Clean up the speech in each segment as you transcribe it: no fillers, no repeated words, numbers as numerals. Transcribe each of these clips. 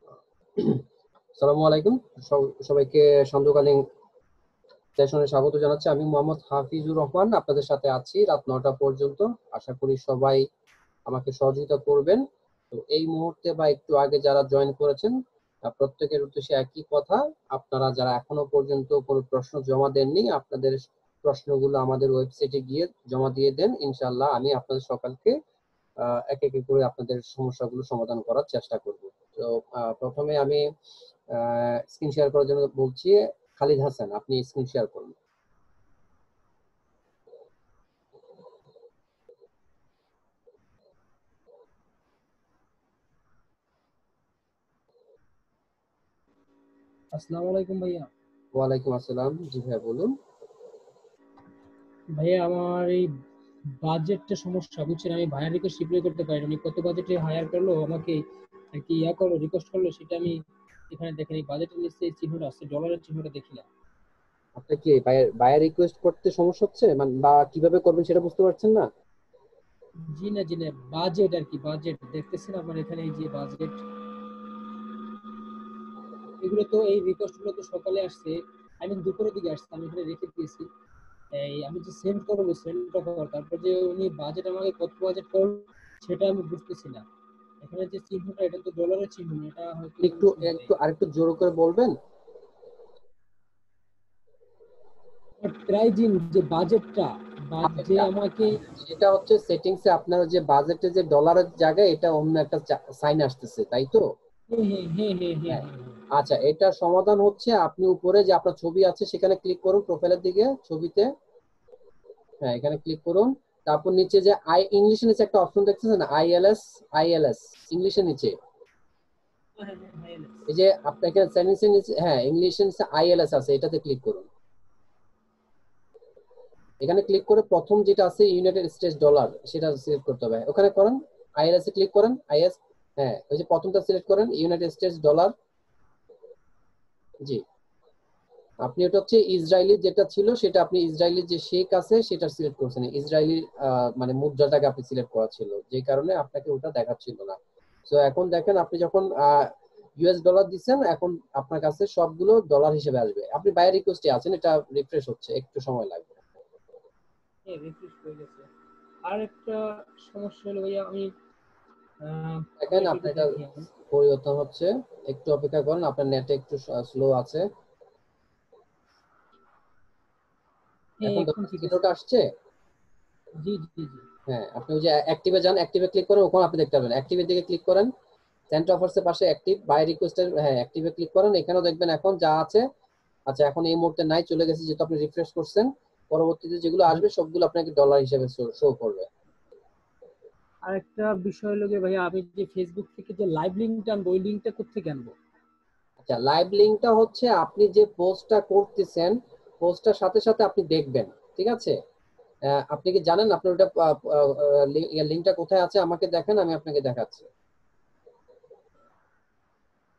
আসসালামু আলাইকুম। সবাইকে সান্ধ্যকালীন সেশনে স্বাগত জানাচ্ছি। আমি মোহাম্মদ হাফিজুর রহমান, আপনাদের সাথে আছি রাত 9টা পর্যন্ত। আশা করি সবাই আমাকে সহযোগিতা করবেন। তো এই মুহূর্তে বা একটু আগে যারা জয়েন করেছেন, প্রত্যেকের উদ্দেশ্যে একই কথা। আপনারা যারা এখনো পর্যন্ত কোনো প্রশ্ন জমা দেননি, আপনাদের প্রশ্নগুলো আমাদের ওয়েবসাইটে গিয়ে জমা দিয়ে দেন। ইনশাআল্লাহ আমি আপনাদের সকালকে এক এক করে আপনাদের সমস্যাগুলো সমাধান করার চেষ্টা করব। তো প্রথমে আমি স্ক্রিন শেয়ার করার জন্য বলছি। খালিদ হাসান, আপনি স্ক্রিন শেয়ার করুন। আসসালামু আলাইকুম ভাইয়া। ওয়ালাইকুম আসসালাম। জি ভাইয়া বলুন। ভাইয়া আমার এই বাজেটের সমস্যা, বুঝছেন? আমি ভাইয়ার রিকোয়েস্ট রিপ্লাই করতে পারিনি। উনি কত বাজেটে হায়ার করলো আমাকে, আর কি করলো, রিকোয়েস্ট করলো, সেটা আমি এখানে দেখেন এই বাজেটের লিস্টে এই চিহ্নটা আছে, ডলারের চিহ্নটা দেখি না। আপনি কি বায়ার রিকোয়েস্ট করতে সমস্যা হচ্ছে, মানে বা কিভাবে করবেন সেটা বুঝতে পারছেন না? জি না, জি না, বাজেট আর কি, বাজেট দেখতেছেন আপনার এখানে, এই যে বাজেট, এগুলো তো এই রিকোয়েস্ট গুলো তো সকালে আসছে, আই মিন দুপুরের দিকে আসছে, আমি এখানে রেখে দিয়েছি। এই আমি যে সেন্ড করবো, সেন্ড করার তারপর যে উনি বাজেট আমাকে কত বাজেট করলো সেটা আমি বুঝতেছি না। এখানে যে চিহ্নটা, এটা তো ডলারের চিহ্ন, এটা হয়তো আপনি একটু সমস্যা হবে। একটু আরেকটু জোর করে বলবেন। প্রাইজিং যে বাজেটটা, যে এটা আমাকে, এটা হচ্ছে সেটিংসে আপনার যে বাজেটে যে ডলারের জায়গায় এটা অন্য একটা সাইন আসতেছে, তাই তো? হ্যাঁ হ্যাঁ হ্যাঁ হ্যাঁ হ্যাঁ হ্যাঁ। হ্যাঁ হ্যাঁ। আচ্ছা, এটা সমাধান হচ্ছে আপনি উপরে যে আপনার ছবি আছে সেখানে ক্লিক করুন, প্রোফাইলের দিকে ছবিতে। হ্যাঁ, এখানে ক্লিক করুন। তারপর নিচে যে ইংলিশের নিচে একটা অপশন দেখতেছেন, আইএলএস। আইএলএস ইংলিশের নিচে, হ্যাঁ, হ্যাঁ, হ্যাঁ, হ্যাঁ। এই যে আপনাকে সেন্টেন্সের নিচে, হ্যাঁ ইংলিশের নিচে আইএলএস আছে, এটাতে ক্লিক করুন। এখানে ক্লিক করে প্রথম যেটা আছে ইউনাইটেড স্টেটস ডলার, সেটা সিলেক্ট করতে হবে, ওখানে করেন। আইএলএস এ ক্লিক করেন, আইএস। হ্যাঁ, ওই যে প্রথমটা সিলেক্ট করেন, ইউনাইটেড স্টেটস ডলার। জি। আপনি ওটা হচ্ছে ইসরায়েলি যেটা ছিল, সেটা আপনি ইসরায়েলি যে শেখ আছে সেটা সিলেক্ট করছেন। ইসরায়েলি মানে মুদ্রাটাকে আপনি সিলেক্ট করা ছিল, যে কারণে আপনাকে ওটা দেখাচ্ছিল না। তো এখন দেখেন, আপনি যখন ইউএস ডলার দিচ্ছেন, এখন আপনার কাছে সবগুলো ডলার হিসেবে আসবে। আপনি বাইরে রিকোয়েস্টে আছেন, এটা রিফ্রেশ হচ্ছে, একটু সময় লাগবে। হ্যাঁ, রিফ্রেশ হয়ে গেছে। আর একটা সমস্যা হলো ভাইয়া, আমি দেখেন এটা একটু আপনার এটা দেখেন। পরিবর্তন হচ্ছে, একটু অপেক্ষা করেন, আপনার নেটে একটু স্লো আছে। হ্যাঁ, এখন এখন ডলার ঠিক আছে। চিহ্নটা আসছে। জি জি জি। হ্যাঁ, আপনি ওই যে অ্যাক্টিভে যান, অ্যাক্টিভে ক্লিক করেন, ওখানে আপনি দেখতে পাবেন, অ্যাক্টিভের দিকে ক্লিক করেন। সেন্ট অফার্স এর পাশে অ্যাক্টিভ বাই রিকোয়েস্টের, হ্যাঁ অ্যাক্টিভে ক্লিক করেন, এখানেও দেখবেন এখন যা আছে। আচ্ছা, এখন এই মুহূর্তে নাই, চলে গেছে, যেহেতু আপনি রিফ্রেশ করছেন। পরবর্তীতে যেগুলো জি। আসবে সবগুলো আপনাকে ডলার হিসেবে শো করবে। আর একটা বিষয় হলো যে ভাইয়া, আমি যে ফেসবুক থেকে যে লাইভ লিঙ্কটা আনবো, ওই লিঙ্কটা কোত্থেকে আনবো? আচ্ছা, লাইভ লিঙ্কটা হচ্ছে আপনি যে পোস্টটা করতেছেন, পোস্টটার সাথে সাথে আপনি দেখবেন। ঠিক আছে? আপনি কি জানেন আপনার ওটা লিঙ্কটা কোথায় আছে? আমাকে দেখেন, আমি আপনাকে দেখাচ্ছি।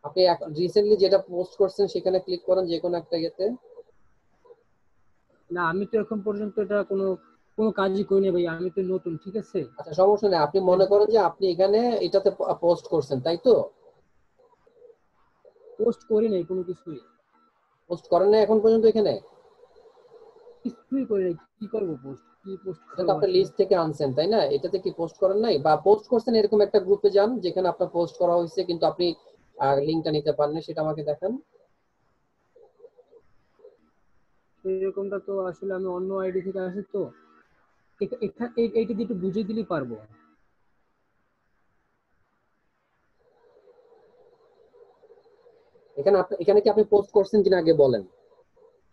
আপনি রিসেন্টলি যেটা পোস্ট করছেন সেখানে ক্লিক করেন, যে কোনো একটা ইয়েতে। না, আমি তো এখন পর্যন্ত এটা কোনো কোনো কাজই করিনি ভাইয়া, আমি তো নতুন, ঠিক আছে? আচ্ছা, সমস্যা নেই, আপনি মনে ফেসবুক করেন যে আপনি এখানে এটাতে পোস্ট করছেন, তাই তো? পোস্ট করি নাই কোনো কিছুই। পোস্ট করেন না এখন পর্যন্ত এখানে? কিছুই করি নাই, কি করবো? পোস্ট কি পোস্ট এটা তো করবো আপনার আসলে? লিস্ট থেকে আনছেন, তাই না? এটাতে কি পোস্ট করেন নাই, বা পোস্ট করছেন এরকম একটা গ্রুপে যান যেখানে আপনার পোস্ট করা হয়েছে, কিন্তু আপনি লিঙ্কটা নিতে পারেন, সেটা আমাকে দেখান। সেরকমটা তো আসলে আমি অন্য আইডি থেকে আসি তো। এইটা দিয়ে একটু বুঝিয়ে দিলেই পারবো। এখানে কি আপনি পোস্ট করছেন কিনা আগে বলেন।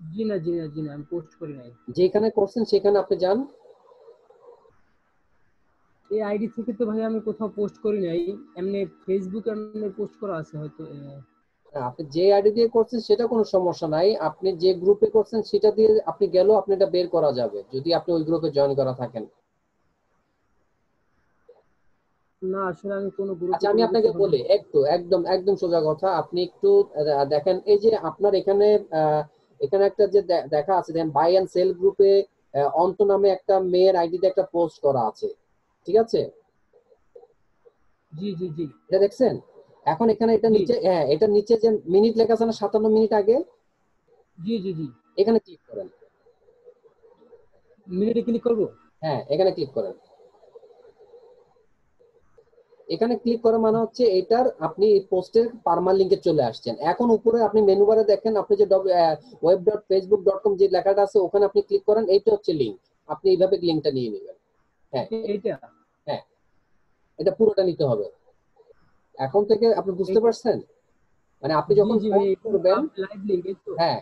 জি না, জি না, জি না, আমি পোস্ট করি নাই। যেখানে করছেন সেখানে আপনি যান। এই আইডি থেকে তো ভাই আমি কোথাও পোস্ট করি নাই। এমনি ফেসবুকে এমনি পোস্ট করা আছে হয়তো। আপনি যে আইডি দিয়ে করছেন সেটা কোনো সমস্যা নাই, আপনি যে গ্রুপে করছেন সেটা দিয়ে আপনি গেলেও আপনি এটা বের করা যাবে, যদি আপনি ওই গ্রুপে জয়েন করা থাকেন। না, আসলে আমি কোনো গ্রুপে আচ্ছা, আমি কোনো কিছু আপনাকে এখনো। বলি, একটু একদম একদম সোজা কথা, আপনি একটু দেখেন, এই যে আপনার এখানে এখানে একটা যে দেখা আছে, দেখেন বাই এন্ড সেল গ্রুপে অন্ত নামে একটা মেয়ের আইডিতে একটা পোস্ট করা আছে। ঠিক আছে? জি জি জি। এটা দেখছেন? এখন এখানে এটা জি নিচে, হ্যাঁ এটা নিচে যে মিনিট লেখা আছে না 57 মিনিট আগে, জি জি জি। এখানে ক্লিক করেন। মিনিটে ক্লিক করব। হ্যাঁ এখানে ক্লিক করেন। এখানে ক্লিক করা মানে হচ্ছে এটার আপনি এই পোস্টের পারমানেন্ট লিংকে চলে আসছেন। এখন উপরে আপনি মেনু বারে দেখেন, আপনি যে web.facebook.com যে লেখাটা আছে ওখানে আপনি ক্লিক করেন, এইটা হচ্ছে লিংক। আপনি এইভাবে লিংকটা নিয়ে নেবেন। হ্যাঁ এইটা হ্যাঁ, এটা পুরোটা নিতে হবে। এখন থেকে আপনি বুঝতে এইটা পারছেন, মানে আপনি জি যখন জি ভাই, পোস্ট এটা করবেন, লাইভ লিংক এই তো। হ্যাঁ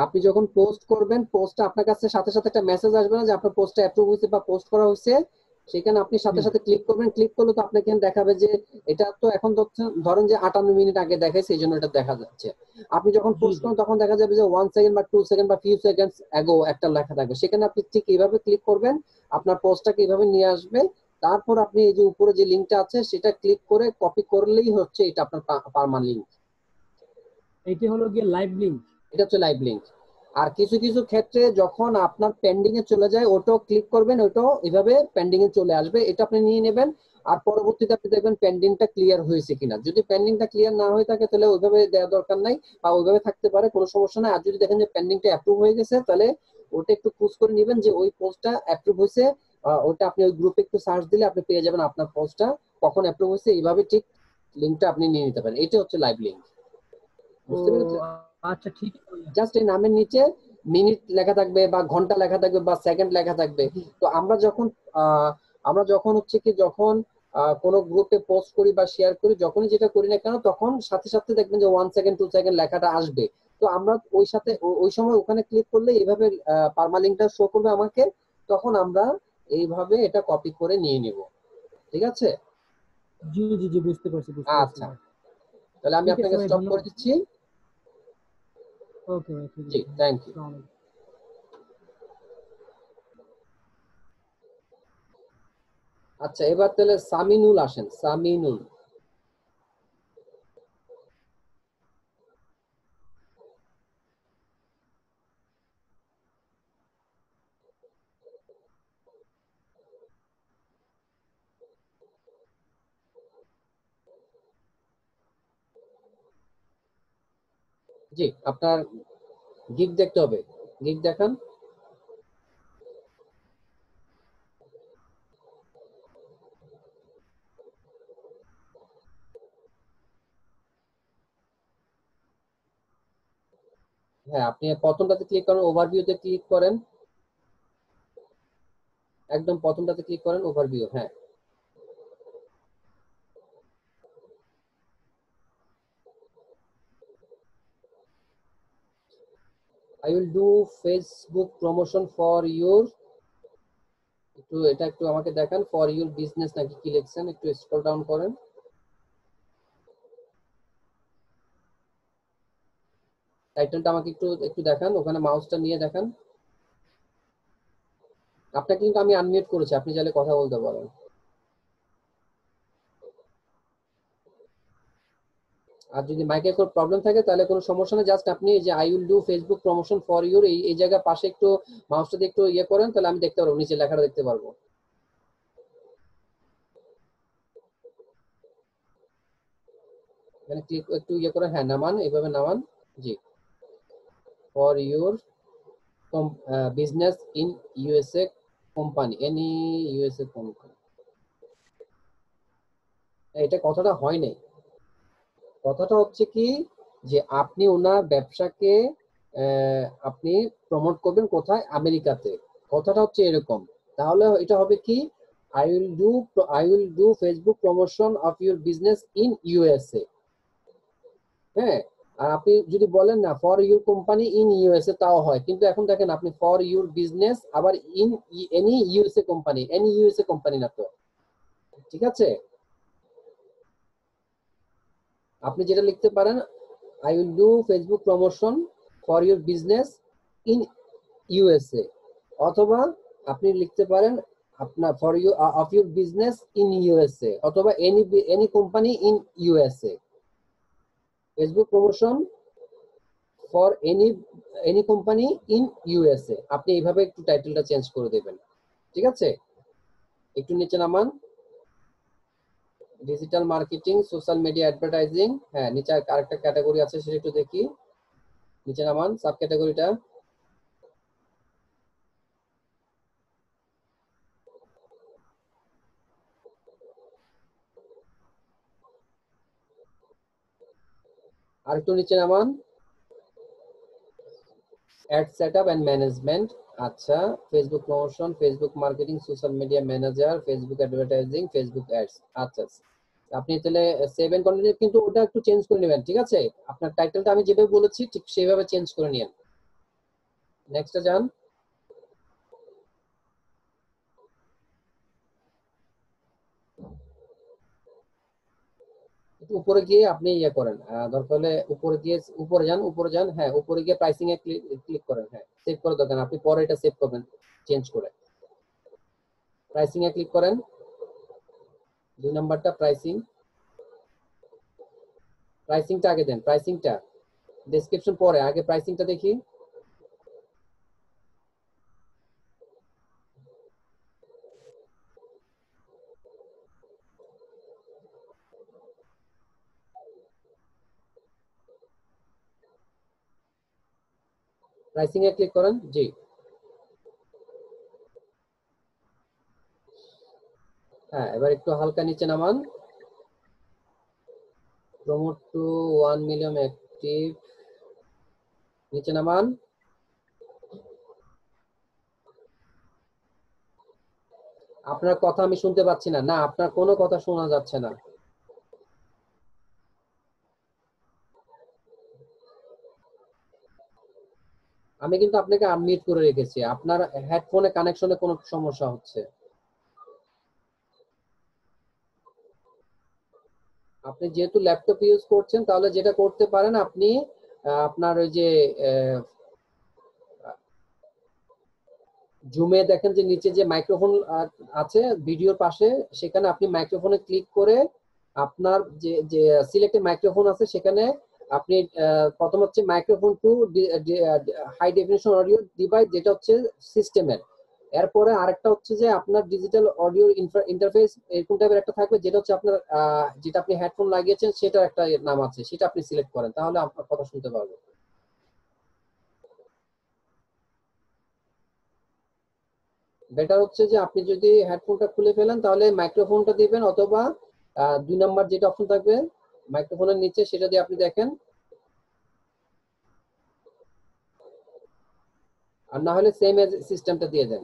আপনি যখন পোস্ট করবেন, পোস্টটা আপনার কাছে সাথে সাথে একটা মেসেজ আসবে না যে আপনার পোস্টটা অ্যাপ্রুভ হয়েছে বা পোস্ট করা হয়েছে, সেখানে আপনি সাথে হুম সাথে ক্লিক করবেন। ক্লিক করলে তো আপনাকে দেখাবে যে এটা তো এখন ধরেন যে 58 মিনিট আগে দেখাইছে, এই জন্য এটা দেখা যাচ্ছে। আপনি যখন জি পোস্ট জি করেন তখন দেখা যাবে যে 1 সেকেন্ড বা 2 সেকেন্ড বা ফিউ সেকেন্ডস অ্যাগো একটা লেখা থাকবে, সেখানে আপনি ঠিক এইভাবে ক্লিক করবেন, আপনার পোস্টটাকে এইভাবে নিয়ে আসবে। তারপর আপনি এই যে উপরে যে লিঙ্কটা আছে সেটা ক্লিক করে কপি করলেই হচ্ছে এটা আপনার পারমানেন্ট লিঙ্ক। এইটা হলো গিয়ে লাইভ লিংক। এটা হচ্ছে লাইভ লিংক। আর কিছু কিছু ক্ষেত্রে যখন আপনার পেন্ডিং এ চলে যায়, ওটাও ক্লিক করবেন, ওটাও এভাবে পেন্ডিং এ চলে আসবে, এটা আপনি নিয়ে নেবেন। আর পরবর্তীতে আপনি দেখবেন পেন্ডিংটা ক্লিয়ার হয়েছে কিনা। যদি পেন্ডিংটা ক্লিয়ার না হয়ে থাকে তাহলে ওইভাবে দেওয়া দরকার নাই, বা ওইভাবে থাকতে পারে, কোনো সমস্যা নাই। আর যদি দেখেন যে পেন্ডিংটা অ্যাপ্রুভ হয়ে গেছে, তাহলে ওটা একটু পুশ করে নেবেন যে ওই পোস্টটা অ্যাপ্রুভ হয়েছে। ওটা আপনি ওই গ্রুপে একটু সার্চ দিলে আপনি পেয়ে যাবেন আপনার পোস্টটা কখন অ্যাপ্রুভ হয়েছে। এইভাবে ঠিক লিঙ্কটা আপনি নিয়ে নিতে পারেন। এটা হচ্ছে লাইভ লিঙ্ক। ও বুঝতে পেরেছেন? আচ্ছা, ঠিক আছে। জাস্ট এই নামের নিচে মিনিট লেখা থাকবে বা ঘন্টা লেখা থাকবে বা সেকেন্ড লেখা থাকবে। জি তো আহ, আমরা যখন হচ্ছে কি যখন কোনো গ্রুপে পোস্ট করি বা শেয়ার করি, যখনই যেটা করি না কেন, তখন সাথে সাথে দেখবেন যে 1 সেকেন্ড 2 সেকেন্ড লেখাটা আসবে। তো আমরা ওই সাথে ওই সময় ওখানে ক্লিক করলে এইভাবে পারমালিংকটা শো করবে আমাকে, তখন আমরা এইভাবে এটা কপি করে নিয়ে নিব। ঠিক আছে? জি জি জি, বুঝতে পারছি বুঝতে পারছি আচ্ছা, ভাই। তাহলে আমি ঠিক আছে আপনাকে ভাই, স্টপ করে ধন্যবাদ। দিচ্ছি। ওকে ভাই, ঠিক জি, আছে। Thank you. আসসালামু আলাইকুম। আচ্ছা, এবার তাহলে সামিনুল আসেন, সামিনুল। জি, আপনার গিগ দেখতে হবে, গিগ দেখান। হ্যাঁ, আপনি প্রথমটাতে ক্লিক করেন, ওভারভিউতে ক্লিক করেন, একদম প্রথমটাতে ক্লিক করেন, ওভারভিউ। হ্যাঁ, I will do Facebook promotion for your, একটু এটা একটু আমাকে দেখান, ফর ইউর বিজনেস নাকি কি লিখছেন, একটু স্ক্রল ডাউন করেন। টাইটেলটা আমাকে একটু একটু দেখান, ওখানে মাউসটা নিয়ে দেখান। আপনাকে কিন্তু আমি আনমিউট করেছি, আপনি চাইলে কথা বলতে পারেন। আর যদি মাইকে কোনো প্রবলেম থাকে তাহলে কোনো সমস্যা নেই, জাস্ট আপনি এই যে I will do Facebook promotion for your এই এই জায়গার পাশে একটু মাউসটা দিয়ে একটু ইয়ে করেন, তাহলে আমি দেখতে পারবো, নিচে লেখাটা দেখতে পারবো। এখানে ক্লিক একটু ইয়ে করে, হ্যাঁ নামান, এইভাবে নামান। জি, for your business in USA company, any USA company. এটা কথাটা হয় নাই। কথাটা হচ্ছে কি, যে আপনি ওনার ব্যবসাকে আপনি প্রমোট করবেন কোথায়, আমেরিকাতে। কথাটা হচ্ছে এরকম। তাহলে এটা হবে কি, I will do I will do Facebook promotion of your business in USA. হ্যাঁ, আর আপনি যদি বলেন না for your company in USA, তাও হয়। কিন্তু এখন দেখেন আপনি ফর ইউর বিজনেস আবার in any USA company, any USA company না তো। ঠিক আছে? আপনি যেটা লিখতে পারেন, I will do Facebook promotion for your business in USA, অথবা আপনি লিখতে পারেন আপনার for you of your business in USA, অথবা any any company in USA. Facebook promotion for any company in USA, আপনি এইভাবে একটু টাইটেলটা চেঞ্জ করে দেবেন। ঠিক আছে? একটু নিচে নামান। Digital marketing, social media advertising. হ্যাঁ, নিচে আরেকটা ক্যাটাগরি আছে, সেটা একটু দেখি। নিচে নামান সাব ক্যাটাগরিটা। আরেকটু নিচে নামান, অ্যাড সেটআপ এন্ড ম্যানেজমেন্ট। আচ্ছা, Facebook promotion, Facebook marketing, social media manager, Facebook advertising, Facebook ads. আচ্ছা, আপনি তাহলে সেভ এন্ড কন্টিনিউ, কিন্তু ওটা একটু চেঞ্জ করে নেবেন, ঠিক আছে? আপনার টাইটেলটা আমি যেভাবে বলেছি ঠিক সেইভাবে চেঞ্জ করে নিন। নেক্সটে যান। একটু উপরে গিয়ে আপনি ইয়ে করেন, দরকার হলে উপরে গিয়ে, উপরে যান, উপরে যান। হ্যাঁ, উপরে গিয়ে প্রাইসিং এ ক্লিক করেন। হ্যাঁ, সেভ করে দরকার, আপনি পরে এটা সেভ করবেন চেঞ্জ করে। প্রাইসিং এ ক্লিক করেন, 2 নাম্বারটা প্রাইসিং। প্রাইসিংটা আগে দেন, প্রাইসিংটা। ডেসক্রিপশন পরে, আগে প্রাইসিংটা দেখি। প্রাইসিং এ ক্লিক করেন, জি। হ্যাঁ, এবার একটু হালকা নিচে নামান। প্রমোট টু 1 মিলিয়ন অ্যাক্টিভ, নিচে নামান। আপনার কথা আমি শুনতে পাচ্ছি না। না, আপনার কোনো কথা শোনা যাচ্ছে না। আমি কিন্তু আপনাকে আনমিউট করে রেখেছি, আপনার হেডফোনে কানেকশনে কোনো সমস্যা হচ্ছে। আপনি যেহেতু ল্যাপটপ ইউজ করছেন, তাহলে যেটা করতে পারেন আপনি, আপনার ওই যে জুমে দেখেন যে নিচে যে মাইক্রোফোন আছে ভিডিওর পাশে, সেখানে আপনি মাইক্রোফোনে ক্লিক করে আপনার যে যে সিলেক্টেড মাইক্রোফোন আছে সেখানে আপনি প্রথম হচ্ছে microphone to high definition audio device, যেটা হচ্ছে সিস্টেমের। এরপরে আরেকটা হচ্ছে যে আপনার ডিজিটাল অডিও ইন্টারফেস, এরকম টাইপের একটা থাকবে, যেটা হচ্ছে আপনার যেটা আপনি হেডফোন লাগিয়েছেন সেটার একটা নাম আছে, সেটা আপনি সিলেক্ট করেন, তাহলে আপনার কথা শুনতে পারবো। বেটার হচ্ছে যে আপনি যদি হেডফোনটা খুলে ফেলেন তাহলে মাইক্রোফোনটা দিবেন, অথবা 2 নাম্বার যেটা অপশন থাকবে মাইক্রোফোনের নিচে, সেটা দিয়ে আপনি দেখেন। আর না হলে সেম এজ সিস্টেমটা দিয়ে দেন।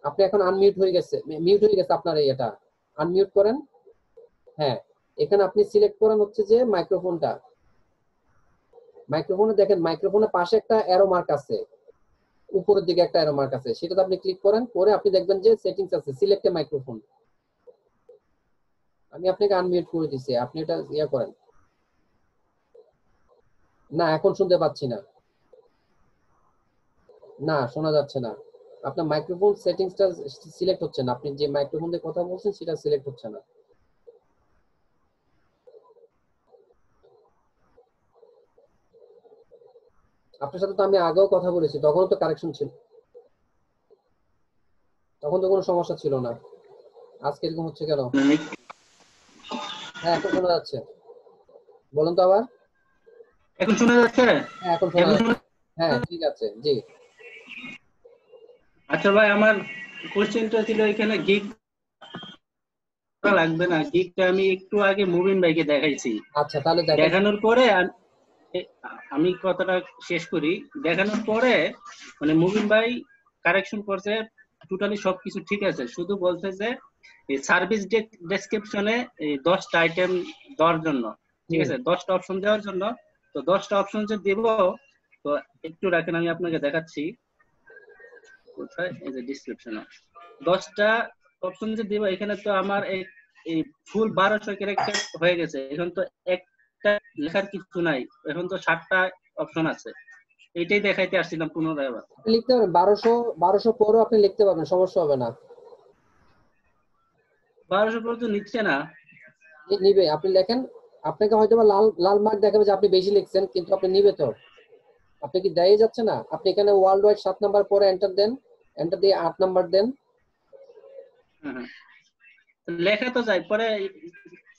আপনি এখন আনমিউট হয়ে গেছে, মিউট হয়ে গেছে আপনার এটা, আনমিউট করেন। হ্যাঁ, এখানে আপনি সিলেক্ট করেন হচ্ছে যে মাইক্রোফোনটা। মাইক্রোফোনে দেখেন, মাইক্রোফোনের পাশে একটা অ্যারো মার্ক আছে, উপরের দিকে একটা অ্যারো মার্ক আছে, সেটাতে আপনি ক্লিক করেন, করে আপনি দেখবেন যে সেটিংস আছে, সিলেক্ট এ মাইক্রোফোন। আমি আপনাকে আনমিউট করে দিছি, আপনি এটা ইয়া করেন। না, এখন শুনতে পাচ্ছি না। না, শোনা যাচ্ছে না। আপনার মাইক্রোফোন সেটিংসটা সিলেক্ট হচ্ছে না, আপনি যে মাইক্রোফোন দিয়ে কথা বলছেন সেটা সিলেক্ট হচ্ছে না। আপনার সাথে তো আমি আগেও কথা বলেছি, তখনও তো কারেকশন ছিল, তখন তো কোনো সমস্যা ছিল না। আজকে এরকম হচ্ছে কেন? হ্যাঁ, এখন শোনা যাচ্ছে, বলুন তো আবার। এখন শোনা যাচ্ছে? হ্যাঁ, এখন শোনা এখন যাচ্ছে। শোনা হ্যাঁ, ঠিক আছে, জি। আচ্ছা ভাই, আমার কোশ্চেনটা ছিল এখানে গিগ লাগবে না। গিগটা আমি একটু আগে মুবিন ভাইকে দেখাইছি, আচ্ছা, তাহলে দেখেন। দেখানোর পরে আমি কথাটা শেষ করি। দেখানোর পরে মানে মুবিন ভাই কারেকশন করছে, টোটালি সবকিছু ঠিক আছে, শুধু বলছে যে সার্ভিস ডেসক্রিপশনে 10টা আইটেম দেওয়ার জন্য, ঠিক আছে, 10টা অপশন দেওয়ার জন্য। তো 10টা অপশন যে দিব, তো একটু রাখেন আমি আপনাকে দেখাচ্ছি কোথায়, এই যে ডিসক্রিপশনে 10টা অপশন যে দিব। এখানে তো আমার এই ফুল 1200 ক্যারেক্টার হয়ে গেছে, এখন তো একটা লেখার কিছু নাই, এখন তো 7টা অপশন আছে। এইটাই দেখাইতে আসছিলাম পুনরায় আবার। আপনি লিখতে পারবেন 1200 পরেও আপনি লিখতে পারবেন, সমস্যা হবে না। 1200 পর্যন্ত নিচ্ছে না। নিবে, আপনি লেখেন। আপনাকে হয়তো বা লাল লাল মার্ক দেখাবে যে আপনি বেশি লিখছেন, কিন্তু আপনি নিবে তো। আপনি কি দেয় যাচ্ছে না? আপনি এখানে ওয়ার্ল্ড ওয়াইড 7 নাম্বার পরে এন্টার দেন, এন্টার দিয়ে 8 নাম্বার দেন। হ্যাঁ, লেখা তো যায় পরে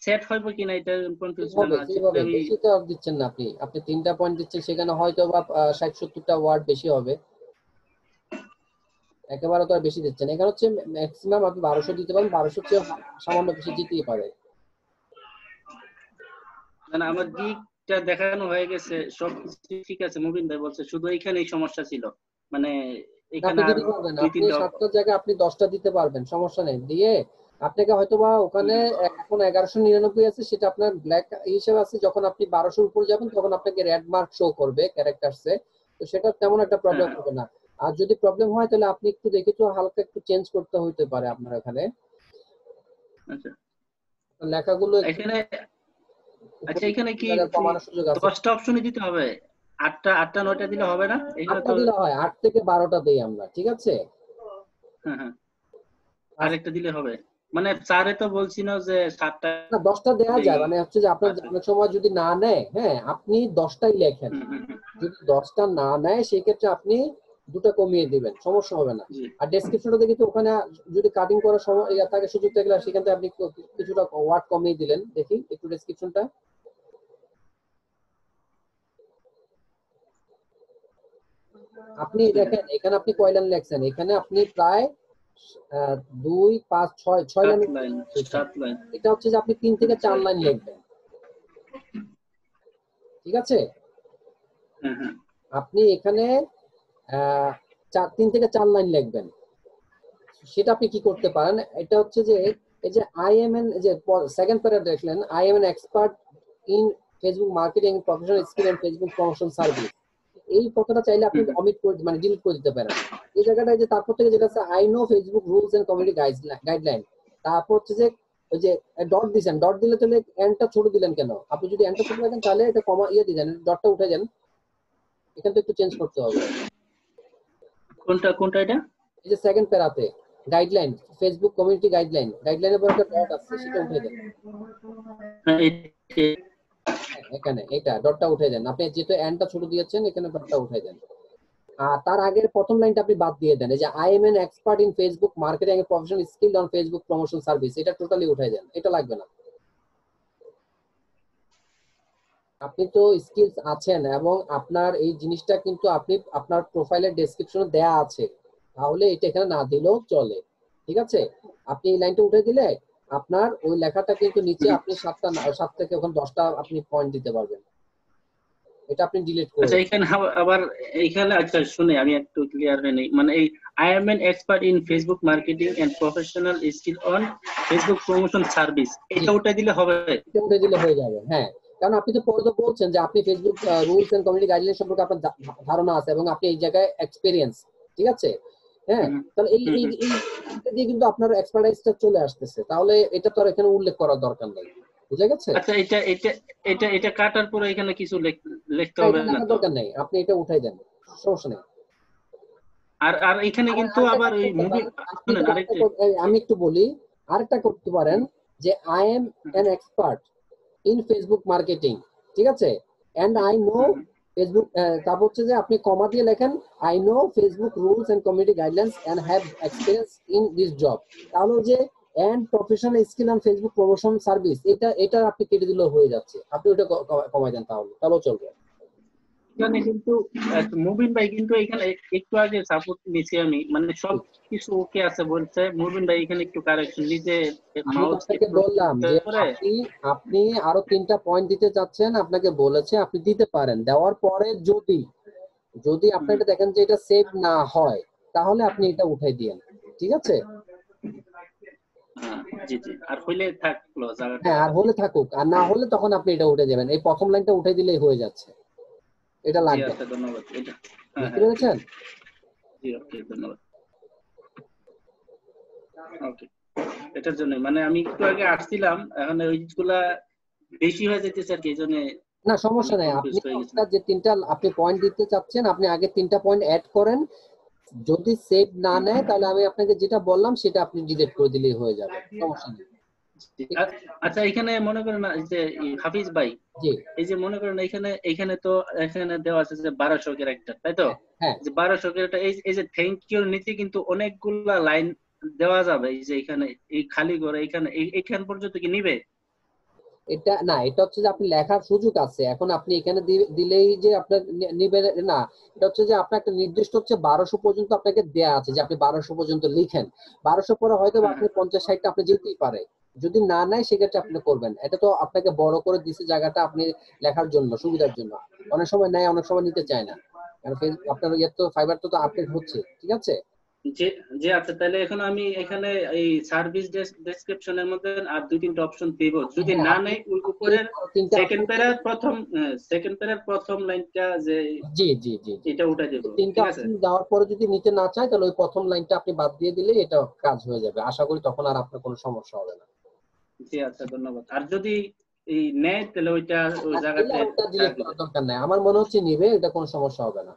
সেট হইব কিনা এটা কনফিউজ হবে না যেভাবে আমি বেশি তো আর দিচ্ছেন না আপনি, আপনি 3টা পয়েন্ট দিচ্ছেন, সেখানে হয়তো বা 60-70টা ওয়ার্ড বেশি হবে, একেবারে তো আর বেশি দিচ্ছেন। এখানে হচ্ছে ম্যাক্সিমাম আপনি 1200 দিতে পারেন, 1200 চেয়ে সামান্য বেশি দিতেই পারে। মানে আমার দিকটা দেখানো হয়ে গেছে, সব কিছু ঠিক আছে। মুবিন ভাই বলছে শুধু এইখানেই সমস্যা ছিল, মানে এখানে আপনি আর দিতে পারবেন, দুই আপনি তিনটা 7টার জায়গায় আপনি 10টা দিতে পারবেন, সমস্যা নেই। দিয়ে আপনাকে হয়তোবা ওখানে এখন 1199 আছে, সেটা আপনার ব্ল্যাক হিসেবে আছে, যখন আপনি 1200 উপর যাবেন তখন আপনাকে রেড মার্ক শো করবে ক্যারেক্টারসে, তো সেটা তেমন একটা প্রবলেম হ্যাঁ, হবে না। আর যদি প্রবলেম হয় তাহলে আপনি একটু দেখে তো হালকা একটু চেঞ্জ করতে হইতে পারে আপনার এখানে আচ্ছা লেখাগুলো একটু এখানে। আচ্ছা উপরে এখানে কি জায়গায় কমানোর সুযোগ আছে। 10টা অপশনই দিতে হবে? 8টা 9টা দিলে হবে না? এখানে 8টা তো দিলে হয়, 8 থেকে 12টা দেই আমরা, ঠিক আছে। হ্যাঁ হ্যাঁ, আরেকটা দিলে হবে। মানে স্যারে তো বলছিল যে 7টা না 10টা দেওয়া দিলেই যায়, মানে হচ্ছে যে আপনার আছে। অনেক সময় যদি না নেয়, হ্যাঁ আপনি 10টাই লেখেন, হুম, হুম, হুম, যদি 10টা না নেয় সেই ক্ষেত্রে আপনি 2টা কমিয়ে দিবেন, সমস্যা হবে না। জি। আর ডেসক্রিপশনটা দেখি তো ওখানে যদি কাটিং করার সময় থাকে সুযোগ থাকলে সেখান থেকে আপনি কিছুটা ওয়ার্ড কমিয়ে দিলেন, দেখি একটু ডেসক্রিপশনটা। আপনি দেখেন এখানে আপনি কয় লাইন লেখছেন, এখানে আপনি প্রায় 2 5 6 7 লাইন লাইন, লিখছেন। 7 লাইন। এটা হচ্ছে যে আপনি 3 থেকে 4 6 লাইন লিখবেন, ঠিক আছে। হ্যাঁ হ্যাঁ, আপনি এখানে 3 থেকে 4 লাইন লিখবেন। সেটা আপনি কি করতে পারেন, এটা হচ্ছে যে এই যে আই এম এন, যে সেকেন্ড প্যারা দেখলেন, I am an expert in Facebook marketing professional skill and Facebook promotion service, এই কথাটা চাইলে আপনি হুম, হুম। অমিট করে মানে ডিলিট করে দিতে পারেন। এই জায়গাটায় যে তারপর থেকে যেটা আছে I know Facebook rules and community guideline, তারপর হচ্ছে যে ওই যে ডট দিছেন, ডট দিলে তাহলে এন্ডটা ছোট দিলেন কেন? আপনি যদি এন্ডটা ছোট রাখেন তাহলে এটা কমা দিয়ে দেন, ডটটা উঠে যান, এখান থেকে একটু চেঞ্জ করতে হবে। কোনটা কোনটা এটা? এই যে সেকেন্ড প্যারাতে গাইডলাইন, ফেসবুক কমিউনিটি গাইডলাইন, গাইডলাইনের পর একটা ডট আছে, সেটা উঠে দেন। হ্যাঁ, এখানে এটা ডটটা উঠে দেন, আপনি যেহেতু এন্ডটা ছোট দিয়েছেন এখানে ডটটা উঠে দেন। আর তার আগের প্রথম লাইনটা আপনি বাদ দিয়ে দেন, এই যে I am an expert in Facebook marketing and professional skill on Facebook promotion service, এটা টোটালি উঠে দেন, এটা লাগবে না। আপনি তো স্কিলস আছেন এবং আপনার এই জিনিসটা কিন্তু আপনি আপনার প্রোফাইলের ডেসক্রিপশনে দেয়া আছে, তাহলে এটা এখানে না দিলেও চলে, ঠিক আছে। আপনি এই লাইনটা উঠে দিলে আপনার ওই লেখাটা কিন্তু নিচে আপনি 7 থেকে ওখানে 10টা আপনি পয়েন্ট দিতে পারবেন, এটা আপনি ডিলিট করে আচ্ছা দেন। এখানে আবার এইখানে আচ্ছা শুনে আমি একটু ক্লিয়ার হয়ে নেই, মানে এই I am an expert in Facebook marketing and professional skill on Facebook promotion service, জি, এটা ওটা দিলে হবে? এটা উঠে দিলে হয়ে যাবে, হ্যাঁ। কারণ আপনি তো পরে তো বলছেন যে আপনি Facebook rules and community guideline সম্পর্কে আপনার ধারণা আছে এবং আপনি এই জায়গায় এক্সপেরিয়েন্স, ঠিক আছে। হ্যাঁ, হুম, তাহলে এই হুম, এই হুম। এই এটা দিয়ে কিন্তু আপনার এক্সপার্টাইজটা চলে আসতেছে, তাহলে এটা তো আর এখানে উল্লেখ করার দরকার নেই, বুঝা গেছে। আচ্ছা এটা এটা এটা এটা কাটার পরে এখানে কিছু লিখতে না হবে এটা না লেখার তো? দরকার নেই, আপনি এটা উঠাই দেন, সমস্যা নেই। আর আর এখানে আর কিন্তু আরেকটা আবার কাজ ওই করতে মুভি, পারেন আপনি, শুনেন আরেকটা। আমি একটু বলি, আরেকটা করতে পারেন হুম, যে I am hmm, an expert in Facebook marketing, ঠিক আছে, and I know hmm, hmm. Facebook, তারপর হচ্ছে যে আপনি কমা দিয়ে লেখেন I know Facebook rules and community guidelines and have experience in this job, তাহলে ওই যে and professional skill on Facebook promotion service, এটা আপনি কেটে দিলেও হয়ে যাচ্ছে, আপনি ওটা কমাই দেন, তাহলেও চলবে। এখানে কিন্তু মুবিন ভাই কিন্তু এখানে একটু আগে সাপোর্ট নিছি আমি, মানে সব কিছু ওকে আছে বলছে। মুবিন ভাই এখানে একটু কারেকশন নিজে আমি মাউস আপনাকে বললাম যে করে। আপনি আপনি আরো 3টা পয়েন্ট দিতে চাচ্ছেন, আপনাকে বলেছে আপনি দিতে পারেন, দেওয়ার পরে যদি যদি আপনি হুম, এটা দেখেন যে এটা সেভ না হয় তাহলে আপনি এটা উঠাই দিয়েন, ঠিক আছে। হ্যাঁ, জি জি, আর হইলে থাকলো হ্যাঁ, আর জায়গাটা। হলে থাকুক, আর না হলে তখন আপনি এটা উঠে যাবেন, এই প্রথম লাইনটা উঠে দিলেই হয়ে যাচ্ছে, এটা জি লাগবে আচ্ছা, না। ধন্যবাদ। এটা হ্যাঁ বুঝতে হ্যাঁ, ঠিক পেরেছেন? আছে। জি ওকে, ধন্যবাদ। ওকে, এটার জন্য মানে আমি একটু আগে আসছিলাম, এখন ওইগুলা বেশি হয়ে যেতেছে আর কি, এই জন্য না আমি সমস্যা নাই, কনফিউজ আপনি হয়ে গেছিলাম। আপনার যে 3টা আপনি পয়েন্ট দিতে চাচ্ছেন আপনি আগে 3টা পয়েন্ট অ্যাড করেন, যদি সেভ না হুম, নেয় তাহলে আমি আপনাকে যেটা বললাম সেটা আপনি ডিলিট করে দিলেই হয়ে যাবে, সমস্যা নেই। জি। ঠিক আছে, আচ্ছা এখানে মনে করেন এই যে হাফিজ ভাই, জি, এই যে মনে করেন এখানে এখানে তো এখানে দেওয়া আছে যে 1200 ক্যারেক্টার, তাই তো? হ্যাঁ হ্যাঁ, যে 1200 ক্যারেক্টার, এই এই যে থ্যাংক ইউর নিচে কিন্তু অনেকগুলা লাইন দেওয়া যাবে, এই যে এখানে এই খালি করে এখানে এইখান পর্যন্ত কি নিবে? এটা না, এটা হচ্ছে যে আপনি লেখার সুযোগ আছে, এখন আপনি এখানে দিলেই যে আপনার নিবে না। এটা হচ্ছে যে আপনার একটা নির্দিষ্ট হচ্ছে 1200 পর্যন্ত আপনাকে দেয়া আছে যে আপনি 1200 পর্যন্ত লিখেন। 1200 পরে হয়তো বা হ্যাঁ আপনি 50-60টা আপনি যেতেই পারে, যদি না নেয় সেক্ষেত্রে আপনি করবেন। এটা তো আপনাকে বড় করে দিছে জায়গাটা আপনি লেখার জন্য, সুবিধার জন্য। অনেক সময় নেয়, অনেক সময় নিতে চায় না, কারণ আপনার ইয়ে তো ফাইবার তো আপডেট হচ্ছে, ঠিক আছে। যে যে আচ্ছা, তাহলে এখন আমি এখানে এই সার্ভিস ডেসক্রিপশনের মধ্যে আর 2-3টা অপশন দিব, যদি হ্যাঁ না আপনি নেই ওই উপরের তিনটা সেকেন্ড অপশন, প্যারার প্রথম লাইনটা যে জি জি জি জি, এটা উঠে দেব, তিনটা ঠিক আছে? অপশন দেওয়ার পরে যদি নিতে না চায় তাহলে ওই প্রথম লাইনটা আপনি বাদ দিয়ে দিলে এটা কাজ হয়ে যাবে। আশা করি তখন আর আপনার কোনো সমস্যা হবে না। জি আচ্ছা, ধন্যবাদ। আর যদি এই নেয় তাহলে ওইটা ওই আর নিলে জায়গাতে আর ওটা ডিলিট রাখবে। করার দরকার নাই, আমার মনে হচ্ছে নিবে, এটা কোনো সমস্যা হবে না।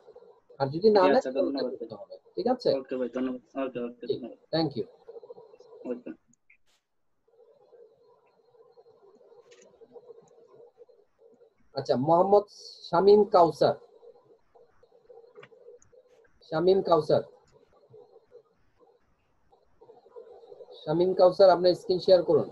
আর যদি না জি নেয় আচ্ছা, তাহলে ওটা ধন্যবাদ ভাই। করতে হবে, ঠিক আছে। ওকে ভাই, ধন্যবাদ। ওকে ওকে, ঠিক, ধন্যবাদ। Thank you. ওকে। আচ্ছা, মোহাম্মদ শামীম কাউসার, শামীম কাউসার, শামীম কাউসার আপনার স্ক্রিন শেয়ার করুন।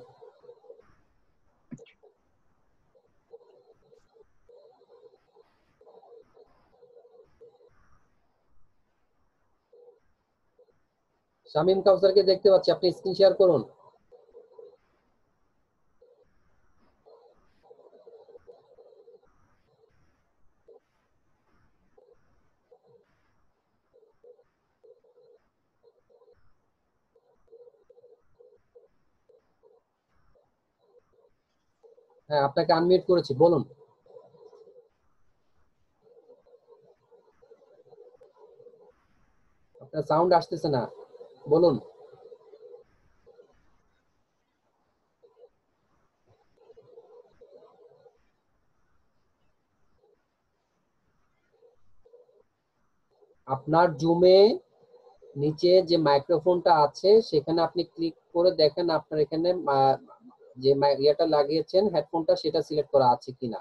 শামীম কাউসারকে দেখতে পাচ্ছি, আপনি স্ক্রিন শেয়ার করুন। হ্যাঁ, আপনাকে আনমিউট করেছি, বলুন। আপনার সাউন্ড আসতেছে না, বলুন। আপনার জুমে নিচে যে মাইক্রোফোনটা আছে সেখানে আপনি ক্লিক করে দেখেন আপনার এখানে যে ইয়েটা লাগিয়েছেন হেডফোনটা, সেটা সিলেক্ট করা আছে কিনা।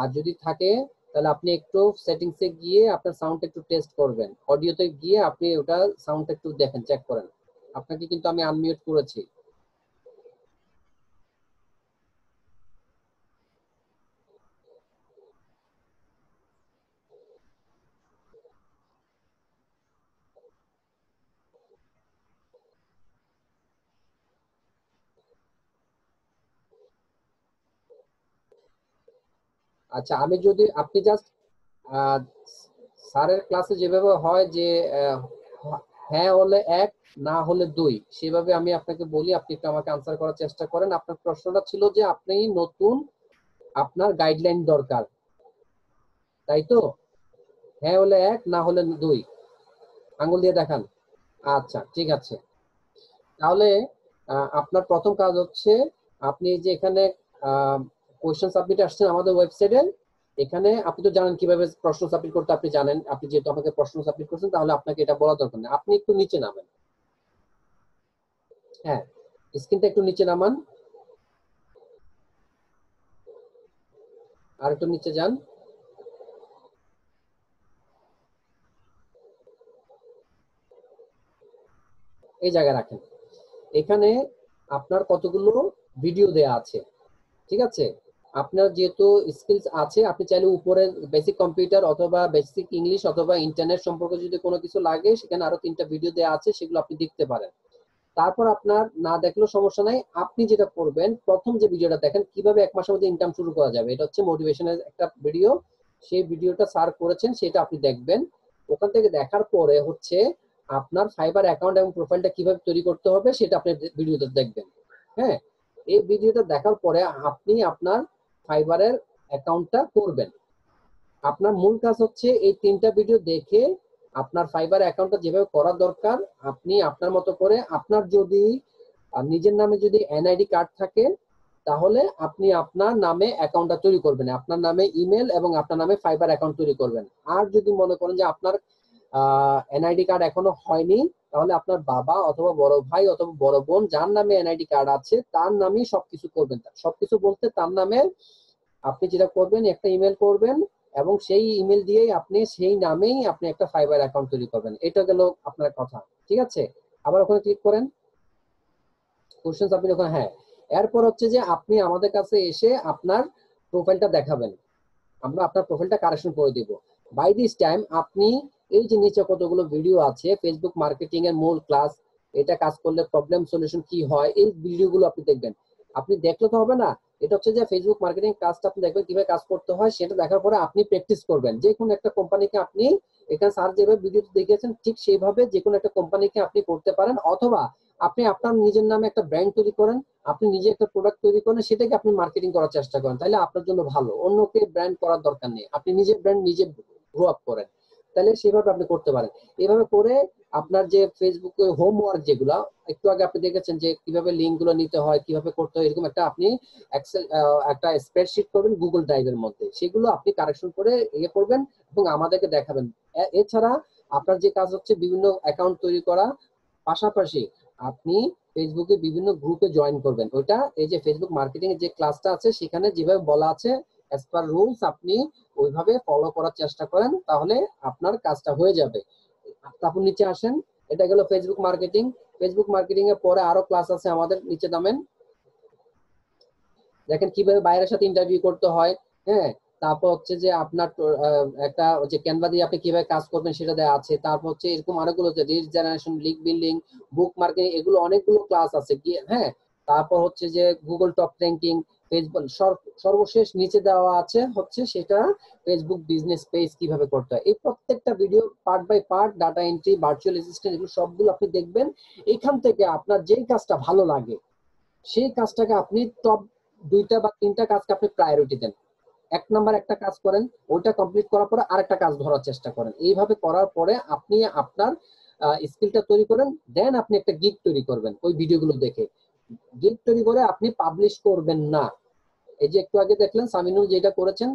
আর যদি থাকে তাহলে আপনি একটু সেটিংসে গিয়ে আপনার সাউন্ড একটু টেস্ট করবেন, অডিওতে গিয়ে আপনি ওটা সাউন্ড একটু দেখেন, চেক করেন। আপনাকে কিন্তু আমি আনমিউট করেছি। আচ্ছা, আমি যদি আপনি জাস্ট স্যারের ক্লাসে যেভাবে হয় যে আহ, হ্যাঁ হলে এক, না হলে দুই, সেভাবে আমি আপনাকে বলি, আপনি একটু আমাকে আনসার করার চেষ্টা করেন। আপনার প্রশ্নটা ছিল যে আপনি নতুন, আপনার গাইডলাইন দরকার, তাই তো? হ্যাঁ হলে এক, না হলে দুই, আঙ্গুল দিয়ে দেখান। আচ্ছা, ঠিক আছে। তাহলে আপনার প্রথম কাজ হচ্ছে, আপনি যে এখানে কোয়েশ্চেন সাবমিট আসছেন আমাদের ওয়েবসাইটে, এখানে আপনি তো জানেন কিভাবে প্রশ্ন সাবমিট করতে, আপনি জানেন। আপনি যেহেতু আমাকে প্রশ্ন সাবমিট করছেন তাহলে আপনাকে এটা বলা দরকার নেই। আপনি একটু নিচে নামেন, হ্যাঁ, স্ক্রিনটা একটু নিচে নামান, আর একটু নিচে যান, এই জায়গায় রাখেন। এখানে আপনার কতগুলো ভিডিও দেয়া আছে, ঠিক আছে। আপনার যেহেতু স্কিলস আছে, আপনি চাইলে উপরে বেসিক কম্পিউটার অথবা বেসিক ইংলিশ অথবা ইন্টারনেট সম্পর্কে যদি কোনো কিছু লাগে, সেখানে আরো 3টা ভিডিও দেওয়া আছে, সেগুলো আপনি দেখতে পারেন। তারপর আপনার না দেখলেও সমস্যা নাই, আপনি যেটা করবেন, প্রথম যে ভিডিওটা দেখেন কিভাবে 1 মাসের মধ্যে ইনকাম শুরু করা যাবে, এটা হচ্ছে মোটিভেশনের একটা ভিডিও। সেই ভিডিওটা স্যার করেছেন, সেটা আপনি দেখবেন। ওখান থেকে দেখার পরে হচ্ছে আপনার ফাইবার অ্যাকাউন্ট এবং প্রোফাইলটা কিভাবে তৈরি করতে হবে সেটা আপনি ভিডিওতে দেখবেন। হ্যাঁ, এই ভিডিওটা দেখার পরে আপনি আপনার ফাইবারের অ্যাকাউন্টটা করবেন। আপনার মূল কাজ হচ্ছে এই 3টা ভিডিও দেখে আপনার ফাইবার অ্যাকাউন্টটা যেভাবে করা দরকার আপনি আপনার মতো করে, আপনার যদি নিজের নামে যদি এনআইডি কার্ড থাকে তাহলে আপনি আপনার নামে অ্যাকাউন্টটা তৈরি করবেন, আপনার নামে ইমেল এবং আপনার নামে ফাইবার অ্যাকাউন্ট তৈরি করবেন। আর যদি মনে করেন যে আপনার এনআইডি কার্ড এখনো হয়নি, তাহলে আপনার বাবা অথবা বড় ভাই অথবা বড় বোন যার নামে এনআইডি কার্ড আছে তার নামেই সবকিছু করবেন। সবকিছু বলতে তার নামে আপনি যেটা করবেন, একটা ইমেল করবেন এবং সেই ইমেল দিয়েই আপনি সেই নামেই আপনি একটা ফাইবার অ্যাকাউন্ট তৈরি করবেন। এটা গেল আপনার কথা, ঠিক আছে। আবার ওখানে ক্লিক করেন, কোশ্চেন সাবমিট, ওখানে হ্যাঁ, এরপর হচ্ছে যে আপনি আমাদের কাছে এসে আপনার প্রোফাইলটা দেখাবেন, আমরা আপনার প্রোফাইলটা কারেকশন করে দিব। বাই দিস টাইম আপনি এই যে নিচে কতগুলো ভিডিও আছে ফেসবুক মার্কেটিং এর মূল ক্লাস, এটা কাজ করলে প্রবলেম সলিউশন কি হয়, এই ভিডিওগুলো আপনি দেখবেন। আপনি দেখলে তো হবে না, এটা হচ্ছে যে ফেসবুক মার্কেটিং কাজটা আপনি দেখবেন কিভাবে কাজ করতে হয়, সেটা দেখার পরে আপনি প্র্যাকটিস করবেন। যে কোনো একটা কোম্পানিকে আপনি এখানে স্যার যেভাবে ভিডিওতে দেখিয়েছেন ঠিক সেইভাবে যে কোনো একটা কোম্পানিকে আপনি করতে পারেন, অথবা আপনি আপনার নিজের নামে একটা ব্র্যান্ড তৈরি করেন, আপনি নিজে একটা প্রোডাক্ট তৈরি করেন, সেটাকে আপনি মার্কেটিং করার চেষ্টা করেন, তাহলে আপনার জন্য ভালো। অন্যকে ব্র্যান্ড করার দরকার নেই, আপনি নিজের ব্র্যান্ড নিজে গ্রো আপ করেন, তাহলে সেভাবে আপনি করতে পারেন। এভাবে করে আপনার যে ফেসবুকে হোমওয়ার্ক যেগুলা একটু আগে আপনি দেখেছেন যে কিভাবে লিঙ্ক গুলো নিতে হয়, কিভাবে করতে হয়, এরকম একটা আপনি এক্সেল একটা স্প্রেডশিট করবেন গুগল ড্রাইভের মধ্যে, সেগুলো আপনি কারেকশন করে ইয়ে করবেন এবং আমাদেরকে দেখাবেন। এছাড়া আপনার যে কাজ হচ্ছে বিভিন্ন অ্যাকাউন্ট তৈরি করা, পাশাপাশি আপনি ফেসবুকে বিভিন্ন গ্রুপে জয়েন করবেন। ওইটা এই যে ফেসবুক মার্কেটিং এর যে ক্লাসটা আছে সেখানে যেভাবে বলা আছে অ্যাজ পার রুলস আপনি ওইভাবে ফলো করার চেষ্টা করেন, তাহলে আপনার কাজটা হয়ে যাবে। তারপর নিচে আসেন, এটা গেল ফেসবুক মার্কেটিং। ফেসবুক মার্কেটিং এর পরে আরো ক্লাস আছে আমাদের, নিচে নামেন, দেখেন কিভাবে বাইরের সাথে ইন্টারভিউ করতে হয়। হ্যাঁ, তারপর হচ্ছে যে আপনার একটা যে ক্যানভা দিয়ে আপনি কিভাবে কাজ করবেন সেটা দেওয়া আছে। তারপর হচ্ছে এরকম অনেকগুলো লিড জেনারেশন, লিঙ্ক বিল্ডিং, বুক মার্কেটিং, এগুলো অনেকগুলো ক্লাস আছে হ্যাঁ। তারপর হচ্ছে যে গুগল টপ র্যাঙ্কিং, ফেসবুক সর্বশেষ নিচে দেওয়া আছে হচ্ছে সেটা ফেসবুক বিজনেস পেজ কিভাবে করতে হয়। এই প্রত্যেকটা video part by part, data entry, virtual assistant, এগুলো সবগুলো আপনি দেখবেন। এখান থেকে আপনার যেই কাজটা ভালো লাগে সেই কাজটাকে আপনি টপ 2টা বা 3টা কাজকে আপনি প্রায়োরিটি দেন। 1 নাম্বার একটা কাজ করেন, ওইটা কমপ্লিট করার পরে আরেকটা কাজ ধরার চেষ্টা করেন। এইভাবে করার পরে আপনি আপনার স্কিলটা তৈরি করেন, দেন আপনি একটা গিগ তৈরি করবেন ওই ভিডিওগুলো দেখে। গিগ তৈরি করে আপনি পাবলিশ করবেন না। এই যে একটু আগে দেখলেন সামিনুল যেটা করেছেন,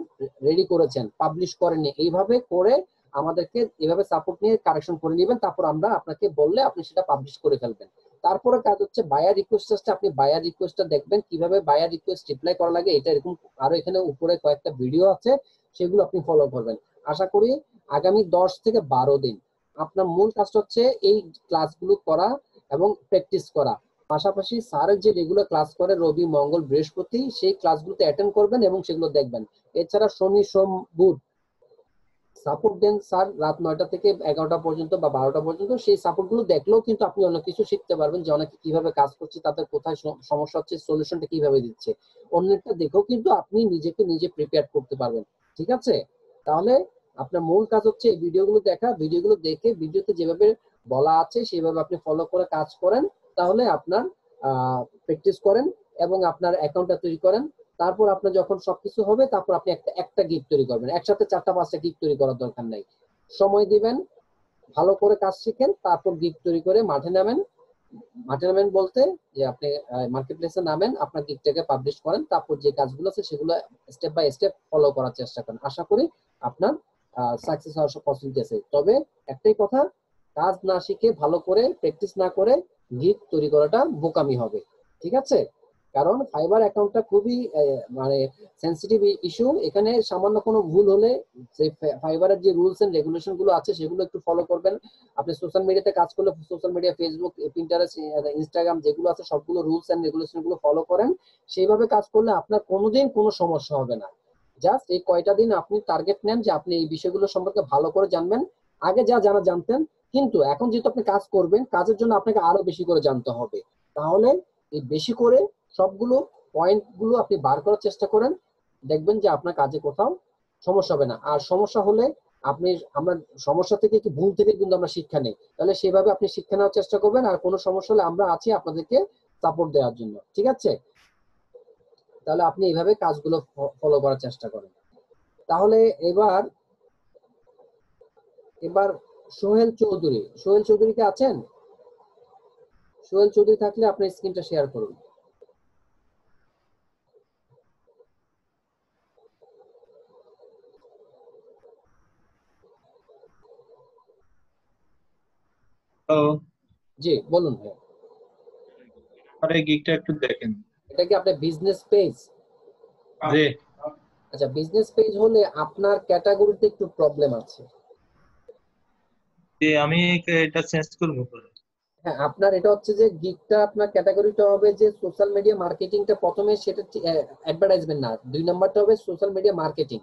রেডি করেছেন, পাবলিশ করেননি। এইভাবে করে আমাদেরকে এভাবে সাপোর্ট নিয়ে কারেকশন করে নেবেন, তারপর আমরা আপনাকে বললে আপনি সেটা পাবলিশ করে ফেলবেন। তারপরে কাজ হচ্ছে বায়ার রিকোয়েস্ট। আপনি বায়ার রিকোয়েস্টটা দেখবেন কিভাবে বায়ার রিকোয়েস্ট রিপ্লাই করা লাগে, এটা এরকম আরো এখানে উপরে কয়েকটা ভিডিও আছে, সেগুলো আপনি ফলো করবেন। আশা করি আগামী 10 থেকে 12 দিন আপনার মূল কাজটা হচ্ছে এই ক্লাসগুলো করা এবং প্র্যাকটিস করা। পাশাপাশি স্যারের যে রেগুলার ক্লাস করে রবি মঙ্গল বৃহস্পতি, সেই ক্লাসগুলোতে অ্যাটেন্ড করবেন এবং সেগুলো দেখবেন। এছাড়া শনি সোম বুধ সাপোর্ট দেন স্যার রাত 9টা থেকে 11টা পর্যন্ত বা 12টা পর্যন্ত। সেই সাপোর্ট গুলো দেখলেও কিন্তু আপনি অনেক কিছু শিখতে পারবেন, যে অনেকে কিভাবে কাজ করছে, তাদের কোথায় সমস্যা হচ্ছে, সলিউশনটা কিভাবে দিচ্ছে। অন্যটা দেখেও কিন্তু আপনি নিজেকে নিজে প্রিপেয়ার করতে পারবেন। ঠিক আছে, তাহলে আপনার মূল কাজ হচ্ছে এই ভিডিওগুলো দেখা, ভিডিওগুলো দেখে ভিডিওতে যেভাবে বলা আছে সেভাবে আপনি ফলো করে কাজ করেন, তাহলে আপনার প্র্যাকটিস করেন এবং আপনার অ্যাকাউন্টটা তৈরি করেন। তারপর আপনার যখন সবকিছু হবে তারপর আপনি একটা একটা গিগ তৈরি করবেন, একসাথে 4টা 5টা গিগ তৈরি করার দরকার নাই। সময় দিবেন, ভালো করে কাজ শিখেন, তারপর গিগ তৈরি করে মাঠে নামেন। মাঠে নামেন বলতে যে আপনি মার্কেট প্লেসে নামেন, আপনার গিগটাকে পাবলিশ করেন, তারপর যে কাজগুলো আছে সেগুলো স্টেপ বাই স্টেপ ফলো করার চেষ্টা করেন। আশা করি আপনার সাকসেস হওয়ার সব পসিবিলিটি আছে। তবে একটাই কথা, কাজ না শিখে ভালো করে প্র্যাকটিস না করে গিগ তৈরি করাটা বোকামি হবে। ঠিক আছে, কারণ ফাইবার অ্যাকাউন্টটা খুবই মানে সেন্সিটিভ ইস্যু। এখানে সামান্য কোনো ভুল হলে সেই ফাইবারের যে রুলস এন্ড রেগুলেশন গুলো আছে সেগুলো একটু ফলো করবেন। আপনি সোশ্যাল মিডিয়াতে কাজ করলে social media, Facebook, Pinterest, Instagram যেগুলো আছে সবগুলো রুলস এন্ড রেগুলেশন গুলো ফলো করেন। সেইভাবে কাজ করলে আপনার কোনোদিন কোনো সমস্যা হবে না। জাস্ট এই কয়টা দিন আপনি টার্গেট নেন যে আপনি এই বিষয়গুলো সম্পর্কে ভালো করে জানবেন। আগে যা জানা জানতেন, কিন্তু এখন যেহেতু আপনি কাজ করবেন, কাজের জন্য আপনাকে আরো বেশি করে জানতে হবে। তাহলে এই বেশি করে সবগুলো পয়েন্ট গুলো আপনি বার করার চেষ্টা করেন, দেখবেন যে আপনার কাজে কোথাও সমস্যা হবে না। আর সমস্যা হলে আপনি, আমরা সমস্যা থেকে কি ভুল থেকে কিন্তু আমরা শিক্ষা নেই, তাহলে সেভাবে আপনি শিক্ষা নেওয়ার চেষ্টা করবেন। আর কোনো সমস্যা হলে আমরা আছি আপনাদেরকে সাপোর্ট দেওয়ার জন্য। ঠিক আছে, তাহলে আপনি এইভাবে কাজগুলো ফলো করার চেষ্টা করেন। তাহলে এবার এবার সোহেল চৌধুরী, সোহেল চৌধুরী কে আছেন? সোহেল চৌধুরী থাকলে আপনি স্ক্রিনটা শেয়ার করুন। তো জি বলুন ভাই। আর এই গিগটা একটু দেখেন। এটা কি আপনার বিজনেস পেজ? জি আচ্ছা, বিজনেস পেজ হলে আপনার ক্যাটাগরিতে একটু প্রবলেম আছে। জি, আমি এটা চেঞ্জ করবো পরে। হ্যাঁ, আপনার এটা হচ্ছে যে গিগটা আপনার ক্যাটাগরিটা হবে যে সোশ্যাল মিডিয়া মার্কেটিংটা প্রথমে, সেটা অ্যাডভার্টাইজমেন্ট না, 2 নাম্বারটা হবে সোশ্যাল মিডিয়া মার্কেটিং।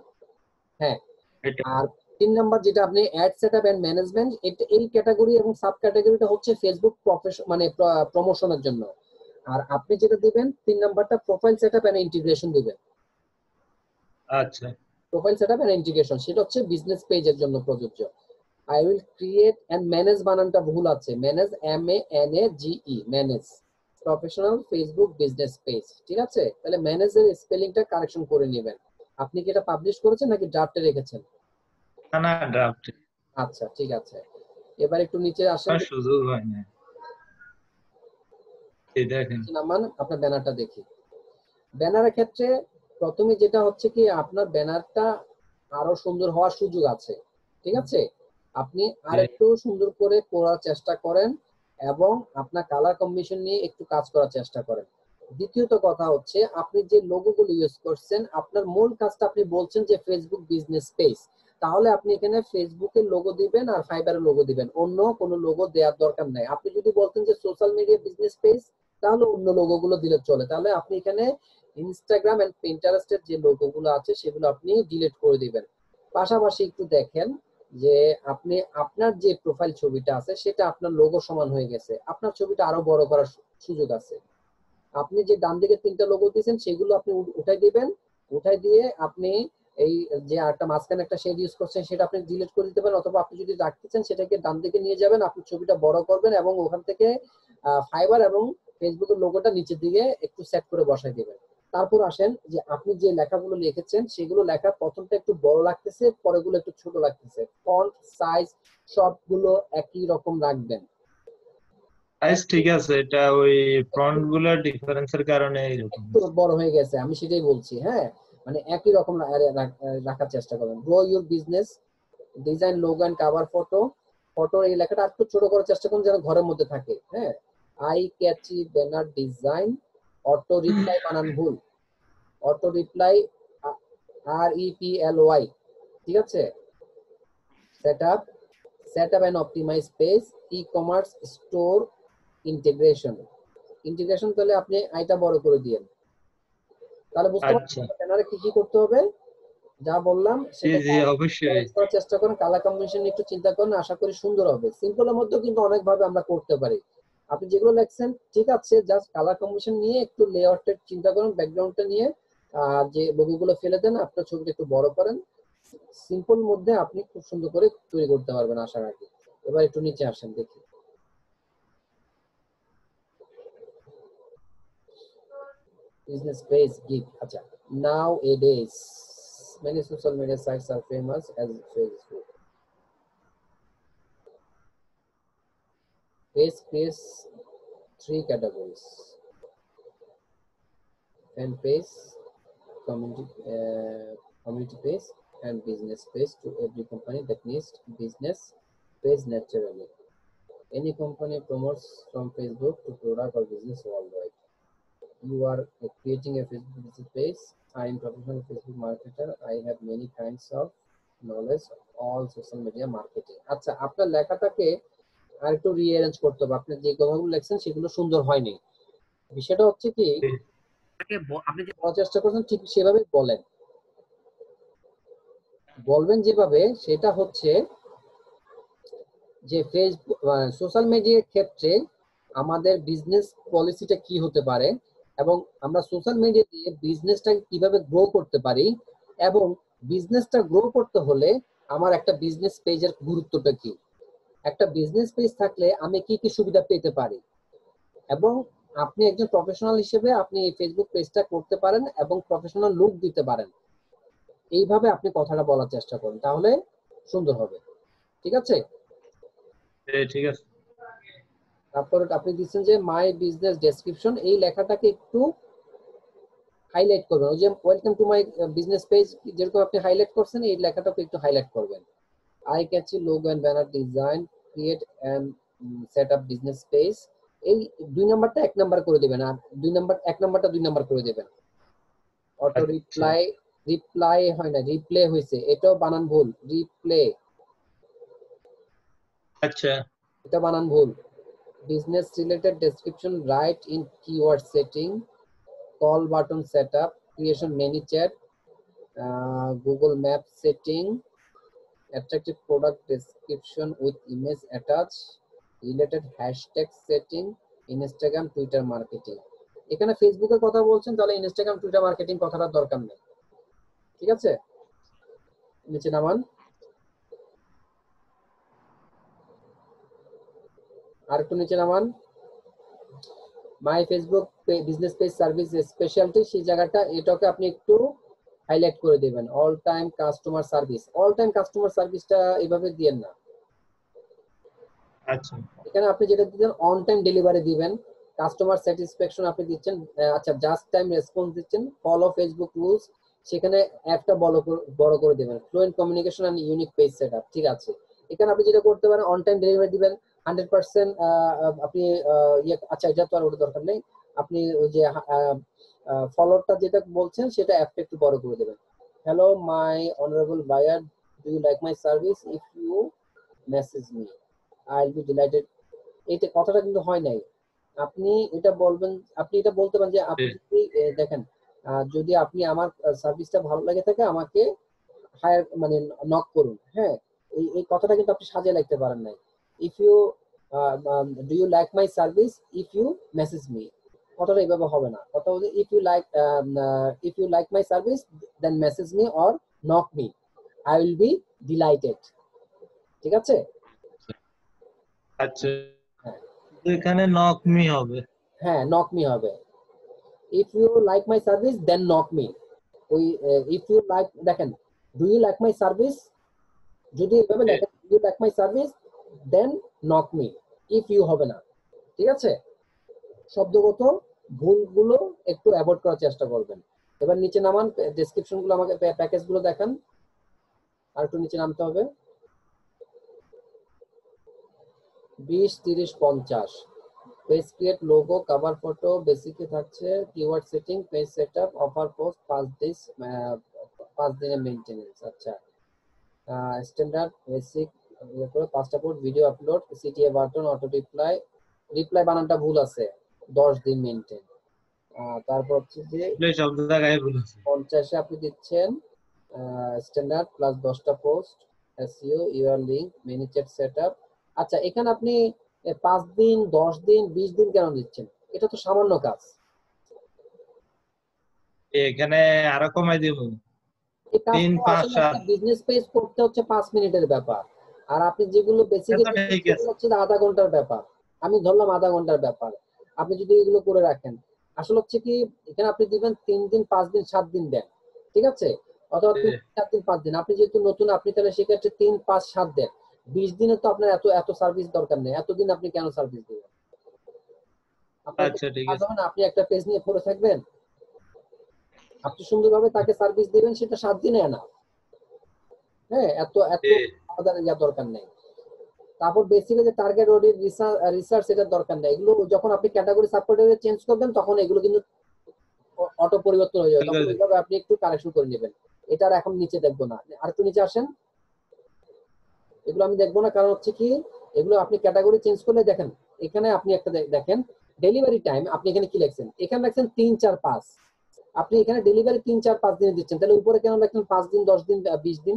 হ্যাঁ, এটা আর 3 নাম্বার যেটা আপনি অ্যাড সেটআপ এন্ড ম্যানেজমেন্ট, এটা এই ক্যাটাগরি এবং সাব ক্যাটাগরিটা হচ্ছে ফেসবুক প্রফেশন মানে প্রমোশনের জন্য। আর আপনি যেটা দিবেন 3 নাম্বারটা প্রোফাইল সেটআপ এন্ড ইন্টিগ্রেশন দিবেন। আচ্ছা প্রোফাইল সেটআপ এন্ড ইন্টিগ্রেশন সেটা হচ্ছে বিজনেস পেজের জন্য প্রযোজ্য। I will create and manage, বানানটা ভুল আছে, manage MANAGE, manage professional Facebook business page. ঠিক আছে, তাহলে ম্যানেজের স্পেলিংটা কারেকশন করে নেবেন। আপনি কি এটা পাবলিশ করেছেন নাকি ড্রাফটে রেখেছেন? না ড্রাফট আচ্ছা ঠিক আছে, এবার একটু নিচে আসেন। আর সুযোগ হয় না। এই দেখেন নামান আপনার ব্যানারটা দেখি। ব্যানারের ক্ষেত্রে প্রথমে যেটা হচ্ছে কি, আপনার ব্যানারটা আরো সুন্দর হওয়ার সুযোগ আছে। ঠিক আছে, আপনি আরেকটু সুন্দর করে করার চেষ্টা করেন এবং আপনার কালার কম্বিনেশন নিয়ে একটু কাজ করার চেষ্টা করেন। দ্বিতীয়ত কথা হচ্ছে, আপনি যে লোগোগুলো ইউজ করছেন, আপনার মূল কাজটা আপনি বলছেন যে ফেসবুক বিজনেস পেজ, তাহলে আপনি এখানে ফেসবুকের লোগো দিবেন আর ফাইবারের লোগো দিবেন, অন্য কোনো লোগো দেওয়ার দরকার নাই। আপনি যদি বলতেন যে সোশ্যাল মিডিয়া বিজনেস পেজ, তাহলে অন্য লোগোগুলো দিলে চলে। তাহলে আপনি এখানে ইনস্টাগ্রাম এন্ড পিন্টারেস্টের যে লোগোগুলো আছে সেগুলো আপনি ডিলিট করে দিবেন। পাশাপাশি একটু দেখেন যে আপনি আপনার যে প্রোফাইল ছবিটা আছে সেটা আপনার লোগো সমান হয়ে গেছে, আপনার ছবিটা আরো বড় করার সুযোগ আছে। আপনি যে ডান দিকে 3টা লোগো দিয়েছেন সেগুলো আপনি উঠাই দিবেন। উঠাই দিয়ে আপনি এই যে একটা মাঝখানে একটা শেড ইউজ করছেন সেটা আপনি ডিলিট করে দিতে পারেন, অথবা আপনি যদি রাখতে চান সেটাকে ডান দিকে নিয়ে যাবেন, আপনি ছবিটা বড় করবেন এবং ওখান থেকে ফাইবার এবং ফেসবুকের লোগোটা নিচের দিকে একটু সেট করে বসাই দিবেন। তারপর আসেন যে আপনি যে লেখাগুলো লিখেছেন সেগুলো লেখার প্রথমটা একটু বড় লাগতেছে, পরেগুলো একটু ছোট লাগতেছে, ফন্ট সাইজ সবগুলো একই রকম রাখবেন। সাইজ ঠিক আছে, এটা ওই ফন্ট গুলোর ডিফারেন্সের কারণে এরকম একটু বড় হয়ে গেছে, আমি সেটাই বলছি। হ্যাঁ, মানে একই রকম রাখার চেষ্টা করবেন। Grow your business, design logo and cover photo. ফটোর এই লেখাটা একটু ছোট করার চেষ্টা করুন যেন ঘরের মধ্যে থাকে। হ্যাঁ, eye catchy banner design. Auto reply বানান ভুল, অটো রিপ্লাই REPLY। ঠিক আছে, setup and optimize page, e commerce store integration. Integration তাহলে আপনি আইটা বড় করে দিয়েন। তাহলে বুঝতে আচ্ছা পারছেন ব্যানারে কি কি করতে হবে, যা বললাম জি সেটা জি অবশ্যই। করার চেষ্টা করেন। কালার কম্বিনেশন একটু চিন্তা করেন, আশা করি সুন্দর হবে। সিম্পলের মধ্যেও কিন্তু অনেক ভাবে আমরা করতে পারি। আপনি যেগুলো লেখছেন ঠিক আছে, জাস্ট কালার কম্বিনেশন নিয়ে একটু লেআউটটা চিন্তা করেন, ব্যাকগ্রাউন্ডটা নিয়ে আর যে লোগোগুলো ফেলে দেন, আপনার ছবিটা একটু বড় করেন। সিম্পল মধ্যে আপনি খুব সুন্দর করে তৈরি করতে পারবেন আশা রাখি। এবার একটু নিচে আসেন দেখি। Business page gig. Acha. Nowadays, many social media sites are famous as Facebook. Page creates 3 categories: fan page, community page, and business page to every company that needs business page naturally. Any company promotes from Facebook to product or business worldwide. You are creating a Facebook business page. I am professional Facebook marketer. I have many kinds of knowledge of all social media marketing. আচ্ছা, আপনার লেখাটাকে আর একটু rearrange করতে হবে। আপনি যে কথাগুলো লিখছেন সেগুলো সুন্দর হয়নি। বিষয়টা হচ্ছে কি, আপনি যে বলার চেষ্টা করছেন ঠিক সেভাবে বলেন। বলবেন যেভাবে, সেটা হচ্ছে যে ফেসবুক সোশ্যাল মিডিয়ার ক্ষেত্রে আমাদের বিজনেস পলিসিটা কি হতে পারে এবং আমরা সোশ্যাল মিডিয়া দিয়ে বিজনেসটাকে কিভাবে গ্রো করতে পারি, এবং বিজনেসটা গ্রো করতে হলে আমার একটা বিজনেস পেজের গুরুত্বটা কি, একটা বিজনেস পেজ থাকলে আমি কি কি সুবিধা পেতে পারি, এবং আপনি একজন প্রফেশনাল হিসেবে আপনি এই ফেসবুক পেজটা করতে পারেন এবং প্রফেশনাল লুক দিতে পারেন। এইভাবে আপনি কথাটা বলার চেষ্টা করুন, তাহলে সুন্দর হবে। ঠিক আছে, ঠিক আছে। তারপর আপনি দিচ্ছেন যে মাই বিজনেস ডেসক্রিপশন, এই লেখাটাকে একটু হাইলাইট করবেন। ওই যে welcome to my business page যেরকম আপনি হাইলাইট করছেন, এই লেখাটাকে একটু হাইলাইট করবেন। Eye catchy logo and banner design, create and set up business page. এই 2 নাম্বারটা 1 নাম্বার করে দিবেন, আর 1 নাম্বারটা 2 নাম্বার করে দিবেন। অটো রিপ্লাই হয় না, রিপ্লে হয়েছে, এটাও বানান ভুল, রিপ্লে আচ্ছা এটা বানান ভুল। business related description, write in keyword setting, call button setup, creation many chat, Google Map setting, attractive product description with image attached, related hashtag setting, Instagram Twitter marketing। এখানে ফেসবুকের কথা বলছেন, তাহলে ইনস্টাগ্রাম টুইটার মার্কেটিং কথাটা দরকার নেই, ঠিক আছে? নিচে নামান, আর একটু নিচে নামান। My Facebook business page service speciality, সেই জায়গাটা এটাকে আপনি একটু হাইলাইট করে দিবেন। All time customer service, all time customer সার্ভিসটা এভাবে দিয়েন না। আচ্ছা এখানে আপনি যেটা দিবেন অন টাইম ডেলিভারি দিবেন, কাস্টমার স্যাটিসফ্যাকশন আপনি দিচ্ছেন, আচ্ছা জাস্ট টাইম রেসপন্স দিচ্ছেন, ফলো ফেসবুক রুলস, সেখানে অ্যাপটা বড় করে দিবেন, fluent communication and unique page setup, ঠিক আছে? এখানে আপনি যেটা করতে পারেন অন টাইম ডেলিভারি দিবেন 100%। আপনি আচ্ছা এটা তো আর ওটা দরকার নেই, আপনি ওই যে ফলোটা যেটা বলছেন সেটা অ্যাপটা একটু বড় করে দেবেন। Hello my honourable buyer, do you like my service? If you message me I will be delighted. এইটা কথাটা কিন্তু হয় নাই। আপনি এটা বলবেন, আপনি এটা বলতে পারেন যে আপনি যদি দেখেন যদি আপনি আমার সার্ভিসটা ভালো লাগে থাকে আমাকে হায়ার মানে নক করুন। হ্যাঁ, এই কথাটা কিন্তু আপনি সাজিয়ে লিখতে পারেন নাই। If you do you like my service if you message me, কথাটা এইভাবে হবে না। কথা হচ্ছে if you like my service then message me or knock me, I will be delighted, ঠিক আছে? আচ্ছা, এখানে নক মি হবে। হ্যাঁ, নক মি হবে। If you like my service then knock me. ওই ইফ ইউ লাইক, দেখেন do you like my service, যদি এভাবে লেখেন do you like my service then knock me, if you হবে না, ঠিক আছে? শব্দগত ভুলগুলো একটু অ্যাভয়েড করার চেষ্টা করবেন। এবার নিচে নামান, ডেসক্রিপশন গুলো আমাকে, প্যাকেজ গুলো দেখান, আর একটু নিচে নামতে হবে। 20, 30, 50 page create, logo, cover photo, বেসিকে থাকছে, keyword setting, page setup, offer post, 5 দিনের মেইনটেনেন্স। আচ্ছা, স্ট্যান্ডার্ড বেসিক, 5টা post, video upload, CTA button, auto reply, reply বানানটা ভুল আছে, 10 দিন মেইনটেইন। তারপর হচ্ছে যে সব জায়গায় ভুল আছে। 50 আপনি দিচ্ছেন স্ট্যান্ডার্ড প্লাস 10টা post, SEO, URL link, mini chat setup. আচ্ছা, এখানে আপনি 5 দিন, 10 দিন, 20 দিন কেন দিচ্ছেন? এটা তো সামান্য কাজ। এখানে আরো কমাই দিব, এই কাজ 3, তো 5, আসলে 7। একটা বিজনেস পেজ করতে হচ্ছে 5 মিনিটের ব্যাপার, আর আপনি যেগুলো বেসিকে এটা ঠিক আছে। হচ্ছে আধা ঘন্টার ব্যাপার। আমি ধরলাম আধা ঘন্টার ব্যাপার, আপনি যদি এগুলো করে রাখেন, আসলে হচ্ছে কি এখানে আপনি দিবেন 3 দিন, 5 দিন, 7 দিন দেন, ঠিক আছে? অথবা 3, 4 দিন, 5 দিন। আপনি যেহেতু নতুন, আপনি তাহলে সেক্ষেত্রে 3, 5, 7 দেন। 20 দিনে তো আপনার এত সার্ভিস দরকার নেই, এতদিন আপনি কেন সার্ভিস দিবেন? আপনার আচ্ছা ঠিক কাজ আছে। হবে না, আপনি একটা পেজ নিয়ে পড়ে থাকবেন। আপনি সুন্দরভাবে তাকে সার্ভিস দিবেন, সেটা 7 দিনে না। হ্যাঁ, এত আমাদের দরকার নেই। তারপর বেসিক্যালি যে টার্গেট অডিয়েন্স রিসার্চ, এটার দরকার নেই। এগুলো যখন আপনি ক্যাটাগরি সাবক্যাটাগরি চেঞ্জ করবেন তখন এগুলো কিন্তু অটো পরিবর্তন হয়ে যাবে, তখন এইভাবে আপনি একটু কারেকশন করে নেবেন। এটা আর এখন নিচে দেখবো না, আর একটু নিচে আসেন। এগুলো আমি দেখবো না, কারণ হচ্ছে কি এগুলো আপনি ক্যাটাগরি চেঞ্জ করলে দেখেন, এখানে আপনি একটা দেখেন ডেলিভারি টাইম, আপনি এখানে কি লিখছেন? এখানে লিখছেন 3, 4, 5। আপনি এখানে ডেলিভারি 3, 4, 5 দিনে দিচ্ছেন, তাহলে উপরে কেন লিখছেন 5 দিন, 10 দিন, 20 দিন?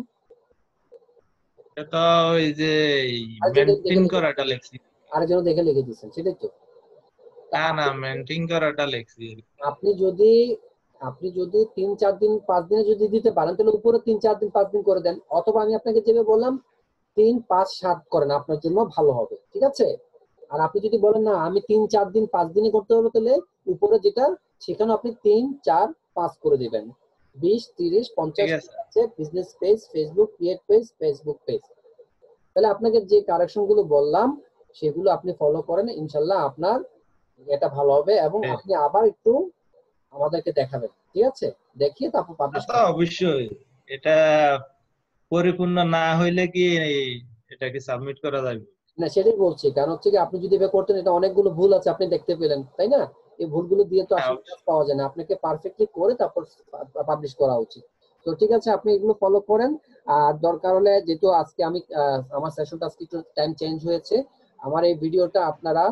এটা ওই যে মেইনটেইন করাটা লিখছি। আরেকজন দেখে লিখে দিচ্ছেন, সেটাই তো। না মেইনটেইন করাটা লিখছি। আপনি যদি 3, 4 দিন, 5 দিনে যদি দিতে পারেন তাহলে উপরে 3, 4 দিন, 5 দিন করে দেন, অথবা আমি আপনাকে যেভাবে বললাম 3, 5, 7 করেন, আপনার জন্য ভালো হবে, ঠিক আছে? আর আপনি যদি বলেন না আমি 3, 4 দিন, 5 দিনে করতে হবে, তাহলে উপরে যেটা সেখানে আপনি 3, 4, 5 করে দিবেন। 20, 30, 50 আছে business page, Facebook create page, Facebook page. তাহলে আপনাকে যে কারেকশন গুলো বললাম সেগুলো আপনি ফলো করেন, ইনশাল্লাহ আপনার এটা ভালো হবে, এবং আপনি আবার একটু আমাদেরকে দেখাবেন, ঠিক আছে? দেখিয়ে তারপর পাবলিশ করতে। অবশ্যই এটা পরিপূর্ণ না হইলে কি এটাকে সাবমিট করা যাবে না, সেটাই বলছি। কারণ হচ্ছে কি আপনি যদি এভাবে করতেন, এটা অনেকগুলো ভুল আছে আপনি দেখতে পেলেন, তাই না? এই ভুলগুলো দিয়ে তো আসলে পাওয়া যায় না, আপনাকে পারফেক্টলি করে তারপর পাবলিশ করা উচিত। তো ঠিক আছে, আপনি এগুলো ফলো করেন। আর দরকার হলে, যেহেতু আজকে আমি আমার সেশনটা আজকে একটু টাইম চেঞ্জ হয়েছে, আমার এই ভিডিওটা আপনারা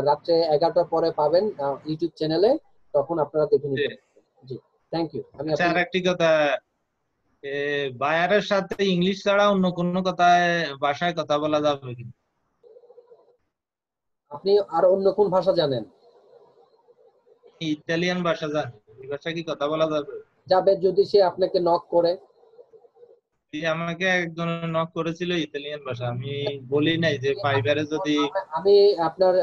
রাত্রে 11টার পরে পাবেন ইউটিউব চ্যানেলে, তখন আপনারা দেখে জি। নিতে পারবেন। জি, থ্যাংক ইউ। আমি আচ্ছা, আপনাকে আর একটি কথা, বায়ারের সাথে ইংলিশ ছাড়া অন্য কোনো কথায় ভাষায় কথা বলা যাবে কি? আপনি আর অন্য কোন ভাষা জানেন? ইতালিয়ান ভাষা জানি, এই ভাষা কি কথা বলা যাবে? যাবে যদি সে আপনাকে নক করে। আমাকে একজন নক করেছিল ইতালিয়ান ভাষা, আমি বলি নাই যে ফাইবারে যদি। আমি আপনার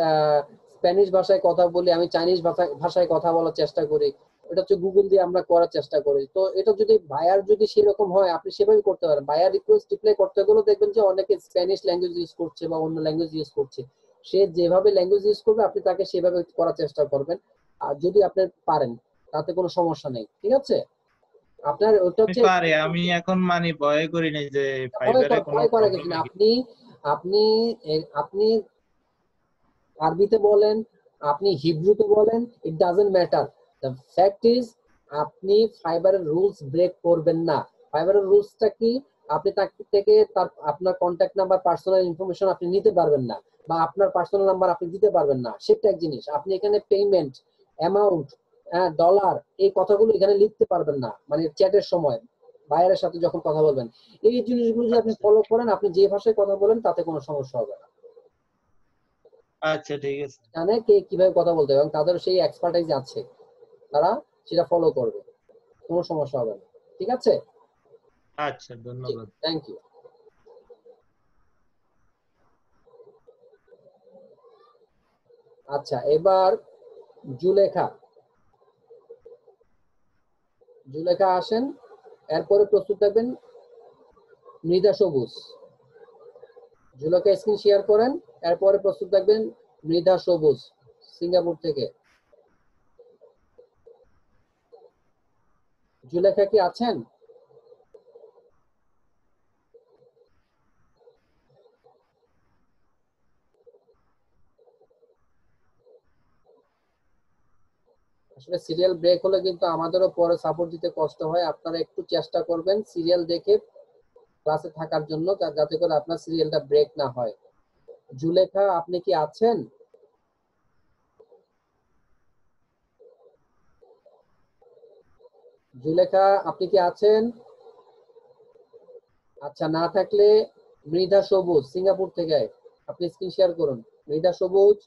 স্প্যানিশ ভাষায় কথা বলি, আমি চাইনিজ ভাষায় কথা বলার চেষ্টা করি, এটা হচ্ছে গুগল দিয়ে আমরা করার চেষ্টা করি। তো এটা যদি বায়ার যদি সেরকম হয় আপনি সেভাবে করতে পারেন। বায়ার রিকোয়েস্ট রিপ্লাই করতে গেলেও দেখবেন যে অনেকে স্প্যানিশ ল্যাঙ্গুয়েজ ইউজ করছে বা অন্য ল্যাঙ্গুয়েজ ইউজ করছে, সে যেভাবে ল্যাঙ্গুয়েজ ইউজ করবে আপনি তাকে সেভাবে করার চেষ্টা করবেন। আর যদি আপনি পারেন তাতে কোনো সমস্যা নেই, ঠিক আছে? আপনার ওটা আমি হচ্ছে পারি, আমি এখন মানে ভয় করি নাই যে ভয় ফাইবারে কোনো ভয় করার কিছু প্রবলেম না। নাকি। আপনি আপনি আপনি আরবিতে বলেন, আপনি হিব্রুতে বলেন, it doesn't matter. The fact is আপনি ফাইবারের রুলস ব্রেক করবেন না। ফাইবারের রুলসটা কি? আপনি তার থেকে তার আপনার কন্ট্যাক্ট নাম্বার, পার্সোনাল ইনফরমেশন আপনি নিতে পারবেন না, বা আপনার পার্সোনাল নাম্বার আপনি দিতে পারবেন না, সেটা এক জিনিস। আপনি এখানে পেমেন্ট অ্যামাউন্ট, ডলার, এই কথাগুলো এখানে লিখতে পারবেন না, মানে চ্যাটের সময় বাইরের সাথে যখন কথা বলবেন। এই জিনিসগুলো যদি আপনি আচ্ছা ফলো করেন, আপনি যে ভাষায় কথা বলেন তাতে কোনো সমস্যা হবে না। আচ্ছা, ঠিক আছে। জানে কে কিভাবে কথা বলতে হবে এবং তাদের সেই এক্সপার্টাইজ আছে, তারা সেটা ফলো করবে, কোনো সমস্যা হবে না। ঠিক আছে? আচ্ছা, ঠিক, ধন্যবাদ। Thank you. আচ্ছা, এবার জুলেখা। জুলেখা আসেন, এরপরে প্রস্তুত থাকবেন মৃধা সবুজ। জুলেখা স্ক্রিন শেয়ার করেন, এরপরে প্রস্তুত থাকবেন মৃধা সবুজ সিঙ্গাপুর থেকে। জুলেখা কি আছেন? আসলে সিরিয়াল ব্রেক হলে কিন্তু আমাদেরও পরে সাপোর্ট দিতে কষ্ট হয়। আপনারা একটু চেষ্টা করবেন সিরিয়াল দেখে ক্লাসে থাকার জন্য, যাতে করে আপনার সিরিয়ালটা ব্রেক না হয়। জুলেখা আপনি কি আছেন? জুলেখা আপনি কি আছেন? আচ্ছা, না থাকলে মৃধা সবুজ সিঙ্গাপুর থেকে আপনি স্ক্রিন শেয়ার করুন। মৃধা সবুজ,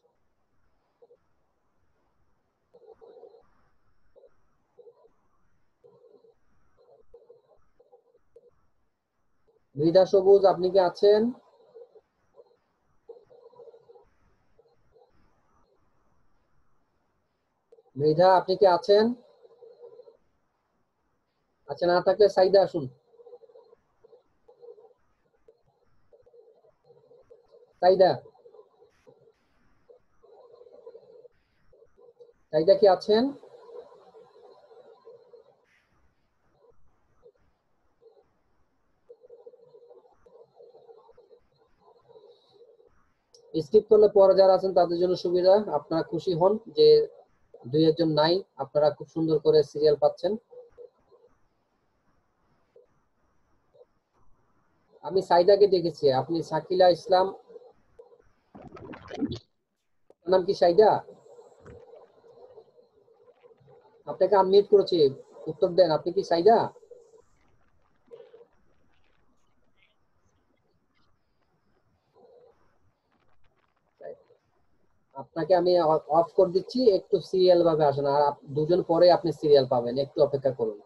মৃধা সবুজ আপনি কি আছেন? মৃধা আপনি কি আছেন? আচ্ছা, না থাকলে সাইদা আসুন। সাইদা, সাইদা কি আছেন? স্কিপ করলে পরে যারা আছেন তাদের জন্য সুবিধা, আপনারা খুশি হন যে দুই একজন নাই, আপনারা খুব সুন্দর করে সিরিয়াল পাচ্ছেন। আমি সাইদাকে দেখেছি, আপনি শাকিলা ইসলাম, আপনার নাম কি সাইদা? আপনাকে আনমিউট করেছি, উত্তর দেন, আপনি কি সাইদা? আপনাকে আমি অফ করে দিচ্ছি, একটু সিরিয়াল ভাবে আসেন, আর দুজন পরে আপনি সিরিয়াল পাবেন, একটু অপেক্ষা করুন।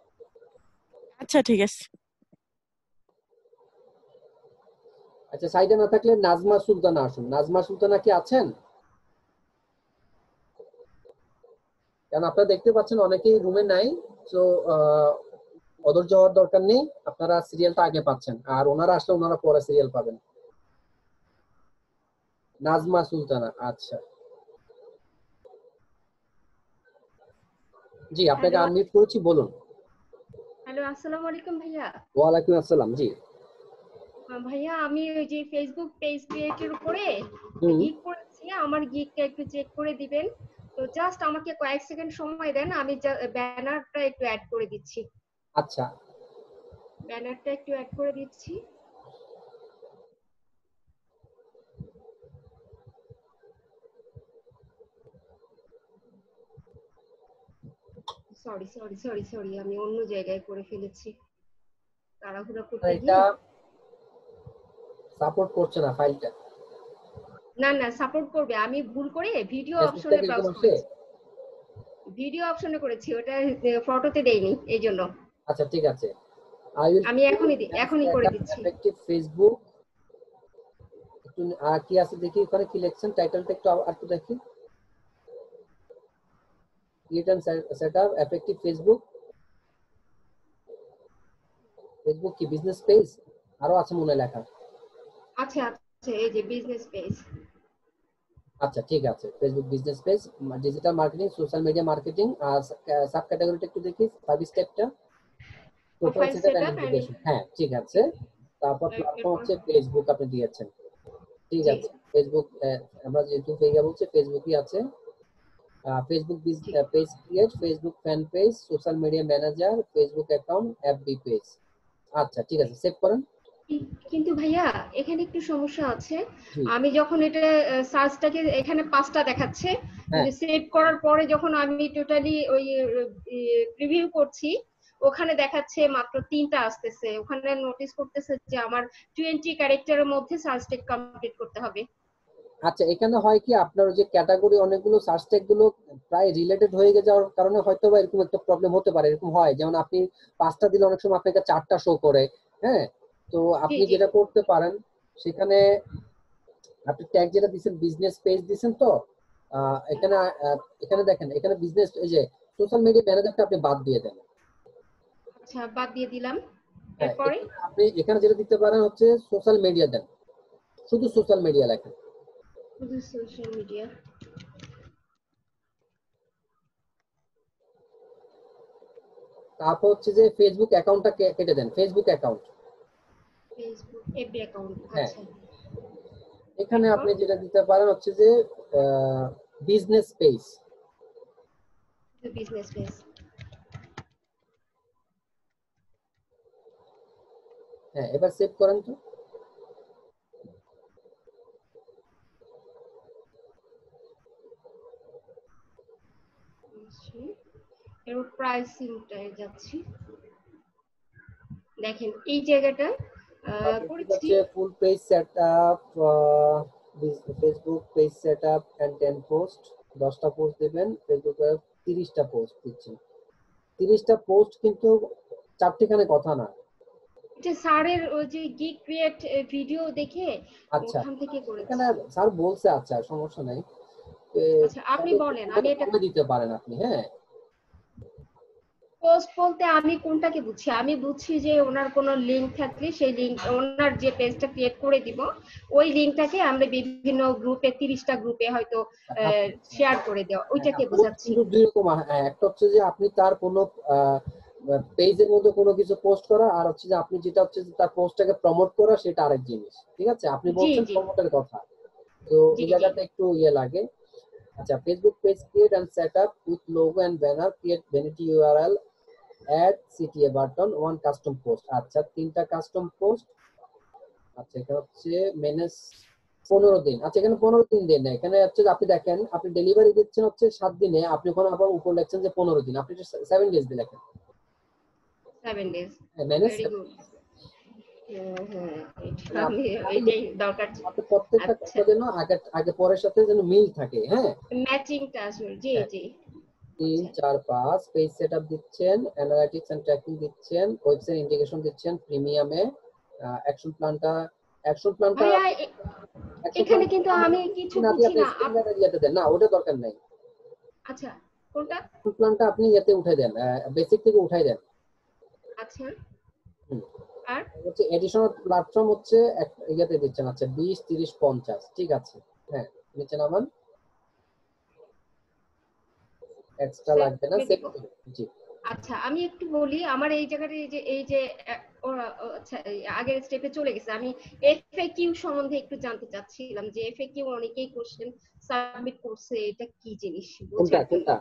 আচ্ছা, ঠিক আছে। আচ্ছা, সাইডে না থাকলে নাজমা সুলতানা আসুন। নাজমা সুলতানা কি আছেন? কারণ আপনারা দেখতে পাচ্ছেন অনেকেই রুমে নাই, তো অধৈর্য হওয়ার দরকার নেই, আপনারা সিরিয়ালটা আগে পাচ্ছেন, আর ওনারা আসলে ওনারা পরে সিরিয়াল পাবেন। নাজমা সুলতানা, আচ্ছা, জি আপনাকে হ্যালো, আনমিউট করেছি, বলুন। হ্যালো, আসসালামু আলাইকুম ভাইয়া। ওয়ালাইকুম আসসালাম, জি। ভাইয়া আমি ওই যে ফেসবুক পেজ ক্রিয়েটের উপরে হুম। গিগ করেছি, আমার গিগটা একটু চেক করে দিবেন। তো জাস্ট আমাকে কয়েক সেকেন্ড সময় দেন, আমি ব্যানারটা একটু অ্যাড করে দিচ্ছি। আচ্ছা, ব্যানারটা একটু অ্যাড করে দিচ্ছি। সরি সরি সরি সরি, আমি অন্য জায়গায় করে ফেলেছি তাড়াহুড়া আর করতে এটা গিয়ে। সাপোর্ট করছে না ফাইলটা, না না, সাপোর্ট করবে। আমি ভুল করে ভিডিও মেসেজটা অপশনে কিরকম ব্রাউজ আসে? করেছি, ভিডিও অপশনে করেছি, ওটা ফটোতে দেইনি এই জন্য। আচ্ছা ঠিক আছে, আই উইল আমি এখনই করে দিচ্ছি। Effective Facebook. একটু আর কি আছে দেখি, ওখানে কি লিখছেন টাইটেলটা একটু আর একটু দেখি। Create and set up effective Facebook. Facebook কি বিজনেস পেজ আরো আছে মনে হয় লেখা। আচ্ছা আচ্ছা, এই যে বিজনেস পেজ। আচ্ছা ঠিক আছে, Facebook business page, digital marketing, social media marketing. আর সাব ক্যাটাগরিটা একটু দেখি, সার্ভিস টাইপটা profile profile setup and setup and integration. হ্যাঁ ঠিক আছে, তারপর প্ল্যাটফর্ম এরপর হচ্ছে ফেসবুক আপনি দিয়েছেন, ঠিক জি আছে। ফেসবুক আমরা যেহেতু পেয়ে বলছে ফেসবুকই আছে। ফেসবুক জি। Page create, Facebook fan page, social media manager, Facebook account, FB page. আচ্ছা ঠিক আছে, সেভ করেন। কিন্তু ভাইয়া এখানে একটু সমস্যা আছে। জি আমি যখন এটা সার্চটাকে এখানে 5টা দেখাচ্ছে, হ্যাঁ। কিন্তু সেভ করার পরে যখন আমি টোটালি ওই প্রিভিউ করছি, ওখানে দেখাচ্ছে মাত্র 3টা আসতেছে। ওখানে নোটিস করতেছে যে আমার 20 ক্যারেক্টারের মধ্যে সার্চ টেক্সট কমপ্লিট করতে হবে। আচ্ছা এখানে হয় কি, আপনার যে ক্যাটাগরি অনেকগুলো সার্চ ট্যাগ গুলো প্রায় রিলেটেড হয়ে যাওয়ার কারণে হয়তো বা এরকম একটা প্রবলেম হতে পারে। এরকম হয়, যেমন আপনি 5টা দিলে অনেক সময় আপনাকে 4টা শো করে। হ্যাঁ, তো জি আপনি জি যেটা করতে পারেন, সেখানে আপনি ট্যাগ যেটা দিচ্ছেন বিজনেস পেজ দিচ্ছেন তো, এখানে এখানে দেখেন, এখানে বিজনেস, এই যে সোশ্যাল মিডিয়া ম্যানেজারটা আপনি বাদ দিয়ে দেন। আচ্ছা, বাদ দিয়ে দিলাম। হ্যাঁ, এরপরে এখানে আপনি এখানে যেটা দিতে পারেন হচ্ছে সোশ্যাল মিডিয়া দেন, শুধু সোশ্যাল মিডিয়া লেখেন। শুধু সোশ্যাল মিডিয়া। তারপর হচ্ছে যে ফেসবুক অ্যাকাউন্টটা কেটে দেন, Facebook account. Facebook FB account. হ্যাঁ, আচ্ছা, এখানে এরপর আপনি যেটা দিতে পারেন হচ্ছে যে বিজনেস পেজ। Business page. হ্যাঁ, এবার সেভ করেন তো। এরপর প্রাইসিংটায় যাচ্ছি। দেখেন এই জায়গাটা তারপর ঠিক করেছি। আছে, full page setup, Facebook page setup and 10 post, 10টা পোস্ট দিবেন। ফেসবুকে 30টা পোস্ট দিচ্ছেন। 30টা পোস্ট কিন্তু চারটিখানে কথা না। এটা স্যারের ওই যে গিগ ক্রিয়েট ভিডিও দেখে আচ্ছা, ওখান থেকে করেছি। এখানে স্যার বলছে, আচ্ছা সমস্যা নাই। আচ্ছা, আপনি বলেন, আমি এটা কমে দিতে পারেন আপনি। হ্যাঁ, পোস্ট বলতে আমি কোনটাকে বুঝছি? আমি বুঝছি যে ওনার কোনো লিংক থাকলে সেই লিংক, ওনার যে পেজটা ক্রিয়েট করে দিব, ওই লিংকটাকে আমরা বিভিন্ন গ্রুপে, 30টা গ্রুপে হয়তো শেয়ার করে দেওয়া, ওইটাকে বোঝাচ্ছি। কিন্তু দুই রকম। একটা হচ্ছে যে আপনি তার কোনো পেজের মধ্যে কোনো কিছু পোস্ট করা, আর হচ্ছে যে আপনি যেটা হচ্ছে যে তার পোস্টটাকে প্রমোট করা, সেটা আরেক জিনিস। ঠিক আছে, আপনি জি বলছেন জি প্রমোটের কথা, তো জি এই জি। জায়গাটা একটু ইয়ে লাগে। আচ্ছা, Facebook page create and set up with logo and banner, create vanity URL, add CTA button, one custom post. আচ্ছা, 3টা কাস্টম পোস্ট। আচ্ছা, এটা হচ্ছে ম্যানেজ 15 দিন। আচ্ছা, এখানে 15 দিন দেন না, এখানে হচ্ছে যে আপনি দেখেন, আপনি ডেলিভারি দিচ্ছেন হচ্ছে 7 দিনে, আপনি ওখানে আবার উপর লিখছেন যে 15 দিন, আপনি 7 ডেজ দিয়ে লেখেন। 7 ডেজ। Manage very good. হ্যাঁ, মানে আমি আপনি এটাই দরকার ছিল। আপনি প্রত্যেকটা আচ্ছা, কথা যেন আগে আগে পরের সাথে যেন মিল থাকে। হ্যাঁ, ম্যাচিংটা আসলে জি হ্যাঁ, জি। 3 আচ্ছা 4 5 পেজ সেটআপ দিচ্ছেন, অ্যানালাইটিক্স এন্ড ট্র্যাকিং দিচ্ছেন, ওয়েবসাইট ইন্টিগ্রেশন দিচ্ছেন প্রিমিয়ামে। অ্যাকশন প্ল্যানটা অ্যাকশন প্ল্যানটা ভাইয়া, অ্যাকশন এখানে প্ল্যানটা কিন্তু আমি কিছু না দিয়ে বুঝি আপনি না। স্ট্যান্ডার্ড ইয়েতে দেন, না ওটা দরকার নাই। আচ্ছা, কোনটা? অ্যাকশন প্ল্যানটা আপনি ইয়েতে উঠাই দেন, বেসিক থেকে উঠাই দেন। আচ্ছা, হুম, আর হচ্ছে এডিশনাল প্ল্যাটফর্ম হচ্ছে ইয়েতে দিচ্ছেন। আচ্ছা, 20 30 50, ঠিক আছে। হ্যাঁ, নিচে নামান, এক্সট্রা সেভ লাগবে না, করে সেভ দিব। করুন। জি আচ্ছা, আমি একটু বলি, আমার এই জায়গাটা এই যে আচ্ছা, আগের স্টেপে চলে গেছে। আমি এফএকিউ সম্বন্ধে একটু জানতে চাচ্ছিলাম যে এফএকিউ অনেকেই কোশ্চেন সাবমিট করছে, এটা কি জিনিস কোনটা বোঝার জন্য। কোনটা?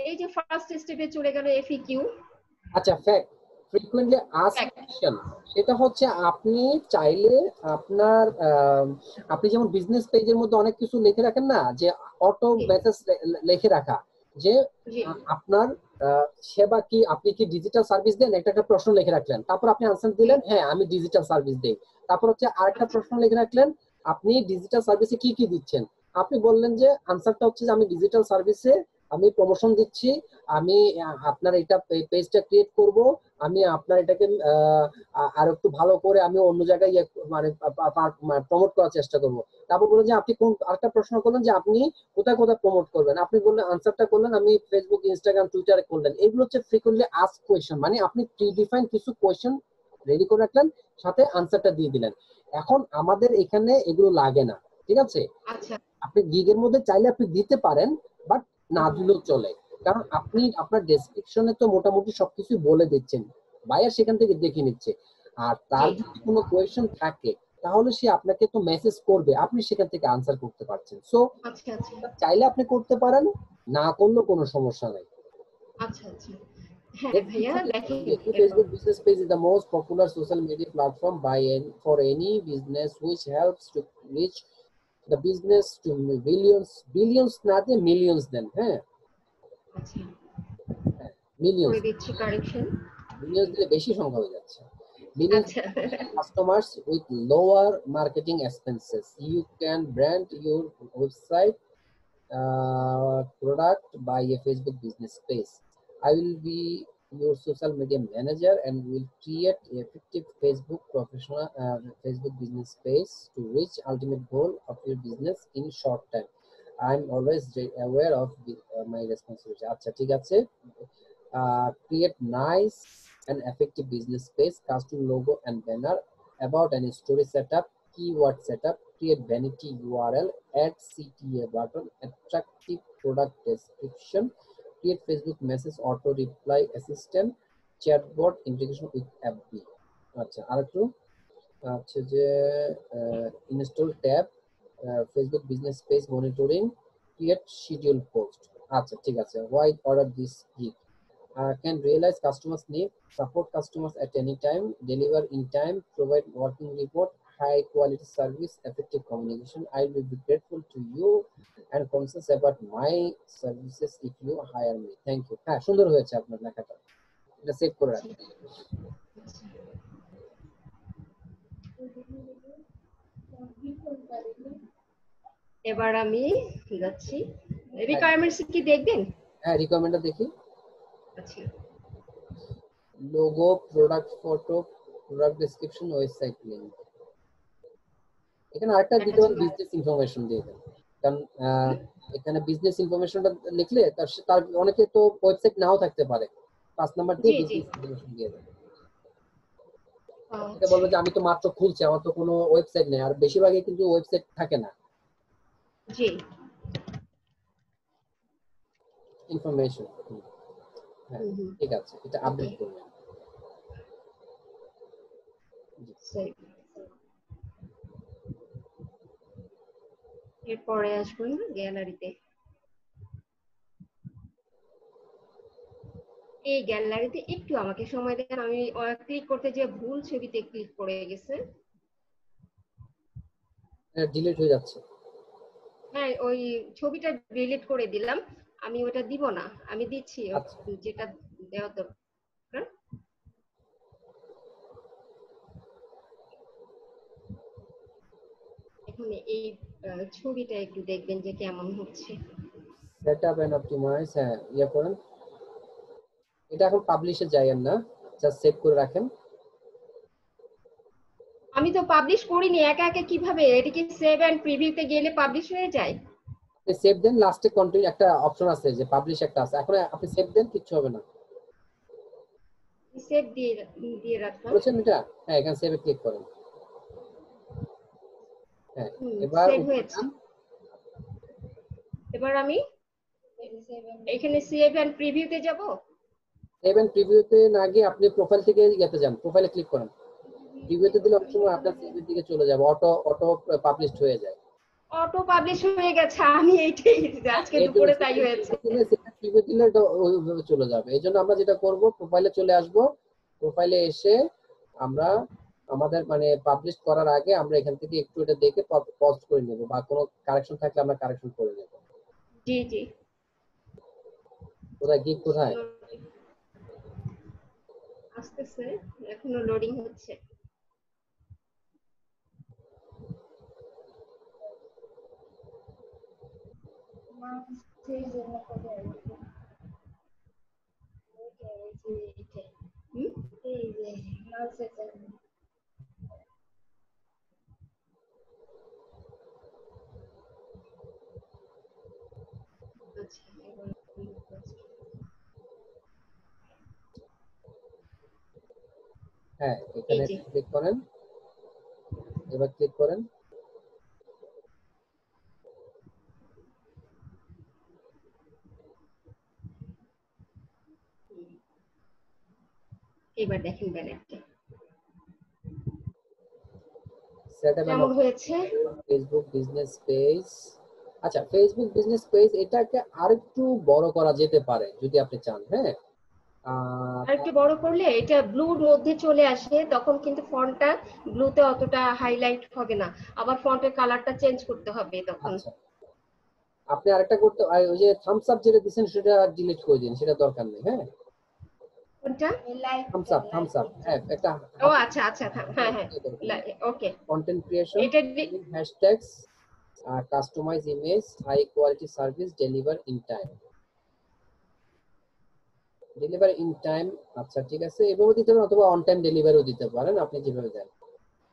এই যে ফার্স্ট স্টেপে চলে গেল এফএকিউ। আচ্ছা, ফ্যাক্ট ফ্রিকুয়েন্টলি আস্কড কোশ্চেন, সেটা হচ্ছে আপনি চাইলে আপনার আপনি যেমন বিজনেস পেজের মধ্যে অনেক কিছু লিখে রাখেন না, যে অটো মেসেজ লিখে রাখা, যে জি আপনার সেবা কি, আপনি কি ডিজিটাল সার্ভিস দেন, একটা প্রশ্ন লিখে রাখলেন, তারপর আপনি আনসার দিলেন হ্যাঁ আমি ডিজিটাল সার্ভিস দেই। তারপর হচ্ছে আরেকটা প্রশ্ন লিখে রাখলেন আপনি ডিজিটাল সার্ভিসে কি কি দিচ্ছেন। আপনি বললেন যে আনসারটা হচ্ছে যে আমি ডিজিটাল সার্ভিসে আমি প্রমোশন দিচ্ছি, আমি আপনার এটা পেজটা ক্রিয়েট করব, আমি আপনার এটাকে আর একটু ভালো করে আমি অন্য জায়গায় মানে প্রমোট করার চেষ্টা করব। তারপর বললেন যে আপনি কোন, আরেকটা প্রশ্ন করলেন যে আপনি কোথায় কোথায় প্রমোট করবেন, আপনি বললেন আনসারটা করলেন আমি ফেসবুক, ইনস্টাগ্রাম, টুইটারে করলেন। এগুলো হচ্ছে ফ্রিকোয়েন্টলি আস্ক কোয়েশ্চেন, মানে আপনি প্রিডিফাইন কিছু কোয়েশ্চেন রেডি করে রাখলেন, সাথে আনসারটা দিয়ে দিলেন। এখন আমাদের এখানে এগুলো লাগে না, ঠিক আছে? আচ্ছা আপনি গিগের মধ্যে চাইলে আপনি দিতে পারেন, বাট না দিলেও চলে, কারণ আপনি আপনার ডেসক্রিপশনে তো মোটামুটি সবকিছু বলে দিচ্ছেন, বায়ার সেখান থেকে দেখে নিচ্ছে। আর তার জি। যদি কোনো কোয়েশ্চেন থাকে তাহলে সে আপনাকে তো মেসেজ করবে, আপনি সেখান থেকে আনসার করতে পারছেন। সো আচ্ছা আচ্ছা চাইলে আপনি করতে পারেন, না করলেও কোনো সমস্যা নাই। আচ্ছা আচ্ছা হ্যাঁ ভাইয়া লেখেন এরপর। Facebook business page is the most popular social media platform for any business, which helps to reach the business to billions not the millions then, হ্যাঁ আচ্ছা millions, করে দিচ্ছি কারেকশন। millions দিলে বেশি সংখ্যা হয়ে যাচ্ছে। Millions আচ্ছা customers with lower marketing expenses. You can brand your website product by a Facebook business page. I will be your social media manager and will create a effective Facebook business page to reach ultimate goal of your business in short time. I'm always aware of my responsibility. আচ্ছা ঠিক আছে, create nice and effective business page, custom logo and banner, about and story setup, keyword setup, create vanity URL, add CTA button, attractive product description, create Facebook message auto reply assistant, chatbot integration with FB. আচ্ছা আরেকটু আচ্ছা যে install tab, Facebook business page monitoring, create schedule post. আচ্ছা ঠিক আছে, why order this gig, can realize customers' need, support customers at any time, deliver in time, provide working report, high quality service, effective communication. I will be grateful to you and conscious about my services if you hire me. Thank you. হ্যাঁ সুন্দর হয়েছে আপনার লেখাটা, এটা save করে রাখুন। এবার আমি যাচ্ছি, রিকোয়ারমেন্টস কি দেখবেন? হ্যাঁ রিকমেন্ডটা দেখি। আচ্ছা logo, product photo, product description, website link. এখানে আরেকটা দিতে পারেন বিজনেস ইনফরমেশন দিয়ে দেন, কারণ এখানে বিজনেস ইনফরমেশনটা লিখলে তার অনেকে তো ওয়েবসাইট নাও থাকতে পারে, 5 নাম্বার দিয়ে জি, জি। বিজনেস ইনফরমেশন দিয়ে দেন। এটা বলবো যে আমি তো মাত্র খুলছি, আমার তো কোনো ওয়েবসাইট নেই, আর বেশিরভাগই কিন্তু ওয়েবসাইট থাকে না। জি ইনফরমেশন, হ্যাঁ ঠিক আছে, এটা আপডেট করবেন। এরপরে আসবেন গ্যালারিতে। এই গ্যালারিতে একটু আমাকে সময় দেন, আমি ক্লিক করতে যে ভুল ছবিতে ক্লিক করে গেছে। ডিলিট হয়ে যাচ্ছে। হ্যাঁ ওই ছবিটা ডিলিট করে দিলাম, আমি ওটা দিব না, আমি দিচ্ছি আচ্ছা। যেটা দেওয়া দরকার। এখানে এই ছবিটা একটু দেখবেন যে কেমন হচ্ছে। সেটআপ এন্ড অপটিমাইজ, হ্যাঁ ইয়া করেন। এটা এখন পাবলিশে যাইয়েন না, জাস্ট সেভ করে রাখেন। আমি তো পাবলিশ করিনি, একা একা কিভাবে, এটা কি সেভ এন্ড প্রিভিউতে গেলে পাবলিশ হয়ে যায়? আপনি সেভ দেন, লাস্টে কন্টিনিউ একটা অপশন আছে যে পাবলিশ একটা আছে, এখন আপনি সেভ দেন, কিচ্ছু হবে না। সেভ দিয়ে রাখলাম। বুঝছেন এটা? হ্যাঁ এখানে সেভে ক্লিক করেন। হ্যাঁ এবার সেভ হয়েছে। এবার আমি এখানে সেভ এন্ড প্রিভিউতে যাব। সেভ এন্ড প্রিভিউতে না গিয়ে আপনি প্রোফাইল থেকে ইয়াতে যান, প্রোফাইলে ক্লিক করেন। প্রিভিউতে দিলে অনেক সময় আপনার সেভের দিকে চলে যাবে, অটো পাবলিশড হয়ে যায়। অটো পাবলিশ হয়ে গেছে, আমি এইটাই আজকে দুপুরে তাই হয়েছে। প্রিভিউ দিলে এটা ওইভাবে চলে যাবে। এইজন্য আমরা যেটা করব, প্রোফাইলে চলে আসব, প্রোফাইলে এসে আমরা আমাদের মানে পাবলিশ করার আগে আমরা এখান থেকে একটু এটা দেখে পজ করে নেব, বা কোনো কারেকশন থাকলে আমরা কারেকশন করে নেব। জি জি কোথায় গিগ কোথায়? আসতেছে, এখনো লোডিং হচ্ছে। আচ্ছা, এবার হ্যাঁ, এখানে জি। ক্লিক করেন, এবার ক্লিক করেন। এবার দেখেন ব্যানারটা সেট আপ কেমন হয়েছে। Facebook business page. আচ্ছা, ফেসবুক বিজনেস পেজ এটাকে আরেকটু বড় করা যেতে পারে যদি আপনি চান। হ্যাঁ, আর একটু বড় করলে এটা ব্লুর মধ্যে চলে আসে, তখন কিন্তু ফন্টটা ব্লুতে অতটা হাইলাইট হবে না, আবার ফন্টের কালারটা চেঞ্জ করতে হবে তখন। আচ্ছা, আপনি আরেকটা করতে, ওই যে থামস আপ যেটা দিবেন সেটা ডিলিট করে দিন, সেটা দরকার নেই। হ্যাঁ, কোনটা? থামস আপ, হ্যাঁ, একটা ও আচ্ছা আচ্ছা, হ্যাঁ হ্যাঁ, ওকে। কন্টেন্ট ক্রিয়েশন, এটা hashtags, customize image, high quality service, deliver in time. Deliver in time, আচ্ছা ঠিক আছে, এভাবে দিতে পারেন অথবা অন টাইম ডেলিভারিও দিতে পারেন, আপনি যেভাবে দেন।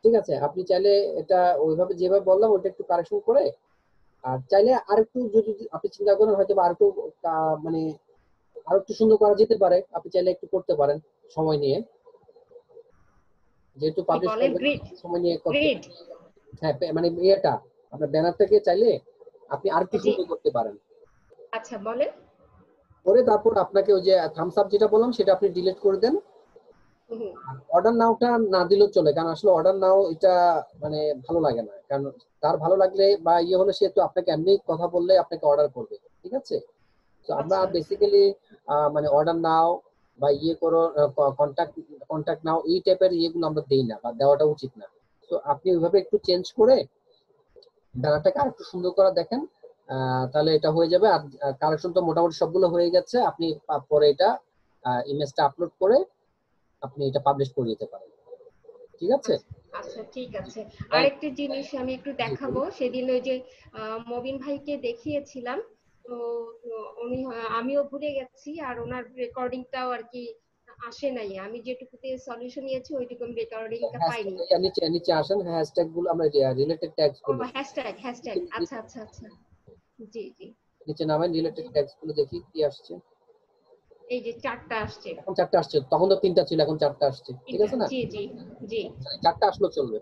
ঠিক আছে, আপনি চাইলে এটা ওইভাবে যেভাবে বললাম ওটা একটু কারেকশন করে, আর চাইলে আরেকটু যদি আপনি চিন্তা করেন হয়তো বা আরেকটু মানে আরো একটু সুন্দর করা যেতে পারে, আপনি চাইলে একটু করতে পারেন সময় নিয়ে, যেহেতু পাবলিশ বলেন করবেন গ্রিড, সময় নিয়ে করতে। গ্রিড হ্যাঁ, মানে এটা আপনার ব্যানারটাকে চাইলে আপনি আরেকটু জি, সুন্দর করতে পারেন আচ্ছা বলেন। করে, তারপর আপনাকে ওই যে থামস আপ যেটা বললাম সেটা আপনি ডিলিট করে দেন। হুম, অর্ডার নাওটা না দিলেও চলে, কারণ আসলে অর্ডার নাও এটা মানে ভালো লাগে না, কারণ তার ভালো লাগলে বা ইয়ে হলে সে তো আপনাকে এমনি কথা বললে আপনাকে অর্ডার করবে। ঠিক আছে, তো আমরা আচ্ছা বেসিক্যালি মানে অর্ডার নাও বা ইয়ে করো, কন্টাক্ট কন্টাক্ট নাও, এই টাইপের ইয়েগুলো আমরা দেই না বা দেওয়াটা উচিত না। তো আপনি ওইভাবে একটু চেঞ্জ করে ব্যানারটাকে আর একটু সুন্দর করে দেখেন, তাহলে এটা হয়ে যাবে। আর কারেকশন তো মোটামুটি সবগুলো হয়ে গেছে, আপনি পরে এটা ইমেজটা আপলোড করে আপনি এটা পাবলিশ করে দিতে পারেন। ঠিক আছে, আচ্ছা ঠিক আছে। আর আরেকটা জিনিস আমি একটু দেখাবো, সেদিন ওই যে মবিন ভাইকে দেখিয়েছিলাম, তো তো উনি আমিও ভুলে গেছি, আর ওনার রেকর্ডিংটাও আর কি আসে নাই, আমি যেটুকুতে সলিউশন নিয়েছি ওইটুকু আমি রেকর্ডিংটা পাইনি। নিচে নিচে আসেন, হ্যাশট্যাগ গুলো আমরা রিলেটেড ট্যাগস ও গুলো হ্যাশট্যাগ, হ্যাশট্যাগ, আচ্ছা আচ্ছা আচ্ছা, জি জি, নিচে নামেন, রিলেটেড ট্যাগস গুলো দেখি কি আসছে। এই যে 4টা আসছে। এখন 4টা আসছে, তখন তো 3টা ছিল, এখন 4টা আসছে। ঠিক আছে না, জি জি জি। 4টা আসলো চলবে।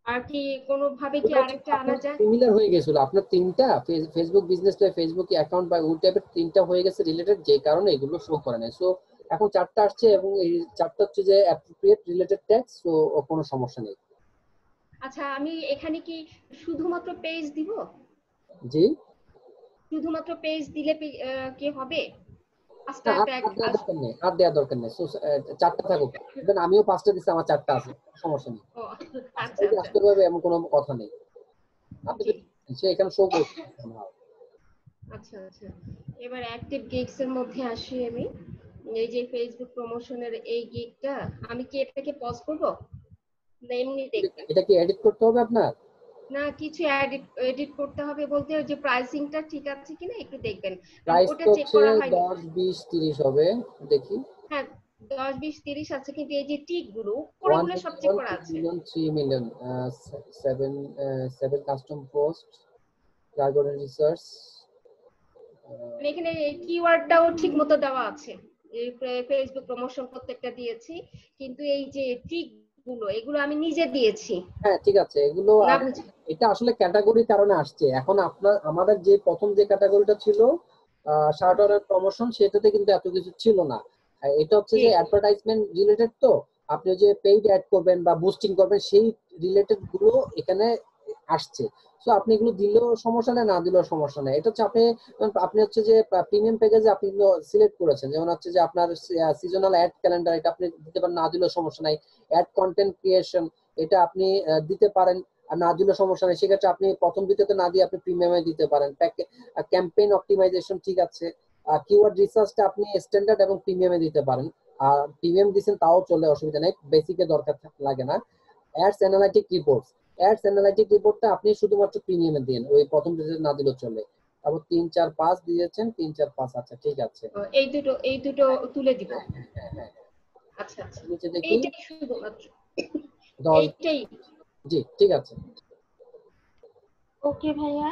আর কি কোনোভাবে কি ওটা হচ্ছে আরেকটা আনা আপনার যায়? সিমিলার হয়ে গেছিল, আপনার 3টা ফেসবুক বিজনেস বা ফেসবুক অ্যাকাউন্ট বা ওই টাইপের 3টা হয়ে গেছে রিলেটেড, যে কারণে এগুলো শো করে না। সো এখন 4টা আসছে এবং এই 4টা হচ্ছে যে অ্যাপ্রোপ্রিয়েট রিলেটেড ট্যাগস, সো কোনো সমস্যা নেই। আচ্ছা, আমি এখানে কি শুধুমাত্র পেজ দিব? জি, শুধুমাত্র পেজ দিলে কি হবে? না, পাঁচটা আর ট্যাগ আর দেওয়ার দরকার নেই, আর দেওয়ার দরকার নেই। সো 4টা থাকুক, ইভেন আমিও 5টা দিচ্ছি, আমার 4টা আছে, সমস্যা নেই। ও আচ্ছা সবাইকে আচ্ছা, আসতে পারবে এমন কোনো কথা নেই, আপনি জি, সে এখানে শো করছে। আচ্ছা আচ্ছা। এবার অ্যাক্টিভ গিগস এর মধ্যে আসি আমি। এই যে ফেসবুক প্রমোশনের এই গিগটা, আমি কি এটাকে পজ করব না এমনি দেখবেন? এটা কি এডিট করতে হবে আপনার? না, কিছু এডিট করতে হবে বলতে ওই যে প্রাইসিংটা ঠিক আছে কিনা একটু দেখবেন, কারণ প্রাইস ওটা তো চেক হচ্ছে করা হয়নি। 10, 20, 30 হবে, দেখি। হ্যাঁ, 10, 20, 30 আছে, কিন্তু এই যে টিক গুলো উপরেগুলো 1 সব চেক million, করা 2 আছে। million, 3 million, 7 custom post, target research, মানে এখানে কিওয়ার্ডটাও ঠিক মতো দেওয়া আছে, এই ফেসবুক প্রমোশন প্রত্যেকটা দিয়েছি, কিন্তু এই যে টিক গুলো এগুলো আমি নিজে দিয়েছি হ্যাঁ ঠিক আছে, এগুলো না বুঝে। এটা আসলে ক্যাটাগরির কারণে আসছে। এখন আমাদের যে প্রথম যে ক্যাটাগরিটা ছিল শার্ট অর্ডার প্রমোশন, সেটাতে কিন্তু এত কিছু ছিল না। এটা হচ্ছে যে অ্যাডভার্টাইজমেন্ট রিলেটেড, তো আপনি যে পেইড অ্যাড করবেন বা বুস্টিং করবেন সেই রিলেটেড গুলো এখানে আসছে। সো আপনি এগুলো দিলেও সমস্যা নেই, না দিলেও সমস্যা নেই। এটা হচ্ছে আপনি হচ্ছে যে প্রিমিয়াম প্যাকেজে আপনি সিলেক্ট করেছেন, যেমন হচ্ছে যে আপনার সিজনাল অ্যাড ক্যালেন্ডার, এটা আপনি দিতে পারেন, না দিলেও সমস্যা নাই। অ্যাড কন্টেন্ট ক্রিয়েশন, এটা আপনি দিতে পারেন, আর না দিলেও সমস্যা নেই। সেক্ষেত্রে আপনি প্রথম দ্বিতীয়তে না দিয়ে আপনি প্রিমিয়ামে দিতে পারেন। ক্যাম্পেইন অপটিমাইজেশন, ঠিক আছে। কিওয়ার্ড রিসার্চটা আপনি স্ট্যান্ডার্ড এবং প্রিমিয়ামে দিতে পারেন। আর প্রিমিয়াম দিচ্ছেন তাও চলে, অসুবিধা নেই, বেসিকে দরকার লাগে না। Ads analytic reports, ads analytic রিপোর্টটা আপনি শুধুমাত্র প্রিমিয়ামে দিন, ওই প্রথম ডিজিট না দিলেও চলে। তারপর 3 4 5 দিয়েছেন, 3 4 5, আচ্ছা ঠিক আছে। এই দুটো তুলে দিব। হ্যাঁ হ্যাঁ, আচ্ছা আচ্ছা, নিচে দেখি এইটাই শুধুমাত্র 10। এইটাই। জি ঠিক আছে, ওকে ভাইয়া।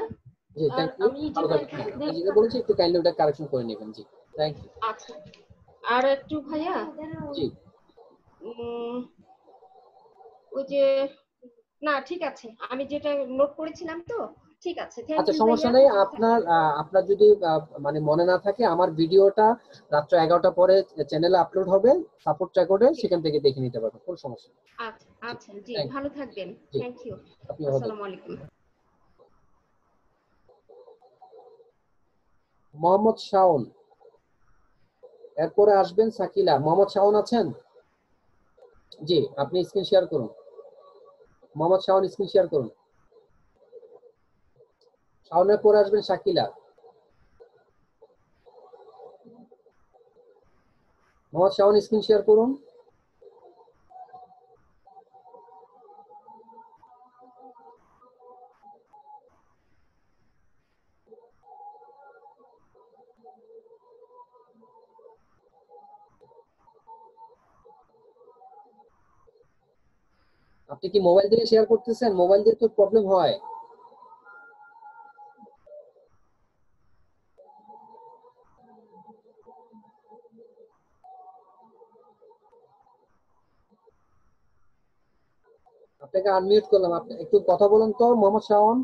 জি আর থ্যাংক ইউ, আমি ভালো যেটা থাকবেন। আমি যেটা বলেছি একটু কাইন্ডলি ওটা কারেকশন করে নেবেন। জি থ্যাংক ইউ। আচ্ছা, আর একটু ভাইয়া, জি উম, ওই যে, না ঠিক আছে, আমি যেটা নোট করেছিলাম তো, ঠিক আছে, থ্যাংক আচ্ছা ইউ সমস্যা ভাইয়া। নেই। আপনার যদি মানে মনে না থাকে, আমার ভিডিওটা রাত্র 11টা পরে চ্যানেলে আপলোড হবে সাপোর্ট রেকর্ডে, সেখান থেকে দেখে নিতে পারবেন, কোনো সমস্যা নেই। আচ্ছা আচ্ছা, জি থ্যাংক ভালো থাকবেন, জি, থ্যাংক ইউ, আপনি ভালো থাকবেন। আসসালামু আলাইকুম। মোহাম্মদ শাওন, এরপরে আসবেন সাকিলা। মোহাম্মদ শাওন আছেন? জি আপনি স্ক্রিন শেয়ার করুন। মোহাম্মদ শাওন স্ক্রিন শেয়ার করুন। শাওনের পরে আসবেন শাকিলা। মোহাম্মদ শাওন স্ক্রিন শেয়ার করুন। আপনি কি মোবাইল দিয়ে শেয়ার করতেছেন? মোবাইল দিয়ে তো প্রবলেম হয়। আপনাকে আনমিউট করলাম, আপনি একটু কথা বলুন তো মোহাম্মদ শাওন।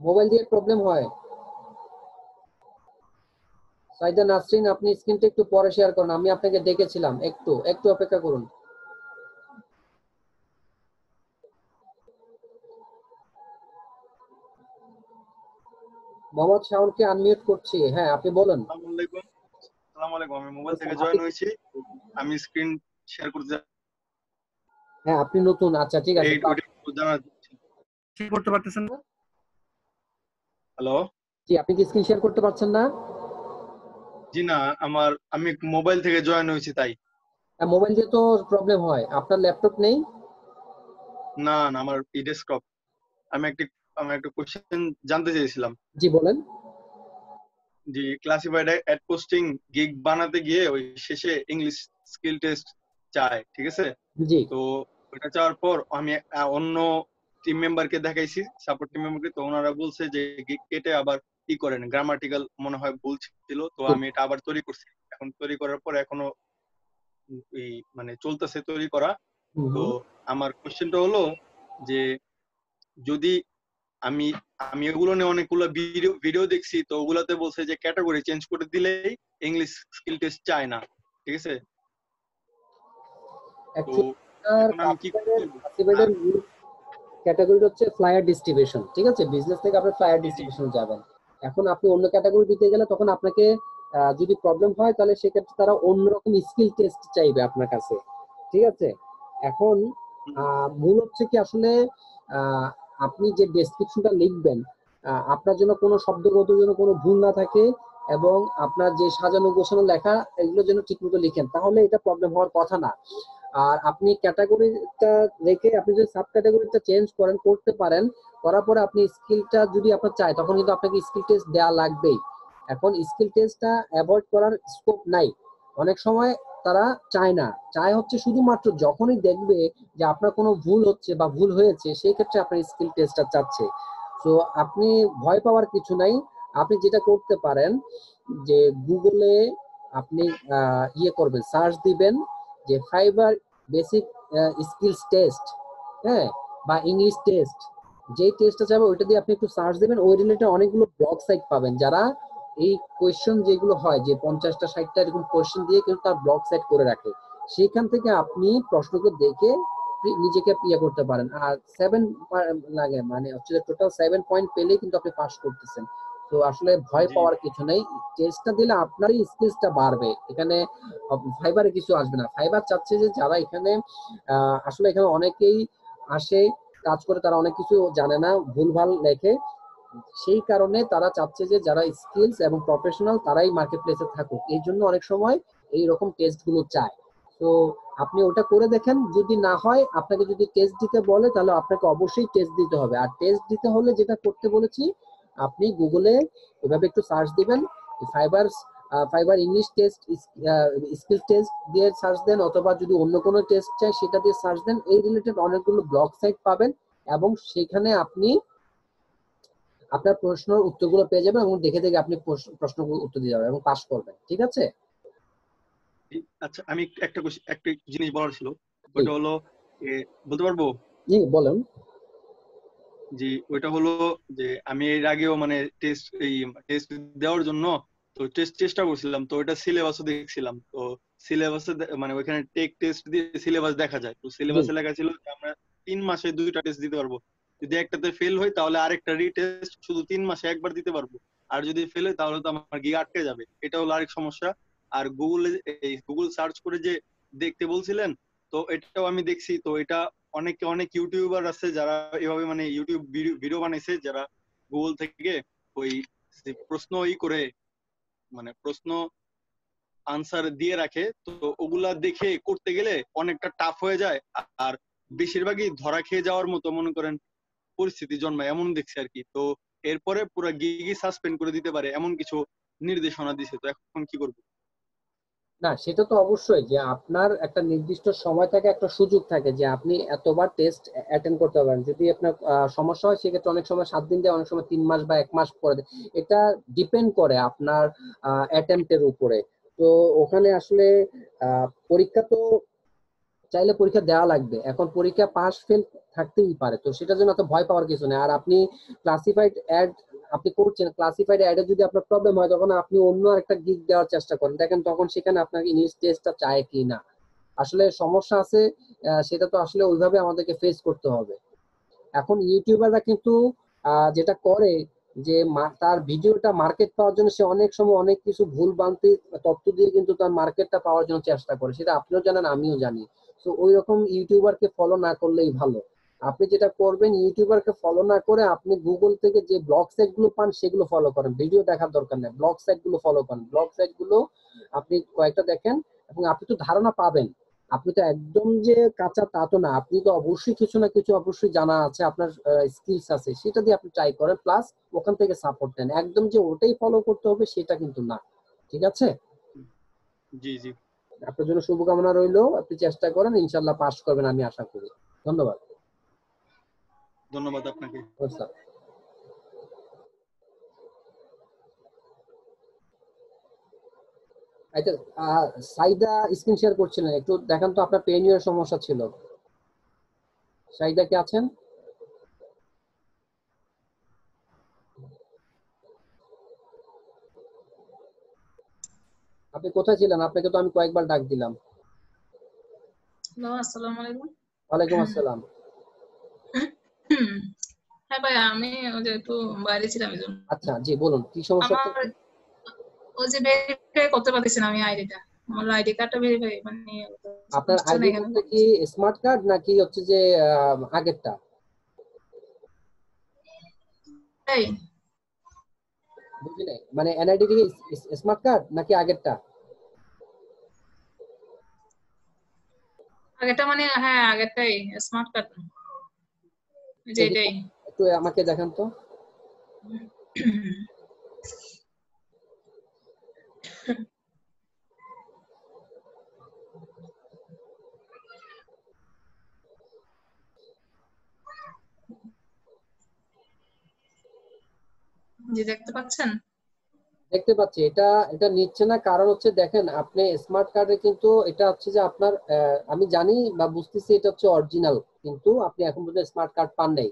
মোবাইল দিয়ে প্রবলেম হয়। সাইদা নাসরিন, আপনি স্ক্রিনটা একটু পরে শেয়ার করুন, আমি আপনাকে ডেকেছিলাম, একটু একটু অপেক্ষা করুন। মোহাম্মদ শাওনকে আনমিউট করছি, হ্যাঁ আপনি বলুন। আসসালামু আলাইকুম। আসসালামু আলাইকুম, আমি মোবাইল থেকে আপনি- জয়েন হয়েছি। আমি স্ক্রিন শেয়ার করতে হ্যাঁ আপনি নতুন, আচ্ছা ঠিক আছে। ওইটা একটু জানার শেয়ার করতে পারতেছেন না? হ্যালো, জি আপনি কি স্ক্রিন শেয়ার করতে পারছেন না? জি না, আমি মোবাইল থেকে জয়েন হয়েছি তাই। হ্যাঁ, মোবাইল দিয়ে তো প্রবলেম হয়। আপনার ল্যাপটপ নেই? না না, আমার ডেস্কটপ। আমি একটি আমি একটা কোশ্চেন জানতে চাইছিলাম। জি বলেন। যে ক্লাসিফাইড অ্যাড পোস্টিং গিগ বানাতে গিয়ে ওই শেষে ইংলিশ স্কিল টেস্ট চায়, ঠিক আছে? জি তো ওটা চাওয়ার পর আমি অন্য টিম মেম্বারকে দেখাইছি, সাপোর্ট টিম মেম্বারকে, তো ওনারা বলছে যে গিগ কেটে আবার কি করেন, গ্রামাটিক্যাল মনে হয় ভুল ছিল, তো আমি এটা আবার তৈরি করছি। এখন তৈরি করার পর এখনো এই মানে চলতেছে তৈরি করা। হুম তো হুম। আমার কোশ্চেনটা হলো যে যদি আমি আমি এগুলো নিয়ে অনেকগুলো ভিডিও দেখছি, তো ওগুলাতে বলছে যে ক্যাটাগরি চেঞ্জ করে দিলেই ইংলিশ স্কিল টেস্ট চায় না, ঠিক আছে? তো এখন আমি কি করব? ক্লাসিফাইডের ক্যাটাগরি হচ্ছে ফ্লায়ার ডিস্ট্রিবিউশন, ঠিক আছে? বিজনেস থেকে আপনি ফ্লায়ার জি জি ডিস্ট্রিবিউশন যাবেন। এখন আপনি অন্য ক্যাটাগরি দিতে গেলে তখন আপনাকে যদি প্রবলেম হয় তাহলে সেক্ষেত্রে তারা অন্যরকম স্কিল টেস্ট চাইবে আপনার কাছে, ঠিক আছে? এখন মূল হচ্ছে কি আসলে আহ, আপনি যে ডেসক্রিপশনটা লিখবেন, আপনার জন্য কোনো শব্দগত যেন কোনো ভুল না থাকে, এবং আপনার যে সাজানো গোছানো লেখা এগুলো যেন ঠিকমতো লিখেন, তাহলে এটা প্রবলেম হওয়ার কথা না। আর আপনি ক্যাটাগরিটা রেখে আপনি যদি সাব ক্যাটাগরিটা চেঞ্জ করেন, করতে পারেন, করার পরে আপনি স্কিলটা যদি আপনার চাই তখন কিন্তু আপনাকে স্কিল টেস্ট দেওয়া লাগবেই। এখন স্কিল টেস্টটা অ্যাভয়েড করার স্কোপ নাই। অনেক সময় তারা চায় না, চায় হচ্ছে শুধুমাত্র যখনই দেখবে যে আপনার কোনো ভুল হচ্ছে বা ভুল হয়েছে, সেই ক্ষেত্রে আপনার স্কিল টেস্টটা চাচ্ছে। তো আপনি ভয় পাওয়ার কিছু নাই। আপনি যেটা করতে পারেন যে গুগলে আপনি ইয়ে করবেন, সার্চ দিবেন যে ফাইবার বেসিক স্কিলস টেস্ট, হ্যাঁ, বা ইংলিশ টেস্ট, যেই টেস্টটা যাবে ওইটা দিয়ে আপনি একটু সার্চ দিবেন, ওই রিলেটেড অনেকগুলো ব্লগ সাইট পাবেন যারা এই কোয়েশ্চেন যেগুলো হয় যে 50টা 60টা এরকম কোয়েশ্চেন দিয়ে কিন্তু তার ব্লগ সাইট করে রাখে, সেখান থেকে আপনি প্রশ্নকে দেখে নিজেকে ইয়ে করতে পারেন। আর 7 লাগে, মানে হচ্ছে টোটাল 7 পয়েন্ট পেলেই কিন্তু আপনি পাস করতেছেন। তো আসলে ভয় জি পাওয়ার কিছু নেই, টেস্টটা দিলে আপনারই স্কিলসটা বাড়বে। এখানে ফাইবারে কিছু আসবে না। ফাইবার চাচ্ছে যে যারা এখানে আসলে এখানে অনেকেই আসে কাজ করে, তারা অনেক কিছু জানে না, ভুলভাল লেখে, সেই কারণে তারা চাচ্ছে যে যারা স্কিলস এবং প্রফেশনাল তারাই মার্কেট প্লেসে থাকুক, এই জন্য অনেক সময় এই রকম টেস্ট গুলো চায়। তো আপনি ওটা করে দেখেন, যদি না হয় আপনাকে যদি টেস্ট দিতে বলে তাহলে আপনাকে অবশ্যই টেস্ট দিতে হবে। আর টেস্ট দিতে হলে যেটা করতে বলেছি, আপনি গুগলে এভাবে একটু সার্চ দিবেন, fibre English test, skill test দিয়ে সার্চ দেন, অথবা যদি অন্য কোনো টেস্ট চাই সেটা দিয়ে সার্চ দেন। এই রিলেটেড অনেকগুলো ব্লগ সাইট পাবেন এবং সেখানে আপনি আপনার প্রশ্নের উত্তরগুলো পেয়ে যাবেন এবং দেখে দেখে আপনি প্রশ্নগুলো উত্তর দিয়ে যাবেন এবং পাস করবেন। ঠিক আছে? আচ্ছা, আমি একটা জিনিস বলার ছিল, ওটা হলো বলতে পারবো? জি বলেন। জি, ওইটা হলো যে আমি এর আগেও মানে টেস্ট দেওয়ার জন্য তো চেষ্টা করছিলাম, তো ওইটা সিলেবাসও দেখছিলাম। তো সিলেবাসে মানে ওইখানে টেক টেস্ট দিয়ে সিলেবাস দেখা যায়, তো সিলেবাসে লেখা ছিল যে আমরা 3 মাসে 2টা টেস্ট দিতে পারবো। যদি একটাতে ফেল হই তাহলে আরেকটা রিটেস্ট শুধু 3 মাসে একবার দিতে পারবো। আর যদি ফেল হয় তাহলে তো আমার গিয়ে আটকে যাবে, এটা হলো আরেক সমস্যা। আর গুগল সার্চ করে যে দেখতে বলছিলেন, তো এটাও আমি দেখছি। তো এটা অনেক ইউটিউবার আছে যারা এভাবে মানে ইউটিউব ভিডিও বানাইছে, যারা গুগল থেকে ওই প্রশ্ন করে মানে প্রশ্ন আনসার দিয়ে রাখে। তো ওগুলা দেখে করতে গেলে অনেকটা টাফ হয়ে যায়, আর বেশিরভাগই ধরা খেয়ে যাওয়ার মতো মনে করেন পরিস্থিতি জন্মায়, এমন দেখছি আর কি। তো এরপরে পুরো গিগি সাসপেন্ড করে দিতে পারে এমন কিছু নির্দেশনা দিছে। তো এখন কি করবো? না, সেটা তো অবশ্যই যে আপনার একটা নির্দিষ্ট সময় থাকে, একটা সুযোগ থাকে যে আপনি এতবার টেস্ট অ্যাটেন্ড করতে পারেন। যদি আপনার সমস্যা হয় সেক্ষেত্রে অনেক সময় 7 দিন দেয়, অনেক সময় 3 মাস বা 1 মাস পরে দেয়। এটা ডিপেন্ড করে আপনার অ্যাটেম্পটের উপরে। তো ওখানে আসলে পরীক্ষা তো চাইলে পরীক্ষা দেওয়া লাগবে। এখন পরীক্ষা পাস ফেল থাকতেই পারে, তো সেটার জন্য এত ভয় পাওয়ার কিছু নেই। আর আপনি ক্লাসিফাইড অ্যাড আপনি করছেন, ক্লাসিফাইড অ্যাডে যদি আপনার প্রবলেম হয় তখন আপনি অন্য একটা গিগ দেওয়ার চেষ্টা করেন, দেখেন তখন সেখানে আপনার ইংলিশ টেস্টটা চায় কি না। আসলে সমস্যা আছে, সেটা তো আসলে ওইভাবে আমাদেরকে ফেস করতে হবে। এখন ইউটিউবাররা কিন্তু যেটা করে যে তার ভিডিওটা মার্কেট পাওয়ার জন্য সে অনেক সময় অনেক কিছু ভুল ভ্রান্তি তথ্য দিয়ে কিন্তু তার মার্কেটটা পাওয়ার জন্য চেষ্টা করে, সেটা আপনিও জানেন আমিও জানি। তো ওই রকম ইউটিউবারকে ফলো না করলেই ভালো। আপনি যেটা করবেন, ইউটিউবারকে ফলো না করে আপনি গুগল থেকে যে ব্লগ সাইট গুলো পান সেগুলো ফলো করেন, ভিডিও দেখার দরকার নেই, ব্লগ সাইট গুলো ফলো করেন। ব্লগ সাইট গুলো আপনি কয়েকটা দেখেন এবং আপনি তো ধারণা পাবেন। আপনি তো একদম যে কাঁচা তা তো না, আপনি তো অবশ্যই কিছু না কিছু অবশ্যই জানা আছে, আপনার স্কিলস আছে, সেটা দিয়ে আপনি ট্রাই করেন, প্লাস ওখান থেকে সাপোর্ট নেন। একদম যে ওটাই ফলো করতে হবে সেটা কিন্তু না। ঠিক আছে? জি জি, আপনার জন্য শুভকামনা রইলো, আপনি চেষ্টা করেন, ইনশাল্লাহ পাস করবেন আমি আশা করি। ধন্যবাদ। ধন্যবাদ আপনাকে। আচ্ছা, আচ্ছা, সাইদা স্ক্রিন শেয়ার করছিলেন, একটু দেখান তো, আপনার পেনিয়ার সমস্যা ছিল। সাইদা কি আছেন? আপনি কোথায় ছিলেন? আপনাকে তো আমি কয়েকবার ডাক দিলাম। হ্যালো, আসসালামু আলাইকুম। ওয়ালাইকুম আসসালাম। হ্যাঁ ভাই, আমি ওই যে একটু বাইরে ছিলাম এই জন্য। আচ্ছা, জি বলুন, কি সমস্যা আমার হচ্ছে? ওই যে ভেরিফাই করতে পারতেছি না আমি আইডিটা। আমার আইডি কার্ডটা ভেরিফাই মানে আপনার হচ্ছে না আইডি এখানে। বলতে কি স্মার্ট কার্ড নাকি হচ্ছে যে আগেরটা? এই বুঝি নাই, মানে এনআইডি কি স্মার্ট কার্ড নাকি আগেরটা? আগেরটা মানে হ্যাঁ আগেরটাই স্মার্ট কার্ড, যে দেখি তো, এটাই। একটু আমাকে দেখান তো। জি দেখতে পাচ্ছেন? দেখতে পাচ্ছি, এটা এটা নিচ্ছে না, কারণ হচ্ছে দেখেন আপনি স্মার্ট কার্ডে কিন্তু এটা হচ্ছে যে আপনার আমি জানি বা বুঝতেছি এটা হচ্ছে অরিজিনাল, কিন্তু আপনি এখন পর্যন্ত স্মার্ট কার্ড পান নাই।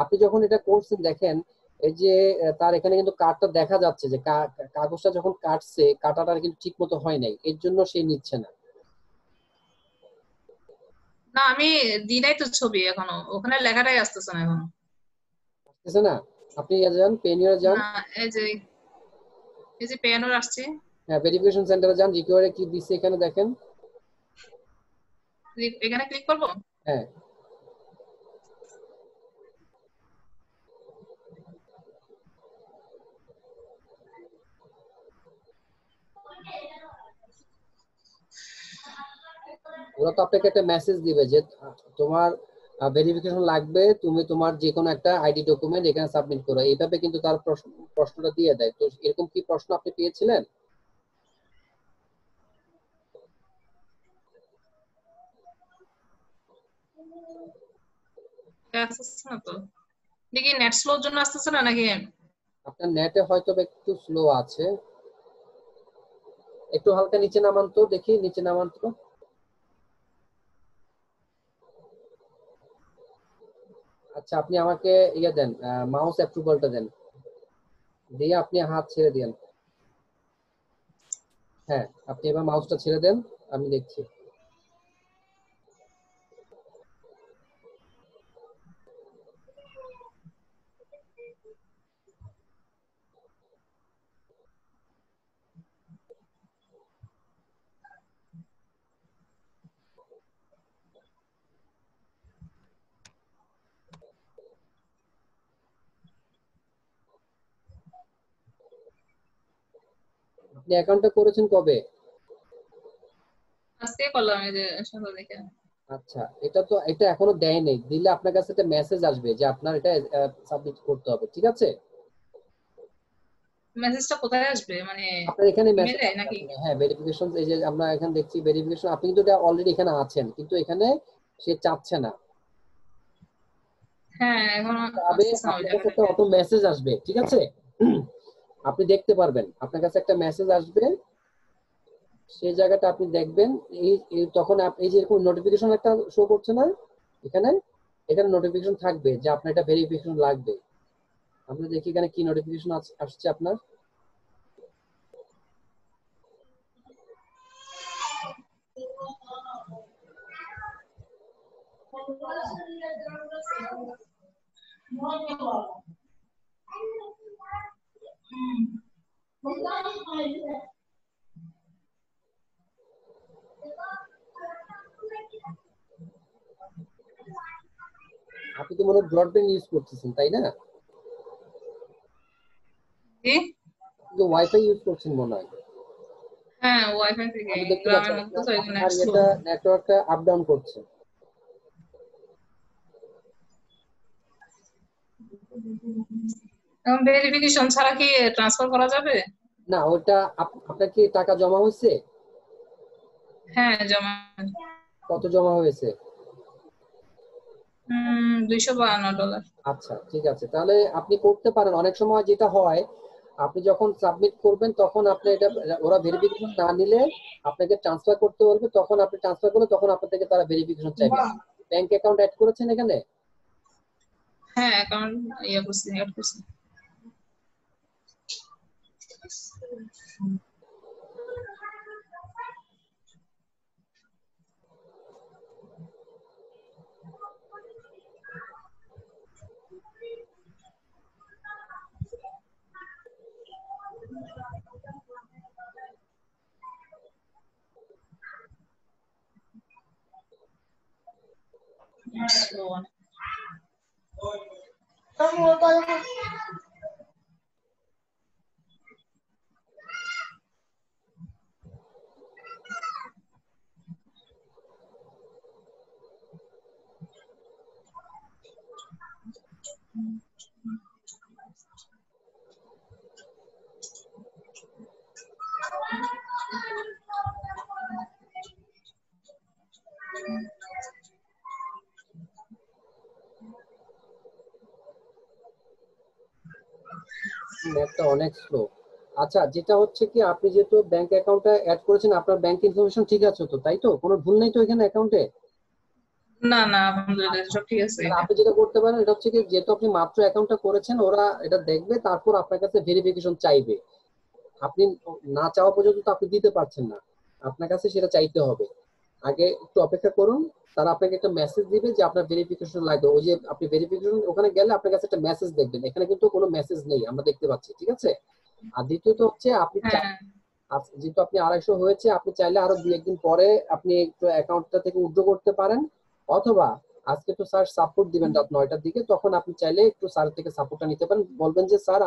আপনি যখন এটা করছেন দেখেন, এই যে তার এখানে কিন্তু কার্ডটা দেখা যাচ্ছে যে কাগজটা যখন কাটছে কাটাটা কিন্তু ঠিক মতো হয় নাই, এর জন্য সে নিচ্ছে না। না আমি দিই নাই তো ছবি এখনো, ওখানে লেখাটাই আসতেছে না এখনো। আসতেছে না? আপনি যান, পেনিয়রে যান। না এই যে পেয়ানোর আসছে। হ্যাঁ, ভেরিফিকেশন সেন্টারে যান, রিকোয়ারে কি দিচ্ছে এখানে দেখেন। এখানে ক্লিক করবো? হ্যাঁ, ওরা তো আপনাকে একটা মেসেজ দিবে যে তোমার ভেরিফিকেশন লাগবে, তুমি তোমার যে কোনো একটা আইডি ডকুমেন্ট এখানে সাবমিট করো, এইভাবে কিন্তু তার প্রশ্নটা দিয়ে দেয়। তো এরকম কি প্রশ্ন আপনি পেয়েছিলেন? আসতেছে না তো, দেখি নেট স্লোর জন্য আসতেছে না নাকি? আপনার নেটে হয়তো বা একটু স্লো আছে, একটু হালকা নিচে নামান তো, দেখি নিচে নামান তো। আচ্ছা, আপনি আমাকে ইয়ে দেন, মাউস অ্যাপ্রুভালটা দেন, দিয়ে আপনি হাত ছেড়ে দেন। হ্যাঁ, আপনি এবার মাউসটা ছেড়ে দেন, আমি দেখছি। আপনি অ্যাকাউন্টটা করেছেন কবে? আজকে করলাম, এই যে সকাল থেকে। আচ্ছা, এটা এখনো দেয় নাই, দিলে আপনার কাছে একটা মেসেজ আসবে যে আপনার এটা সাবমিট করতে হবে, ঠিক আছে? মেসেজটা কোথায় আসবে, মানে আপনার এখানে মেসেজ ইমেলে আসবে নাকি? আসলে। হ্যাঁ, ভেরিফিকেশন, এই যে আমরা এখানে দেখছি ভেরিফিকেশন, আপনি কিন্তু এটা অলরেডি এখানে আছেন, কিন্তু এখানে সে চাচ্ছে না। হ্যাঁ, এখনো তবে আসতেছে না ওই আপনার কাছে একটা জায়গাটাতে। অটো মেসেজ আসবে, ঠিক আছে? আপনি দেখতে পারবেন আপনার কাছে একটা মেসেজ আসবে, সেই জায়গাটা আপনি দেখবেন। তখন এই যে এরকম নোটিফিকেশন একটা শো করছে না এখানে, এখানে নোটিফিকেশন থাকবে যে আপনার এটা ভেরিফিকেশন লাগবে। আমরা দেখি এখানে কি নোটিফিকেশন আসছে আপনার। আপনি তো মনে হয় ব্রডব্যান্ড ইউজ করতেছেন, তাই না? কি? কিন্তু ওয়াইফাই ইউজ করছেন মনে হয়। হ্যাঁ, ওয়াইফাই থেকে, আমি দেখতে পাচ্ছি গ্রামের মধ্যে তো এই জন্য আপনার নেট স্লো। এটা নেটওয়ার্কটা আপ ডাউন করছে। এখন ভেরিফিকেশন ছাড়া কি ট্রান্সফার করা যাবে? না, ওটা আপনার কি টাকা জমা হয়েছে? হ্যাঁ, জমা। কত জমা হয়েছে? $252। আচ্ছা, ঠিক আছে, তাহলে আপনি করতে পারেন। অনেক সময় যেটা হয়, আপনি যখন সাবমিট করবেন তখন আপনি এটা, ওরা ভেরিফিকেশন না নিলে আপনাকে ট্রান্সফার করতে বলবে, তখন আপনি ট্রান্সফার করলে তখন আপনার থেকে তারা ভেরিফিকেশন চাইবে। ব্যাংক অ্যাকাউন্ট অ্যাড করেছেন এখানে? হ্যাঁ, অ্যাকাউন্ট ইয়ে করছি, অ্যাড করছি। Slow অনেক। নেটটা অনেক স্লো। আচ্ছা, যেটা হচ্ছে কি, আপনি যেহেতু ব্যাংক অ্যাকাউন্টটা অ্যাড করেছেন, আপনার ব্যাংক ইনফরমেশন ঠিক আছে তো, তাই তো? কোনো ভুল নেই তো এখানে অ্যাকাউন্টে? না না, আলহামদুলিল্লাহ সব ঠিক আছে। তাহলে আপনি যেটা করতে পারেন, এটা হচ্ছে কি, যেহেতু আপনি মাত্র অ্যাকাউন্টটা করেছেন, ওরা এটা দেখবে, তারপর আপনার কাছে ভেরিফিকেশন চাইবে। আপনি না চাওয়া পর্যন্ত তো আপনি দিতে পারছেন না, আপনার কাছে সেটা চাইতে হবে। আগে একটু অপেক্ষা করুন, তারা আপনাকে একটা মেসেজ দিবে যে আপনার ভেরিফিকেশন লাগবে। ওই যে আপনি ভেরিফিকেশন ওখানে গেলে আপনার কাছে একটা মেসেজ দেখবেন, এখানে কিন্তু কোনো মেসেজ নেই, আমরা দেখতে পাচ্ছি, ঠিক আছে? আর দ্বিতীয়ত হচ্ছে, আপনি হ্যাঁ যেহেতু আপনি 250 হয়েছে, আপনি চাইলে আরো 2-1 দিন পরে আপনি একটু অ্যাকাউন্টটা থেকে উইথড্র করতে পারেন। অথবা আজকে তো স্যার সাপোর্ট দিবেন রাত 9টার দিকে, তখন আপনি চাইলে একটু স্যার থেকে সাপোর্টটা নিতে পারেন, বলবেন যে স্যার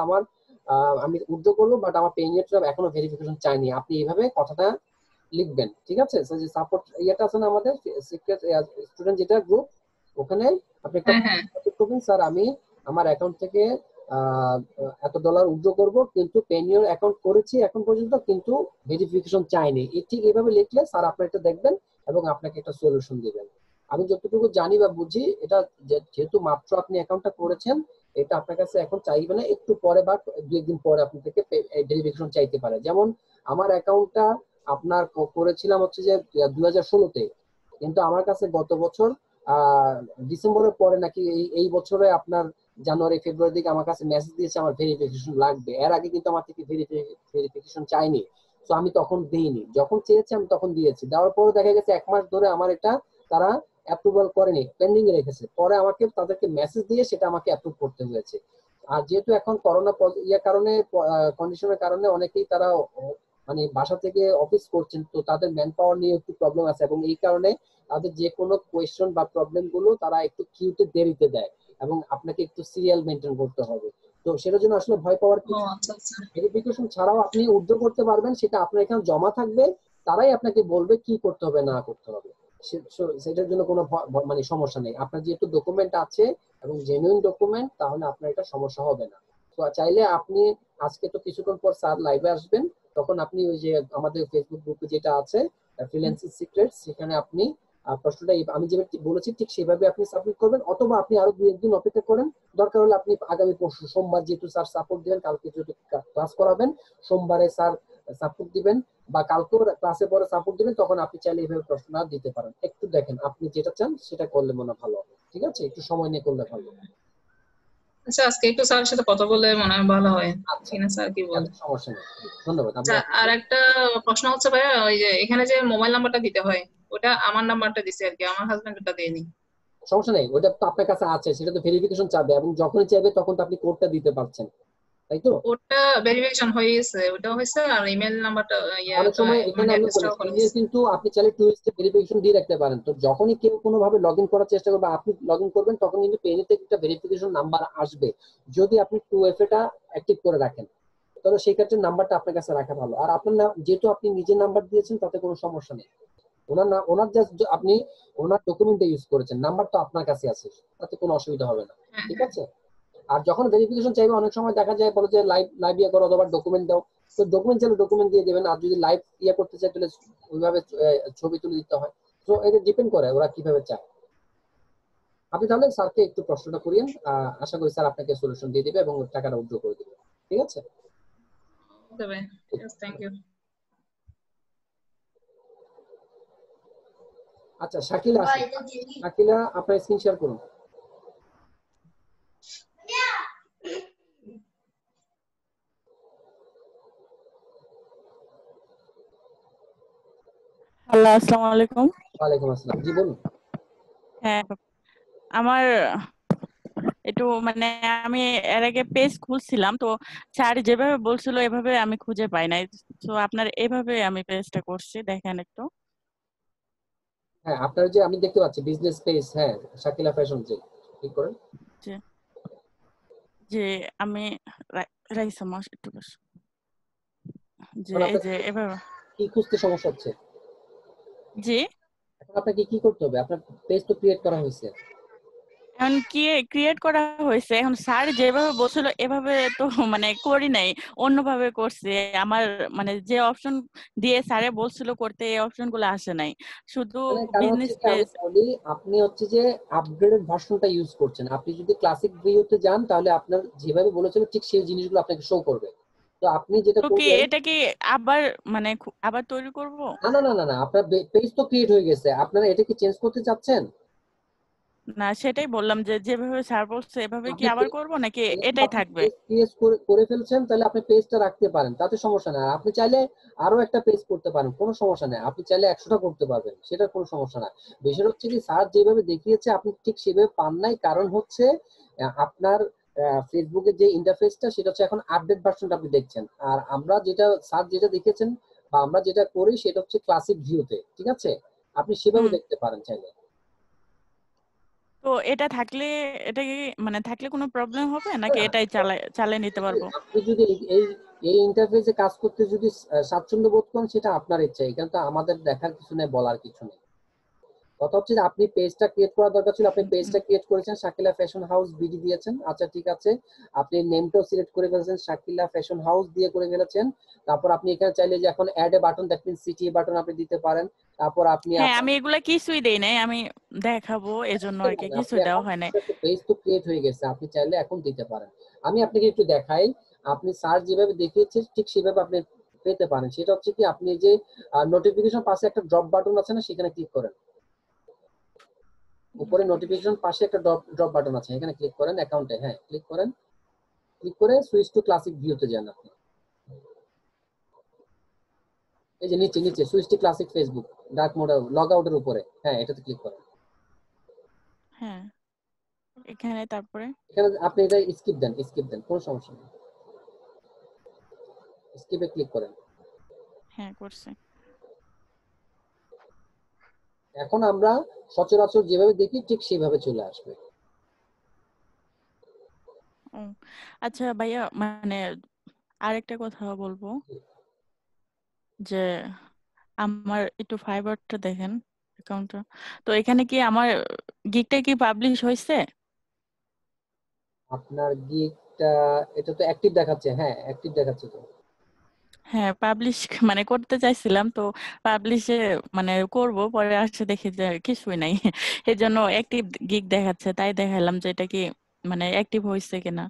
আমি উইথড্র করবো, বাট আমার পেইং এর এখনো ভেরিফিকেশন চাইনি। আপনি এইভাবে কথাটা লিখবেন, ঠিক আছে? যে সাপোর্ট ইয়েটা আছে না আমাদের সিক্রেট স্টুডেন্ট যেটা গ্রুপ, ওখানে আপনি একটা হ্যাঁ হ্যাঁ করবেন, স্যার আমি আমার অ্যাকাউন্ট থেকে এত ডলার উইথড্র করব, কিন্তু পেনিয়র অ্যাকাউন্ট করেছি এখন পর্যন্ত, কিন্তু ভেরিফিকেশন চাইনি। ঠিক এইভাবে লিখলে স্যার আপনার এটা দেখবেন এবং আপনাকে একটা সলিউশন দিবেন। আমি যতটুকু জানি বা বুঝি, এটা যেহেতু মাত্র আপনি অ্যাকাউন্টটা করেছেন, এটা আপনার কাছে এখন চাইবে না, একটু পরে বা 2 দিন পরে আপনি থেকে ভেরিফিকেশন চাইতে পারে। যেমন আমার অ্যাকাউন্টটা আপনার করেছিলাম হচ্ছে যে 2016-তে, কিন্তু আমার কাছে গত বছর ডিসেম্বরের পরে নাকি এই বছরে আপনার জানুয়ারি ফেব্রুয়ারি দিকে আমার কাছে মেসেজ দিয়েছে আমার ভেরিফিকেশন লাগবে। এর আগে কিন্তু আমার থেকে ভেরিফিকেশন চাইনি, তো আমি তখন দেইনি। যখন চেয়েছি আমি তখন দিয়েছি, দেওয়ার পরে দেখা গেছে 1 মাস ধরে আমার এটা তারা অ্যাপ্রুভাল করেনি, পেন্ডিং এ রেখেছে। পরে আমাকে তাদেরকে মেসেজ দিয়ে সেটা আমাকে অ্যাপ্রুভ করতে হয়েছে। আর যেহেতু এখন করোনা ইয়ার কারণে, কন্ডিশনের কারণে অনেকেই তারা মানে বাসা থেকে অফিস করছেন, তো তাদের ম্যান পাওয়ার নিয়ে একটু প্রবলেম আছে, এবং এই কারণে তাদের যে কোনো কোয়েশ্চেন বা প্রবলেম গুলো তারা একটু কিউতে দেরিতে দেয়, এবং আপনাকে একটু সিরিয়াল মেনটেন করতে হবে। তো সেটার জন্য আসলে ভয় পাওয়ার ও কিছু, আচ্ছা আচ্ছা ভেরিফিকেশন ছাড়াও আপনি উদ্যোগ করতে পারবেন, সেটা আপনার এখানে জমা থাকবে, তারাই আপনাকে বলবে কি করতে হবে না করতে হবে। সেটার জন্য কোনো মানে সমস্যা নেই। আপনার যেহেতু ডকুমেন্ট আছে এবং জেনুইন ডকুমেন্ট, তাহলে আপনার এটা সমস্যা হবে না। তো চাইলে আপনি আজকে তো কিছুক্ষণ পর স্যার লাইভে আসবেন, তখন আপনি ওই যে আমাদের ফেসবুক গ্রুপে যেটা আছে ফ্রিল্যান্সিং সিক্রেটস, সেখানে আপনি প্রশ্নটা আমি যেভাবে বলেছি ঠিক সেভাবে আপনি সাবমিট করবেন, অথবা আপনি আরো 2-1 দিন অপেক্ষা করেন। দরকার হলে আপনি আগামী পরশু সোমবার, যেহেতু স্যার সাপোর্ট দিবেন, কালকে যেহেতু ক্লাস করাবেন, সোমবারে স্যার সাপোর্ট দিবেন, বা কালকেও ক্লাসে পরে সাপোর্ট দিবেন, তখন আপনি চাইলে এইভাবে প্রশ্ন দিতে পারেন। একটু দেখেন আপনি যেটা চান সেটা করলে মনে ভালো হবে, ঠিক আছে? একটু সময় নিয়ে করলে ভালো। আচ্ছা, আজকে একটু স্যারের সাথে কথা বলে মনে হয় ভালো হয়, আচ্ছা, কিনা স্যার কি বলে? সমস্যা নেই, ধন্যবাদ। আচ্ছা, আর একটা প্রশ্ন হচ্ছে ভাইয়া, ওই যে এখানে যে মোবাইল নাম্বারটা দিতে হয়, ওটা আমার নাম্বারটা দিছে আর কি, আমার হাজবেন্ড ওটা দেয়নি। সমস্যা নেই, ওটা তো আপনার কাছে আছে, সেটা তো ভেরিফিকেশন চাবে, এবং যখনই চাইবে তখন তো আপনি কোডটা দিতে পারছেন, তাই তো? ওটা ভেরিফিকেশন হয়ে গেছে, ওটা হয়েছে, আর ইমেল নাম্বারটা অনেক সময় এখানে মানে আমি অ্যাড্রেসটাও করে বলেছি, দিছে। কিন্তু আপনি চাইলে 2 স্টেপ ভেরিফিকেশন দিয়ে রাখতে পারেন। তো যখনই কেউ কোনোভাবে লগ ইন করার চেষ্টা করবে, আপনি লগ ইন করবেন, তখন কিন্তু পেনি থেকে একটা ভেরিফিকেশন নাম্বার আসবে, যদি আপনি 2FA টা অ্যাক্টিভ করে রাখেন। তবে সেই ক্ষেত্রে নাম্বারটা আপনার কাছে রাখা ভালো। আর আপনার যেহেতু আপনি নিজের নাম্বার দিয়েছেন, তাতে কোনো সমস্যা নেই। ওনার জাস্ট আপনি ওনার ডকুমেন্টটা ইউজ করেছেন, নাম্বার তো আপনার কাছে আছে, তাতে কোনো অসুবিধা হবে না, হ্যাঁ ঠিক হ্যাঁ আছে? আর যখন ভেরিফিকেশন চাইবে, অনেক সময় দেখা যায় বলে যে লাইভ ইয়ে করো অথবা ডকুমেন্ট দাও, তো ডকুমেন্ট চাইলে ডকুমেন্ট দিয়ে দেবেন, আর যদি লাইভ ইয়ে করতে চাই তাহলে ওইভাবে ছবি তুলে দিতে হয়। তো এটা ডিপেন্ড করে ওরা কিভাবে চায়। আপনি তাহলে স্যারকে একটু প্রশ্নটা করিয়েন, আশা করি স্যার আপনাকে সলিউশন দিয়ে দিবে এবং টাকাটা উইথড্র করে দিবে, ঠিক আছে? ওকে ভাই, থ্যাংক ইউ। আচ্ছা, শাকিলা আসুন। শাকিলা, আপনার স্ক্রিন শেয়ার করুন। হ্যালো, আসসালামু আলাইকুম। ওয়ালাইকুম আসসালাম, জি বলুন। হ্যাঁ, আমার একটু মানে আমি এর আগে পেজ খুলছিলাম, তো স্যার যেভাবে বলছিল এভাবে আমি খুঁজে পাই নাই। তো আপনার এভাবে আমি পেজটা করছি, দেখেন একটু। হ্যাঁ, আপনার যে আমি দেখতে পাচ্ছি বিজনেস পেজ, হ্যাঁ, শাকিলা ফ্যাশন, জি ঠিক করেন। যে যে আমি রাইসা মাস একটু বস। যে এখন এই আপনার যে এভাবে। কি খুঁজতে সমস্যা হচ্ছে? জি, এখন আপনাকে কি করতে হবে? আপনার পেজ তো ক্রিয়েট করা হয়েছে। এখন কি ক্রিয়েট করা হয়েছে, এখন স্যার যেভাবে বলছিল এভাবে তো মানে করি নাই, অন্যভাবে করছি। আমার মানে যে অপশন দিয়ে স্যারে বলছিল করতে, এই অপশন গুলো আসে নাই, শুধু মানে কারণ হচ্ছে বিজনেস কি, আমি পেজ। বলি, আপনি হচ্ছে যে আপগ্রেডেড ভার্সনটা ইউজ করছেন। আপনি যদি ক্লাসিক ভিউতে যান, তাহলে আপনার যেভাবে বলেছিল ঠিক সেই জিনিসগুলো আপনাকে শো করবে। তো আপনি যেটা তো কি করবেন, এটা কি আবার মানে আবার তৈরি করব? না, আপনার পেজ তো ক্রিয়েট হয়ে গেছে, আপনারা এটা কি চেঞ্জ করতে চাচ্ছেন? না, সেটাই বললাম যে যেভাবে স্যার বলছে এভাবে কি আপনি আবার করব নাকি যেহেতু এটাই আপনি থাকবে? পেজ ক্রিয়েট করে ফেলছেন, তাহলে আপনি পেজটা রাখতে পারেন, তাতে সমস্যা নাই। আপনি চাইলে আরো একটা পেজ করতে পারেন, কোনো সমস্যা নাই। আপনি চাইলে 100টা করতে পারবেন, সেটার কোনো সমস্যা নাই। বিষয় হচ্ছে কি, স্যার যেভাবে দেখিয়েছে আপনি ঠিক সেভাবে পান নাই, কারণ হচ্ছে আপনার ফেসবুকের যে ইন্টারফেসটা, সেটা হচ্ছে এখন আপডেট ভার্সনটা আপনি দেখছেন। আর আমরা যেটা স্যার যেটা দেখেছেন বা আমরা যেটা করি, সেটা হচ্ছে ক্লাসিক ভিউতে, ঠিক আছে? আপনি সেভাবে হুম, দেখতে পারেন চাইলে। তো এটা থাকলে এটা কি মানে থাকলে কোনো প্রবলেম হবে নাকি এটাই চালিয়ে নিতে পারবো? আপনি যদি এই ইন্টারফেসে কাজ করতে যদি স্বাচ্ছন্দ্য বোধ করেন সেটা আপনার ইচ্ছা, এখানে তো আমাদের দেখার কিছু নেই, বলার কিছু নেই। কথা হচ্ছে যে আপনি পেজটা ক্রিয়েট করা দরকার ছিল, আপনি পেজটা ক্রিয়েট করেছেন, শাকিলা ফ্যাশন হাউস বিডি দিয়েছেন, আচ্ছা ঠিক আছে। আপনি নেমটাও সিলেক্ট করে ফেলেছেন, শাকিলা ফ্যাশন হাউস দিয়ে করে ফেলেছেন। তারপর আপনি এখানে চাইলে যে এখন add a button, that means CTA button আপনি দিতে পারেন। তারপর আপনি হ্যাঁ, আমি এগুলা কিছুই দেই নাই, আমি দেখাবো এজন্য আর কি, আপনি কিছুই দেওয়া এখন হয় নাই। একটা পেজ তো ক্রিয়েট হয়ে গেছে, আপনি চাইলে এখন দিতে পারেন। আমি আপনাকে একটু দেখাই, আপনি সার্চ যেভাবে দেখিয়েছেন ঠিক সেভাবে আপনি পেতে পারেন। সেটা হচ্ছে কি, আপনি যে নোটিফিকেশন পাশে একটা ড্রপ বাটন আছে না, সেখানে ক্লিক করেন। উপরে নোটিফিকেশন পাশে একটা ড্রপ বাটন আছে, এখানে ক্লিক করেন, অ্যাকাউন্টে হ্যাঁ ক্লিক করেন। ক্লিক করে সুইচ টু ক্লাসিক ভিউতে যান আপনি। এই যে নিচে নিচে switch to classic Facebook dark mode লগ আউটের উপরে, হ্যাঁ এটাতে ক্লিক করেন। হ্যাঁ, এখানে তারপরে এখানে আপনি এটা স্কিপ দেন, কোনো সমস্যা নেই, স্কিপে ক্লিক করেন। হ্যাঁ করছি। এখন আমরা সচরাচর যেভাবে দেখি ঠিক সেভাবে চলে আসবে। ও আচ্ছা ভাইয়া, মানে আরেকটা কথা বলবো যে আমার একটু ফাইবারটা দেখেন অ্যাকাউন্টটা, তো এখানে কি আমার গিগটা কি পাবলিশ হয়েছে? আপনার গিগটা এটা তো অ্যাক্টিভ দেখাচ্ছে, হ্যাঁ অ্যাক্টিভ দেখাচ্ছে তো। হ্যাঁ পাবলিশ মানে করতে চাইছিলাম, তো পাবলিশে মানে করব, পরে আসছে দেখি যে কিছুই নাই এই জন্য অ্যাক্টিভ গিগ দেখাচ্ছে, তাই দেখালাম যে এটা কি মানে অ্যাক্টিভ হয়েছে কিনা।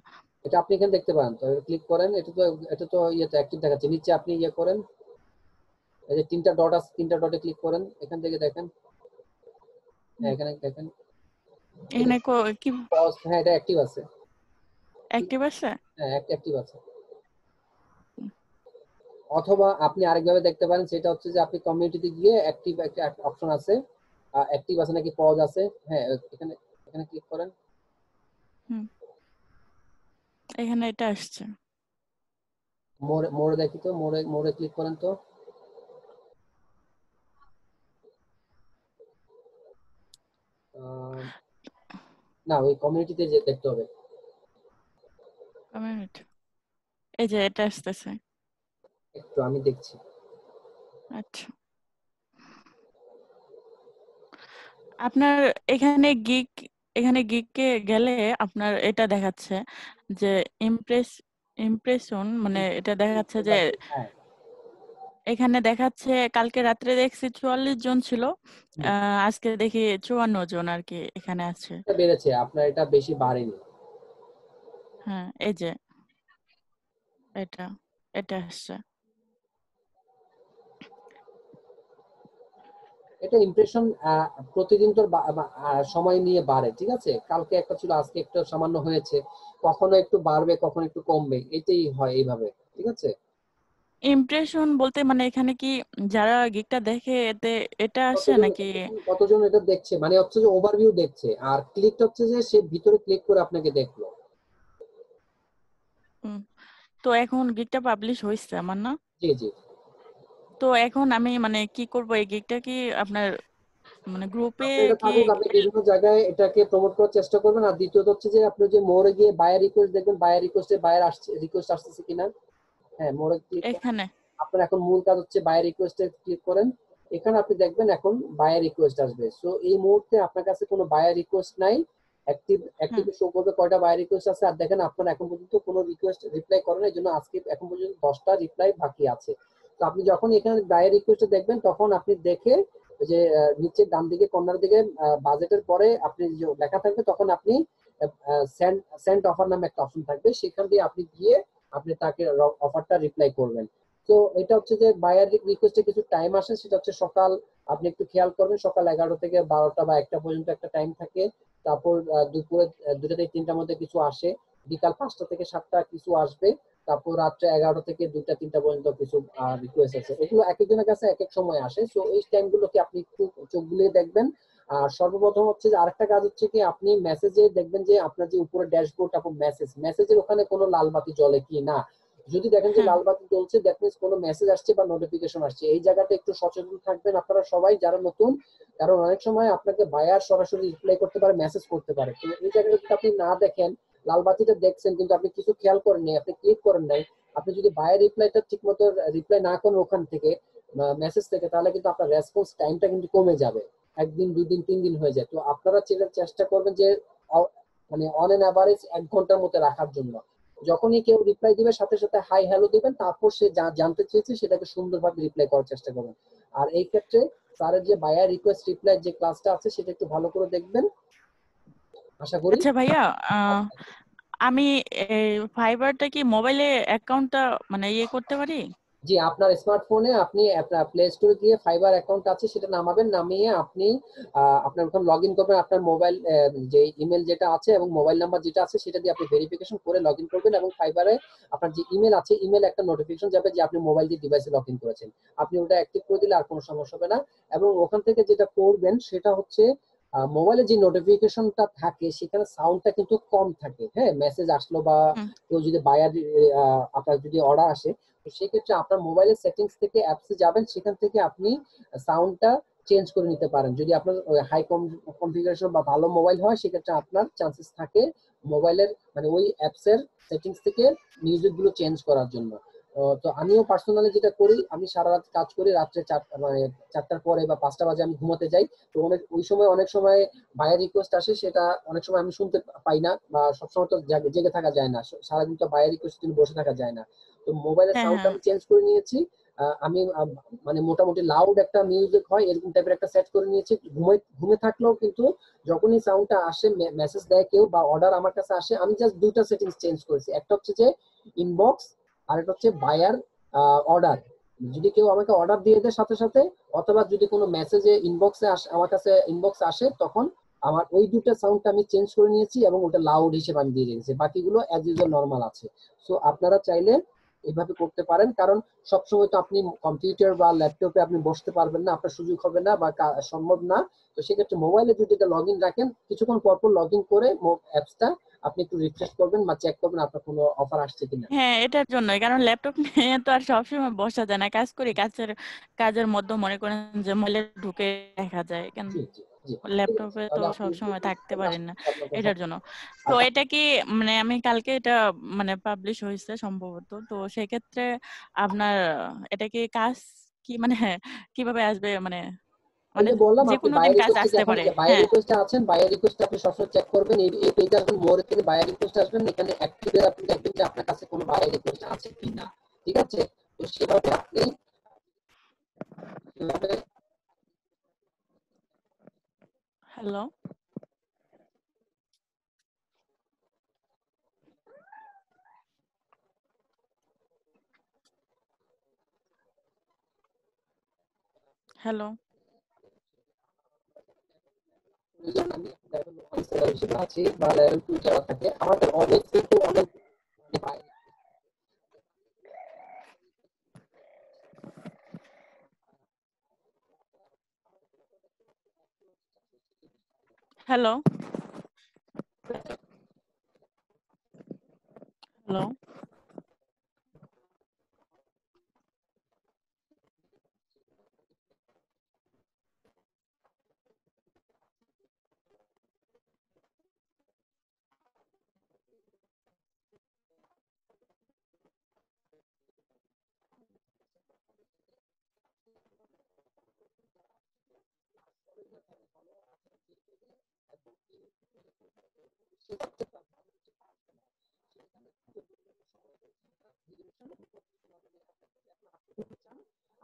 এটা আপনি এখানে দেখতে পারেন, তো ক্লিক করেন, এটা তো ইয়েতে অ্যাক্টিভ দেখাচ্ছে। নিচে আপনি ইয়ে করেন, এই যে তিনটা ডট আছে, তিনটা ডটে ক্লিক করেন, এখান থেকে দেখেন, হ্যাঁ এখানে দেখেন এখানে কি পজ, হ্যাঁ এটা অ্যাক্টিভ আছে, অ্যাক্টিভ আছে? হ্যাঁ অ্যাক্টিভ আছে। অথবা আপনি আরেকভাবে দেখতে পারেন, সেটা হচ্ছে যে আপনি কমিউনিটিতে গিয়ে অ্যাক্টিভ একটা অপশন আছে, অ্যাক্টিভ আছে নাকি পজ আছে, হ্যাঁ এখানে এখানে ক্লিক করেন। হুম, এখানে এটা আসছে। মোড়ে দেখি তো, মোড়ে ক্লিক করেন তো। না, ওই কমিউনিটিতে যে দেখতে হবে। কমিউনিটি, এই যে এটা আসতেছে। একটু আমি দেখছি। আচ্ছা, আপনার এখানে গিগকে গেলে আপনার এটা দেখাচ্ছে যে ইমপ্রেশন, মানে এটা দেখাচ্ছে যে হ্যাঁ এখানে দেখাচ্ছে কালকে রাত্রে দেখছি 44 জন ছিল, হুম, আজকে দেখি 54 জন আর কি এখানে আছে। এটা বেড়েছে, আপনার এটা বেশি বাড়েনি। হ্যাঁ, এই যে এটা এটা আসছে। এটা ইমপ্রেশন প্রতিদিন তোর সময় নিয়ে বাড়ে, ঠিক আছে। কালকে একটা ছিল, আজকে একটা সামান্য হয়েছে, কখনো একটু বাড়বে কখনো একটু কমবে, এটাই হয় এইভাবে, ঠিক আছে। ইমপ্রেশন বলতে মানে এখানে কি যারা গিগটা দেখে এতে এটা আসে কতজন নাকি? কতজন এটা দেখছে, মানে হচ্ছে যে ওভারভিউ দেখছে, আর ক্লিক হচ্ছে যে সে ভিতরে ক্লিক করে আপনাকে দেখলো। উম, তো এখন গিগটা পাবলিশ হয়েছে আমার, না? জি জি। তো এখন আমি মানে কি করব, এই গিগটা কি আপনার মানে গ্রুপে আপনি এটা কি? থাকুক, আপনি বিভিন্ন জায়গায় এটাকে প্রমোট করার চেষ্টা করবেন। আর দ্বিতীয়ত হচ্ছে যে আপনি যে মোড়ে গিয়ে বায়ার রিকোয়েস্ট দেখবেন, বায়ার রিকোয়েস্টে বায়ার আসছে, রিকোয়েস্ট আসতেছে কিনা, হ্যাঁ মোড়ে ক্লিক করেন। এখানে আপনার এখন মূল কাজ হচ্ছে বায়ার রিকোয়েস্টে ক্লিক করেন, এখানে আপনি দেখবেন এখন বায়ার রিকোয়েস্ট আসবে। সো এই মুহূর্তে আপনার কাছে কোনো বায়ার রিকোয়েস্ট নাই, অ্যাক্টিভ হ্যাঁ, শো করবে কয়টা বায়ার রিকোয়েস্ট আছে। আর দেখেন আপনার এখন পর্যন্ত কোনো রিকোয়েস্ট রিপ্লাই করেন, এই জন্য আজকে এখন পর্যন্ত 10টা রিপ্লাই বাকি আছে। তো আপনি যখন এখানে বায়ার রিকোয়েস্ট দেখবেন, তখন আপনি দেখে যে নিচে ডান দিকে কর্নার দিকে বাজেটের পরে আপনি যে লেখা থাকবে, তখন আপনি সেন্ড সেন্ড অফার নামে একটা অপশন থাকবে, সেখান দিয়ে আপনি গিয়ে আপনি তাকে অফারটা রিপ্লাই করবেন। তো এটা হচ্ছে যে বায়ার রিকোয়েস্টে কিছু টাইম আসে, সেটা হচ্ছে সকাল, আপনি একটু খেয়াল করবেন, সকাল 11 থেকে 12টা বা 1টা পর্যন্ত একটা টাইম থাকে। তারপর দুপুরে 2টা থেকে 3টার মধ্যে কিছু আসে, বিকাল 5টা থেকে 7টা কিছু আসবে, তারপর রাত্রে 11টা থেকে 2টা 3টা পর্যন্ত কিছু রিকোয়েস্ট আছে। এগুলো এক একজনের কাছে এক এক সময় আসে। সো এই টাইমগুলোকে আপনি একটু চোখ বুলিয়ে দেখবেন। আর সর্বপ্রথম হচ্ছে যে আরেকটা কাজ হচ্ছে কি, আপনি মেসেজে দেখবেন যে আপনার যে উপরে ড্যাশবোর্ড, তারপর মেসেজের ওখানে কোনো লাল বাতি জ্বলে কি না, যদি দেখেন যে হ্যাঁ লাল বাতি জ্বলছে, দ্যাট মিন্স কোনো মেসেজ আসছে বা নোটিফিকেশন আসছে। এই জায়গাটা একটু সচেতন থাকবেন আপনারা সবাই যারা নতুন, কারণ অনেক সময় আপনাকে বায়ার সরাসরি রিপ্লাই করতে পারে, মেসেজ করতে পারে। তো এই জায়গাটা যদি আপনি না দেখেন, লাল বাতিটা দেখছেন কিন্তু আপনি কিছু খেয়াল করেন নাই, আপনি ক্লিক করেন নাই, আপনি যদি বায়ার রিপ্লাইটা ঠিক মতো রিপ্লাই না করেন ওখান থেকে মেসেজ থেকে, তাহলে কিন্তু আপনার রেসপন্স টাইমটা কিন্তু কমে যাবে, একদিন 2 দিন 3 দিন হয়ে যায়। তো আপনারা চেষ্টা করবেন যে মানে অন এন অ্যাভারেজ 1 ঘন্টার মধ্যে রাখার জন্য। যখনই কেউ রিপ্লাই দিবে সাথে সাথে হাই হ্যালো দিবেন, তারপর সে যা জানতে চেয়েছে সেটাকে সুন্দরভাবে রিপ্লাই করার চেষ্টা করবেন। আর এই ক্ষেত্রে স্যারের যে বায়ার রিকোয়েস্ট রিপ্লাই যে ক্লাসটা আছে সেটা একটু ভালো করে দেখবেন, আশা করি। আচ্ছা ভাইয়া, আমি এই ফাইবারটা কি মোবাইলে অ্যাকাউন্টটা মানে ইয়ে করতে পারি? জি, আপনার স্মার্টফোনে আপনি প্লে স্টোরে গিয়ে ফাইবার অ্যাকাউন্ট আছে সেটা নামাবেন, নামিয়ে আপনি আপনার ওখানে লগ ইন করবেন, আপনার মোবাইল যে ইমেল যেটা আছে এবং মোবাইল নাম্বার যেটা আছে সেটা দিয়ে আপনি ভেরিফিকেশন করে লগ ইন করবেন, এবং ফাইবারে আপনার যে ইমেল আছে ইমেল একটা নোটিফিকেশন যাবে যে আপনি মোবাইল দিয়ে ডিভাইসে লগ ইন করেছেন। আপনি ওটা অ্যাক্টিভ করে দিলে আর কোনো সমস্যা হবে না। এবং ওখান থেকে যেটা করবেন সেটা হচ্ছে মোবাইলে যে নোটিফিকেশনটা থাকে সেখানে সাউন্ডটা কিন্তু কম থাকে। হ্যাঁ, মেসেজ আসলো বা হুম। কেউ যদি বায়ার আপনার যদি অর্ডার আসে, তো সেক্ষেত্রে আপনার মোবাইলের সেটিংস থেকে অ্যাপসে যাবেন, সেখান থেকে আপনি সাউন্ডটা চেঞ্জ করে নিতে পারেন। যদি আপনার হাই কনফিগারেশন বা ভালো মোবাইল হয় সেক্ষেত্রে আপনার চান্সেস থাকে মোবাইলের মানে ওই অ্যাপসের সেটিংস থেকে মিউজিক গুলো চেঞ্জ করার জন্য। তো আমিও পার্সোনালি যেটা করি, আমি সারা রাত কাজ করি, রাত্রে 4টার পরে বা 5টা বাজে আমি ঘুমাতে যাই। তো ওই সময় অনেক সময় বায়ার রিকোয়েস্ট আসে, সেটা অনেক সময় আমি শুনতে পাই না, বা সবসময় তো জেগে থাকা যায় না, সারাদিন তো বায়ার রিকোয়েস্ট জন্য বসে থাকা যায় না। তো মোবাইলের হ্যাঁ সাউন্ডটা হ্যাঁ আমি চেঞ্জ করে নিয়েছি। আমি মানে মোটামুটি লাউড একটা মিউজিক হয় এরকম টাইপের একটা সেট করে নিয়েছি। ঘুমে থাকলেও কিন্তু যখনই সাউন্ডটা আসে, মেসেজ দেয় কেউ বা অর্ডার আমার কাছে আসে, আমি জাস্ট দুইটা সেটিংস চেঞ্জ করেছি। একটা হচ্ছে যে ইনবক্স, আর একটা হচ্ছে বায়ার অর্ডার। যদি কেউ আমাকে অর্ডার দিয়ে দেয় সাথে সাথে, অথবা যদি কোনো মেসেজে ইনবক্সে আসে, আমার কাছে ইনবক্স আসে, তখন আমার ওই দুটো সাউন্ডটা আমি চেঞ্জ করে নিয়েছি এবং ওটা লাউড হিসেবে আমি দিয়ে রেখেছি, বাকিগুলো অ্যাজ ইউজুয়াল নর্মাল আছে। সো আপনারা চাইলে এভাবে করতে পারেন, কারণ সবসময় তো আপনি কম্পিউটার বা ল্যাপটপে আপনি বসতে পারবেন না, আপনার সুযোগ হবে না বা সম্ভব না। তো সেক্ষেত্রে মোবাইলে যদি এটা লগ ইন রাখেন, কিছুক্ষণ পর পর লগ ইন করে অ্যাপসটা আপনি একটু রিফ্রেশ করবেন বা চেক করবেন আপনার কোনো অফার আসছে কিনা। হ্যাঁ, এটার জন্যই, কারণ ল্যাপটপ নিয়ে তো আর সবসময় বসা যায় না। কাজ করি, কাজের মধ্যে মনে করেন যে মোবাইলে ঢুকে দেখা যায়, কেন জি জি জি, ঠিক আছে, ল্যাপটপে তো তাহলে আপনি সবসময় থাকতে পারি আশা না, করছি আপনার কথা। এটার জন্য। তো আর এটা কি মানে আমি কালকে এটা মানে পাবলিশ হয়েছে সম্ভবত, তো সেক্ষেত্রে আপনার এটা কি কাজ কি মানে কিভাবে আসবে, মানে ওই মানে যে বললাম, যে আপনি কোনো দিন বায়ার কাজ রিকোয়েস্টে আসতে যখন পারে? বায়ার হ্যাঁ রিকোয়েস্টে আছেন, বায়ার রিকোয়েস্টে আপনি সবসময় চেক করবেন, এই পেজে আসবেন, মোরে থেকে বায়ার রিকোয়েস্ট আসবেন, এখানে অ্যাক্টিভে আপনি দেখবেন যে আপনার কাছে কোনো বায়ার রিকোয়েস্ট আছে কিনা। ঠিক আছে, তো সেভাবে আপনি সেভাবে হ্যালো হ্যালো আমি লেভেল 1 সেলার হিসেবে আছি বা লেভেল 2 যারা থাকে, আমাদের অনেক কিন্তু অনেক মানে হ্যালো হ্যালো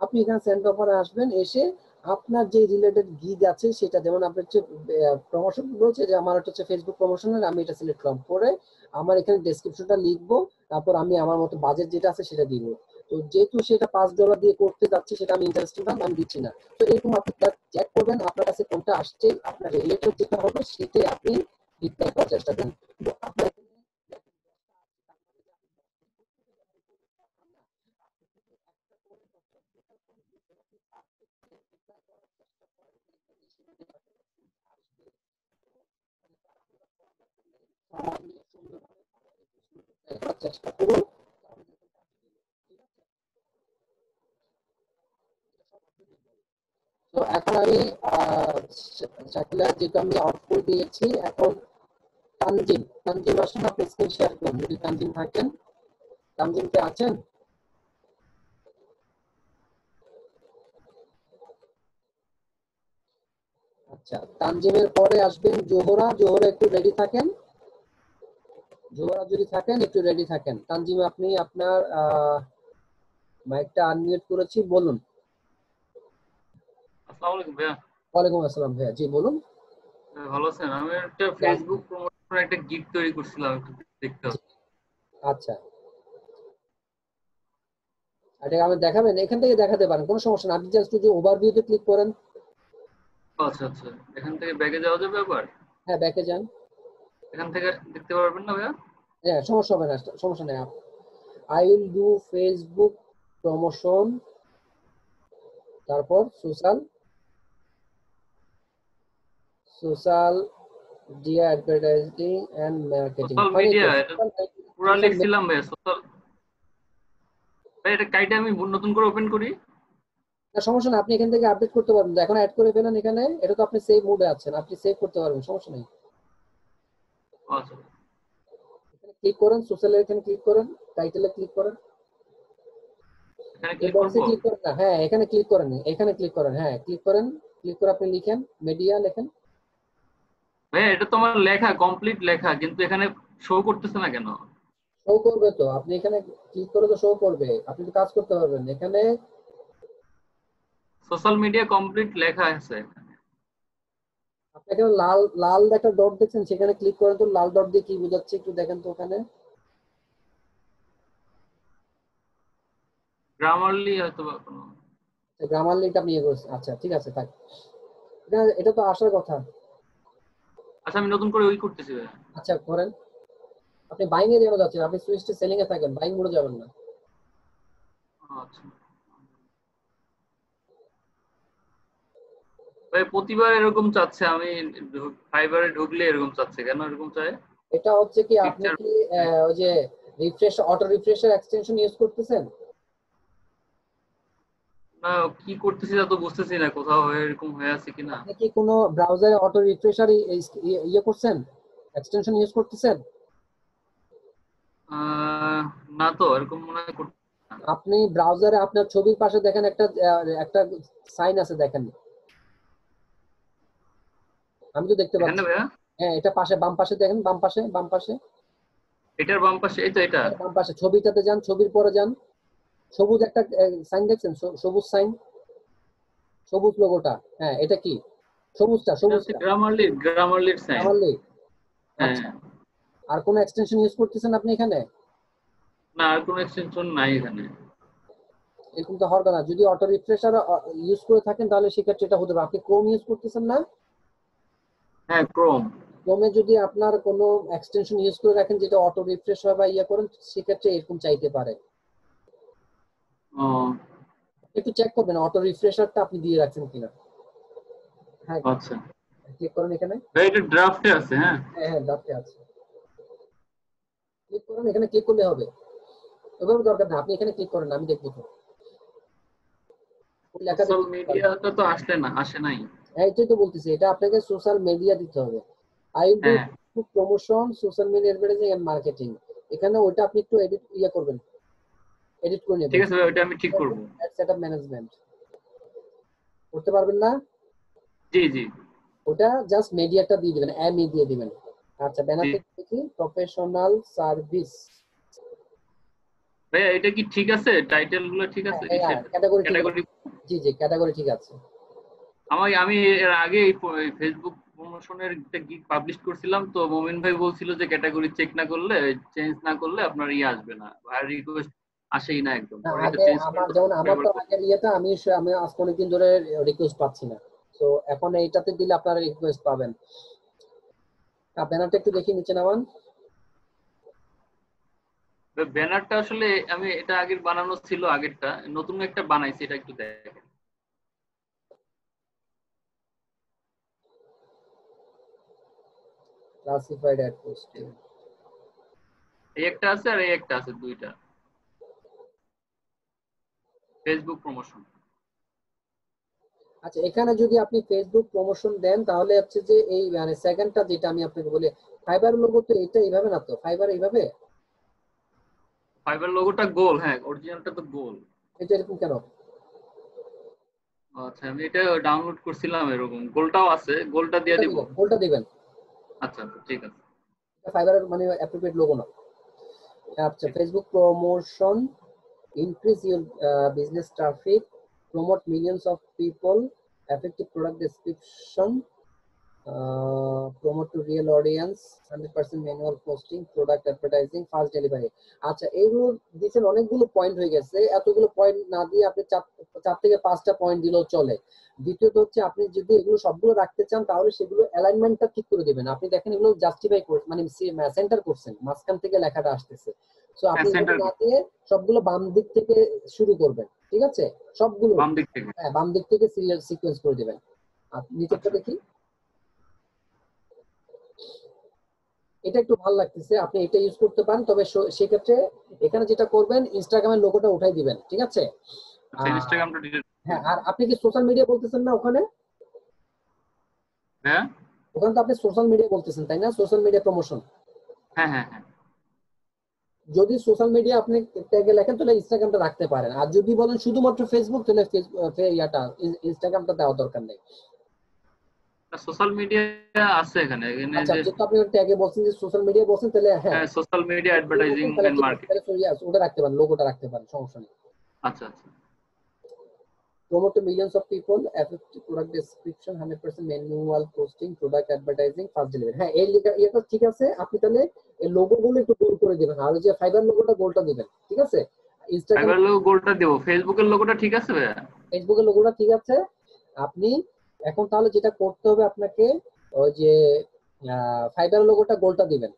আপনি এখানে সেন্ড অফারে আসবেন, এসে আপনার যে রিলেটেড গিগ আছে সেটা, যেমন আপনার হচ্ছে প্রমোশন রয়েছে, যে আমার হচ্ছে ফেসবুক প্রমোশনের, আমি এটা সিলেক্ট করলাম, করে আমার এখানে ডেসক্রিপশনটা লিখবো, তারপর আমি আমার মতো বাজেট যেটা আছে সেটা দিব। তো যেহেতু সেটা $5 দিয়ে করতে যাচ্ছি, সেটা আমি ইন্টারেস্টেড না, আমি দিচ্ছি না। তো এরকম আপনি চেক করবেন আপনার কাছে কোনটা আসছে, আপনার রিলেটেড যেটা হবে সেটাই আপনি রিপ্লাই করার চেষ্টা করবেন। তো আপনার চেষ্টা করুন। তো এখন আমি শাকিলা যেটা আমি অফ করে দিয়েছি, এখন তানজিম আসেন, আপনি স্ক্রিন শেয়ার করুন যদি তানজিম থাকেন। তানজিম কে আছেন? আচ্ছা, তানজিমের পরে আসবেন জোহরা। জোহরা একটু রেডি থাকেন, জোহরা যদি থাকেন একটু রেডি থাকেন। তানজিম আপনি আপনার মাইকটা আনমিউট করেছি, বলুন। আসসালামু আলাইকুম ভাইয়া। ওয়ালাইকুম আসসালাম ভাইয়া, জি বলুন। ভালো আছেন? আমি একটা ফেসবুক প্রমোশনের একটা গিগ তৈরি করছিলাম, একটু দেখতে হবে। আচ্ছা, এটা আমি দেখাবেন? এখান থেকে দেখাতে পারেন, কোনো সমস্যা না। আপনি জাস্ট যে ওভারভিউতে ক্লিক করেন। আচ্ছা আচ্ছা, এখান থেকে ব্যাগে যাওয়া যাবে আবার? হ্যাঁ, ব্যাকে যান। এখান থেকে দেখতে পারবেন না ভাইয়া? হ্যাঁ, সমস্যা হবে না, সমস্যা নেই। I will do Facebook promotion, তারপর social media advertising and marketing. Social media এটা পুরো লিখছিলাম ভাইয়া। সোশ্যাল ভাই, এটা কাইটা আমি নতুন করে ওপেন করি? না, সমস্যা না, আপনি এখান থেকে আপডেট করতে পারবেন। এখন অ্যাড করে ফেলেন এখানে, এটা তো আপনি সেভ মোডে আছেন, আপনি সেভ করতে পারবেন, সমস্যা নেই। আচ্ছা, এখানে ক্লিক করেন, সোশ্যালের এখানে ক্লিক করেন, টাইটেলে ক্লিক করেন, এখানে এই ক্লিক বক্সে করব? ক্লিক করেন না, হ্যাঁ এখানে ক্লিক করেন, এখানে ক্লিক করেন, হ্যাঁ ক্লিক করেন, ক্লিক করে আপনি লিখেন মিডিয়া লেখেন। ভাইয়া এটা তো আমার লেখা, কমপ্লিট লেখা, কিন্তু এখানে শো করতেছে না কেন? শো করবে তো, আপনি এখানে ক্লিক করে তো শো করবে, আপনি তো কাজ করতে পারবেন এখানে। সোশ্যাল মিডিয়া কমপ্লিট লেখা আছে এখানে। আপনি এখানে লাল লাল একটা ডট দেখছেন, সেখানে ক্লিক করেন তো। লাল ডট দিয়ে কি বোঝাচ্ছে একটু দেখেন তো ওখানে। গ্রামারলি হয়তো বা কোনো। গ্রামারলিটা আপনি ইয়ে করছেন, আচ্ছা ঠিক আছে থাক। এটা তো আসার কথা। আচ্ছা, আমি নতুন করে ওই করতেছি ভাইয়া। আচ্ছা করেন। আপনি বাইং এ যাওয়া যাচ্ছেন, আপনি সুইচটা সেলিং এ থাকেন, বাইং মোডে যাবেন না। আচ্ছা ভাই, প্রতিবার এরকম চাচ্ছে। আমি ফাইবারে ঢুকলে এরকম চাচ্ছে, কেন এরকম চায়? এটা হচ্ছে কি, আপনি পিকচার কি ওই যে অটো রিফ্রেশের এক্সটেনশন ইউজ করতেছেন? না, কি করতেছি তা তো বুঝতেছি না, কোথাও এরকম হয়ে আছে কিনা। আপনি কি কোনো ব্রাউজারে অটো রিফ্রেশার ইয়ে করছেন, এক্সটেনশন ইউজ করতেছেন? না তো, এরকম মনে হয় করতে না। আপনি ব্রাউজারে আপনার ছবির পাশে দেখেন একটা একটা সাইন আছে, দেখেন? আমি তো দেখতে এখানে পাচ্ছি। ভাইয়া? হ্যাঁ, এটা পাশে বাম পাশে দেখেন, বাম পাশে, বাম পাশে, এটার বাম পাশে, এই তো এটা। বাম পাশে ছবিটাতে যান, ছবির পরে যান, সবুজ একটা সাইন দেখছেন, সবুজ সাইন, সবুজ লোগোটা। হ্যাঁ, এটা কি? এটা হচ্ছে সবুজটা গ্রামারলির সাইন। আমারলি। হ্যাঁ। আচ্ছা, আর কোন এক্সটেনশন ইউজ করতেছেন আপনি এখানে? না, আর কোনো এক্সটেনশন নাই এখানে। এরকম তো হওয়ার কথা। যদি অটো রিফ্রেশার ইউজ করে থাকেন তাহলে সেক্ষেত্রে এটা হতে পারে। আপনি ক্রোম ইউজ করতেছেন না? হ্যাঁ, ক্রোম। ক্রোমে যদি আপনার কোনো এক্সটেনশন ইউজ করে রাখেন যেটা অটো রিফ্রেশ হয় বা ইয়ে করেন, সেক্ষেত্রে এরকম চাইতে পারে। ও একটু চেক করবেন অটো রিফ্রেশারটা আপনি দিয়ে রাখছেন কিনা। হ্যাঁ, আচ্ছা ক্লিক করেন এখানে। ভাই, এটা ড্রাফটে আছে। হ্যাঁ হ্যাঁ হ্যাঁ, ডাবতে আছে, ক্লিক করেন, এখানে ক্লিক করলে হবে। ওইভাবে দরকার না, আপনি এখানে ক্লিক করেন, আমি দেখবো তো। ওই লেখাতে সোশ্যাল click করেন। মিডিয়াটা তো আসে নাই। হ্যাঁ, এটাই তো বলতেছি, এটা আপনাকে সোশ্যাল মিডিয়া দিতে হবে। আই উইল হ্যাঁ do promotion social media advertising and marketing. এখানে ওটা আপনি একটু করবেন, এডিট করে ঠিক নেবেন। আছে ভাই, ওটা আমি ঠিক করব। অ্যাড সেটআপ ম্যানেজমেন্ট করতে পারবেন না? জি জি ওটা জাস্ট মিডিয়াটা দিয়ে দিবেন, এমই দিয়ে দিবেন। আচ্ছা, জি। ব্যানারটা দেখি, প্রফেশনাল সার্ভিস। ভাইয়া, এটা কি ঠিক আছে? টাইটেল গুলো ঠিক আছে? হ্যাঁ, ক্যাটাগরি ঠিক আছে। ক্যাটাগরি। জি জি, ক্যাটাগরি ঠিক আছে। আমি এর আগে ফেসবুক প্রমোশনের একটা গিগ পাবলিশ করছিলাম, তো মোমিন ভাই বলছিল যে ক্যাটাগরি চেঞ্জ না করলে আপনার আসবে না, ভাই রিকোয়েস্ট আসেই না একদম। পরে এটা আগে চেঞ্জ আমার করলাম, যেমন আমার ব্যবহার তো করি। আগের আমি আজ অনেকদিন ধরে রিকোয়েস্ট পাচ্ছি না। তো এখন এইটাতে দিলে আপনারা রিকোয়েস্ট পাবেন। ব্যানারটা একটু দেখি, নিচে নামান। ব্যানারটা আসলে আমি এটা আগের বানানো ছিল, আগেরটা নতুন একটা বানাইছি, এটা একটু দেখেন। Classified ad posting. এই একটা আছে আর এই একটা আছে, দুইটা ফেসবুক প্রমোশন। আচ্ছা, এখানে যদি আপনি ফেসবুক প্রমোশন দেন তাহলে হচ্ছে যে এই মানে সেকেন্ডটা যেটা আমি আপনাকে বলি, ফাইবার লোগো তো এটা এইভাবে না, তো ফাইবার এইভাবে, ফাইবার লোগোটা গোল, হ্যাঁ অরিজিনালটা তো গোল। এটা এরকম কেন? আচ্ছা আমি এটা ডাউনলোড করছিলাম, এরকম গোলটাও আছে, গোলটা দিয়ে দিব। গোলটা দিবেন। আচ্ছা আচ্ছা ঠিক আছে। ফাইবারের মানে অ্যাপ্রোপ্রিয়েট লোগো না। আচ্ছা, Facebook promotion, increase your business traffic, promote millions of people, effective product description, promote to real audience, 100% manual posting, product advertising, fast delivery। আচ্ছা, এইগুলো দিচ্ছেন, অনেকগুলো পয়েন্ট হয়ে গেছে, এতগুলো পয়েন্ট না দিয়ে আপনি 4 থেকে 5টা পয়েন্ট দিলেও চলে। দ্বিতীয়ত হচ্ছে আপনি যদি এগুলো সবগুলো রাখতে চান তাহলে সেগুলো অ্যালাইনমেন্টটা ঠিক করে দিবেন। আপনি দেখেন এগুলো জাস্টিফাই মানে সেন্টার করছেন, মাঝখান থেকে লেখাটা আসতেছে, সো আপনি এগুলো না দিয়ে সবগুলো বাম দিক থেকে শুরু করবেন, ঠিক আছে? সবগুলো বাম দিক থেকে, হ্যাঁ বাম দিক থেকে সিরিয়াল সিকোয়েন্স করে দিবেন। আর নিচেরটা দেখি, এটা একটু ভালো লাগতেছে, আপনি এটা ইউজ করতে পারেন। তবে সেক্ষেত্রে এখানে যেটা করবেন, ইনস্টাগ্রামের লোগোটা উঠাই দিবেন, ঠিক আছে? আচ্ছা ইনস্টাগ্রামটা ডিলিট। হ্যাঁ, আর আপনি কি সোশ্যাল মিডিয়া বলতেছেন না ওখানে? হ্যাঁ ওখানে তো আপনি সোশ্যাল মিডিয়া বলতেছেন, তাই না? Social media promotion. হ্যাঁ হ্যাঁ হ্যাঁ। যদি সোশ্যাল মিডিয়া আপনি ট্যাগে লেখেন তাহলে ইনস্টাগ্রামটা রাখতে পারেন, আর যদি বলেন শুধুমাত্র ফেসবুক তাহলে ইনস্টাগ্রামটা দেওয়া দরকার নেই। সোশ্যাল মিডিয়া আছে এখানে, আচ্ছা, যে যেহেতু আপনি ট্যাগে বলছেন যে সোশ্যাল মিডিয়া বলছেন, তাহলে হ্যাঁ social media advertising and marketing, ওটা রাখতে পারেন, লোগোটা রাখতে পারেন, সমস্যা নেই। আচ্ছা আচ্ছা। Promote to millions of people, effective product description, 100% manual posting, product advertising, fast delivery। হ্যাঁ, এই এটা ঠিক আছে। আপনি তাহলে এই লোগো গুলো একটু গোল করে দিবেন, আর ওই যে ফাইবার লোগোটা গোলটা দিবেন, ঠিক আছে? ফাইবার লোগো গোলটা দেব, ফেসবুকের লোগোটা ঠিক আছে ভাইয়া? ফেসবুকের লোগোটা ঠিক আছে। আপনি এখন তাহলে যেটা করতে হবে আপনাকে, ওই যে ফাইবার লোগোটা গোলটা দিবেন,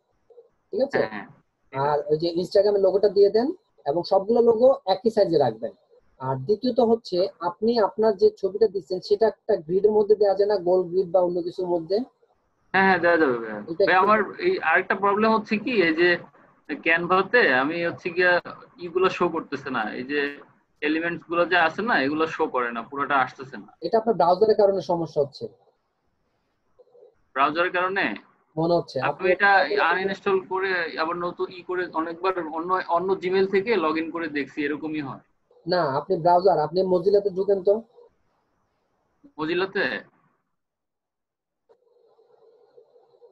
ঠিক আছে? আর ওই যে ইনস্টাগ্রামের লোগোটা দিয়ে দেন, এবং সবগুলো লোগো একই সাইজে রাখবেন। আর দ্বিতীয়ত হচ্ছে আপনি আপনার যে ছবিটা দিচ্ছেন সেটা একটা গ্রিডের মধ্যে দেওয়া যায় না, গোল গ্রিড বা অন্য কিছুর মধ্যে? হ্যাঁ হ্যাঁ দেওয়া যাবে ভাই। আমার এই আরেকটা প্রবলেম হচ্ছে কি, এই যে ক্যানভাতে আমি হচ্ছে গিয়া ইগুলো শো করতেছে না, এই যে এলিমেন্টস গুলো যে আছে না এগুলো শো করে না, পুরোটা আসতেছে না। এটা আপনার ব্রাউজারের কারণে সমস্যা হচ্ছে, ব্রাউজারের কারণে মনে হচ্ছে। আপনি এটা আনইনস্টল করে আবার নতুন করে অনেকবার অন্য অন্য জিমেইল থেকে লগইন করে দেখছি, এরকমই হয়। না, আপনি ব্রাউজার, আপনি মজিলাতে ঢুকেন তো। মজিলাতে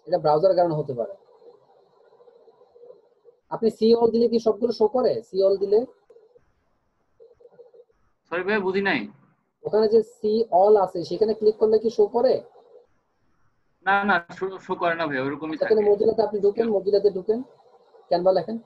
এটা ব্রাউজারের কারণে হতে পারে। আপনি সি অল দিলে কি সবগুলো শো করে? সি অল দিলে, সরি ভাই বুঝি নাই। ওখানে যে সি অল আছে সেখানে ক্লিক করলে কি শো করে? না না শো করে না ভাই, ওরকমই থাকে। তাহলে মজিলাতে আপনি ঢুকেন, মজিলাতে ঢুকেন, ক্যানভা লেখেন।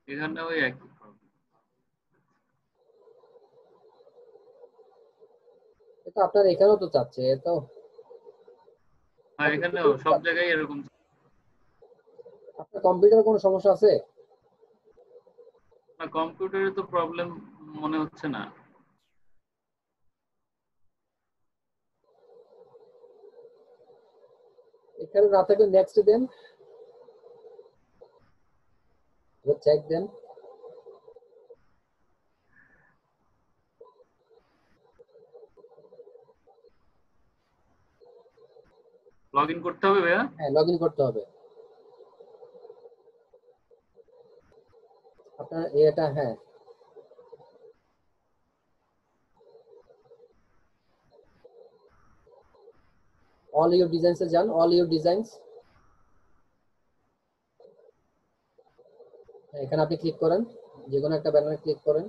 এখানে ওই একই প্রবলেম। এটা আপনার এখানেও তো চাচ্ছে, তো হ্যাঁ এখানেও সব জায়গায় এরকম। আপনার কম্পিউটারে কোনো সমস্যা আছে? না কম্পিউটারে তো প্রবলেম মনে হচ্ছে না। এখানে না থাকলে নেক্সট দেন, চেক দেন। লগইন করতে হবে ভাইয়া? হ্যাঁ, লগইন করতে হবে আপনার এটা। হ্যাঁ, অল ইউর ডিজাইনস এ যান, অল ইউর ডিজাইনস, এখানে আপনি ক্লিক করেন, যে কোনো একটা ব্যানারে ক্লিক করেন।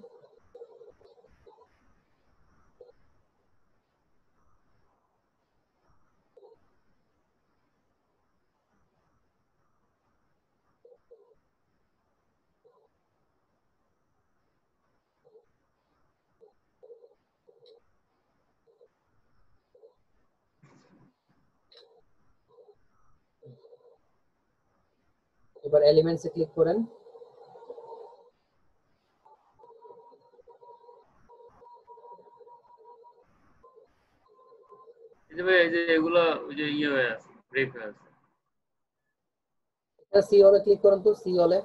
এবার এলিমেন্টস এ ক্লিক করেন। এই যে ভাই এই যে এগুলো ওই যে ইয়ে হয়ে আছে, ব্রেক হয়ে আছে। সি অলে ক্লিক করেন তো, সি অলে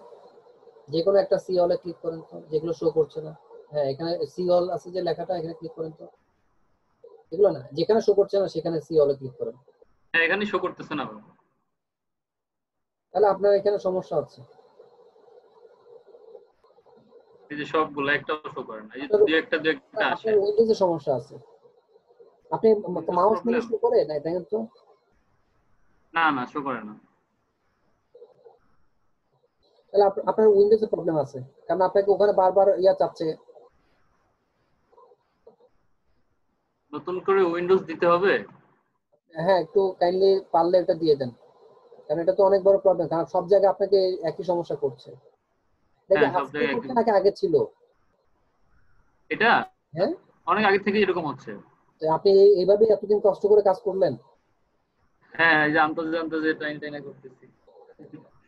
যে কোনো একটা সি অলে ক্লিক করেন তো, যেগুলো শো করছে না। হ্যাঁ, এখানে সি অল আছে যে লেখাটা, এখানে ক্লিক করেন তো। এগুলো না, যেখানে শো করছে না সেখানে সি অলে ক্লিক করেন। হ্যাঁ, এখানে শো করতেছে না ভাই। তাহলে আপনার এখানে সমস্যা হচ্ছে। এই যে সবগুলো একটাও শো করে না, এই যে দুই একটা আসে। আপনার উইন্ডোজে সমস্যা আছে। আপনি মাউস নিয়ে শো করে না, দেখেন তো। না না, শো করে না। তাহলে আপনার উইন্ডোজে প্রবলেম আছে, কারণ আপনাকে ওখানে বারবার ইয়া চাচ্ছে। নতুন করে উইন্ডোজ দিতে হবে? হ্যাঁ, একটু কাইন্ডলি পারলে এটা দিয়ে দেন, কারণ এটা তো অনেক বড় প্রবলেম, কারণ সব জায়গায় আপনাকে একই সমস্যা করছে। দেখেন হ্যাঁ, সব আজকে জায়গায় করছে নাকি আগে ছিল? এটা হ্যাঁ, অনেক আগে থেকে এরকম হচ্ছে। তো আপনি এইভাবে এতদিন কষ্ট করে কাজ করলেন। হ্যাঁ, এই যে আনতে টাইনা করতেছি।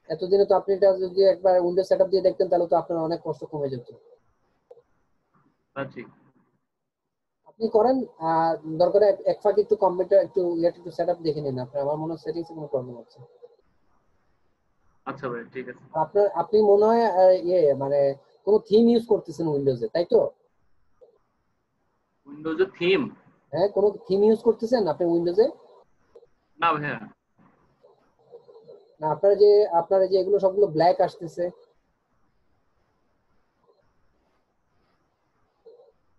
এতদিনে তো আপনি এটা যদি একবার উইন্ডোজ সেটআপ দিয়ে দেখতেন, তাহলে তো আপনার অনেক কষ্ট কমে যেত। ঠিক। আপনি করেন, আর দরকার এক ফাঁকে একটু কম্পিউটার একটু একটু সেটআপ দেখে নিন। আপনার আমার মনে হয় সেটিংস এ কোনো প্রবলেম আছে। আচ্ছা ভাই, ঠিক আছে। আপনি মনে হয় মানে কোনো থিম ইউজ করতেছেন উইন্ডোজে, তাই তো? উইন্ডোজে থিম? হ্যাঁ, কোনো থিম ইউজ করতেছেন আপনি উইন্ডোজে? না ভাইয়া। না, আপনার যে এগুলো সবগুলো ব্ল্যাক আসতেছে।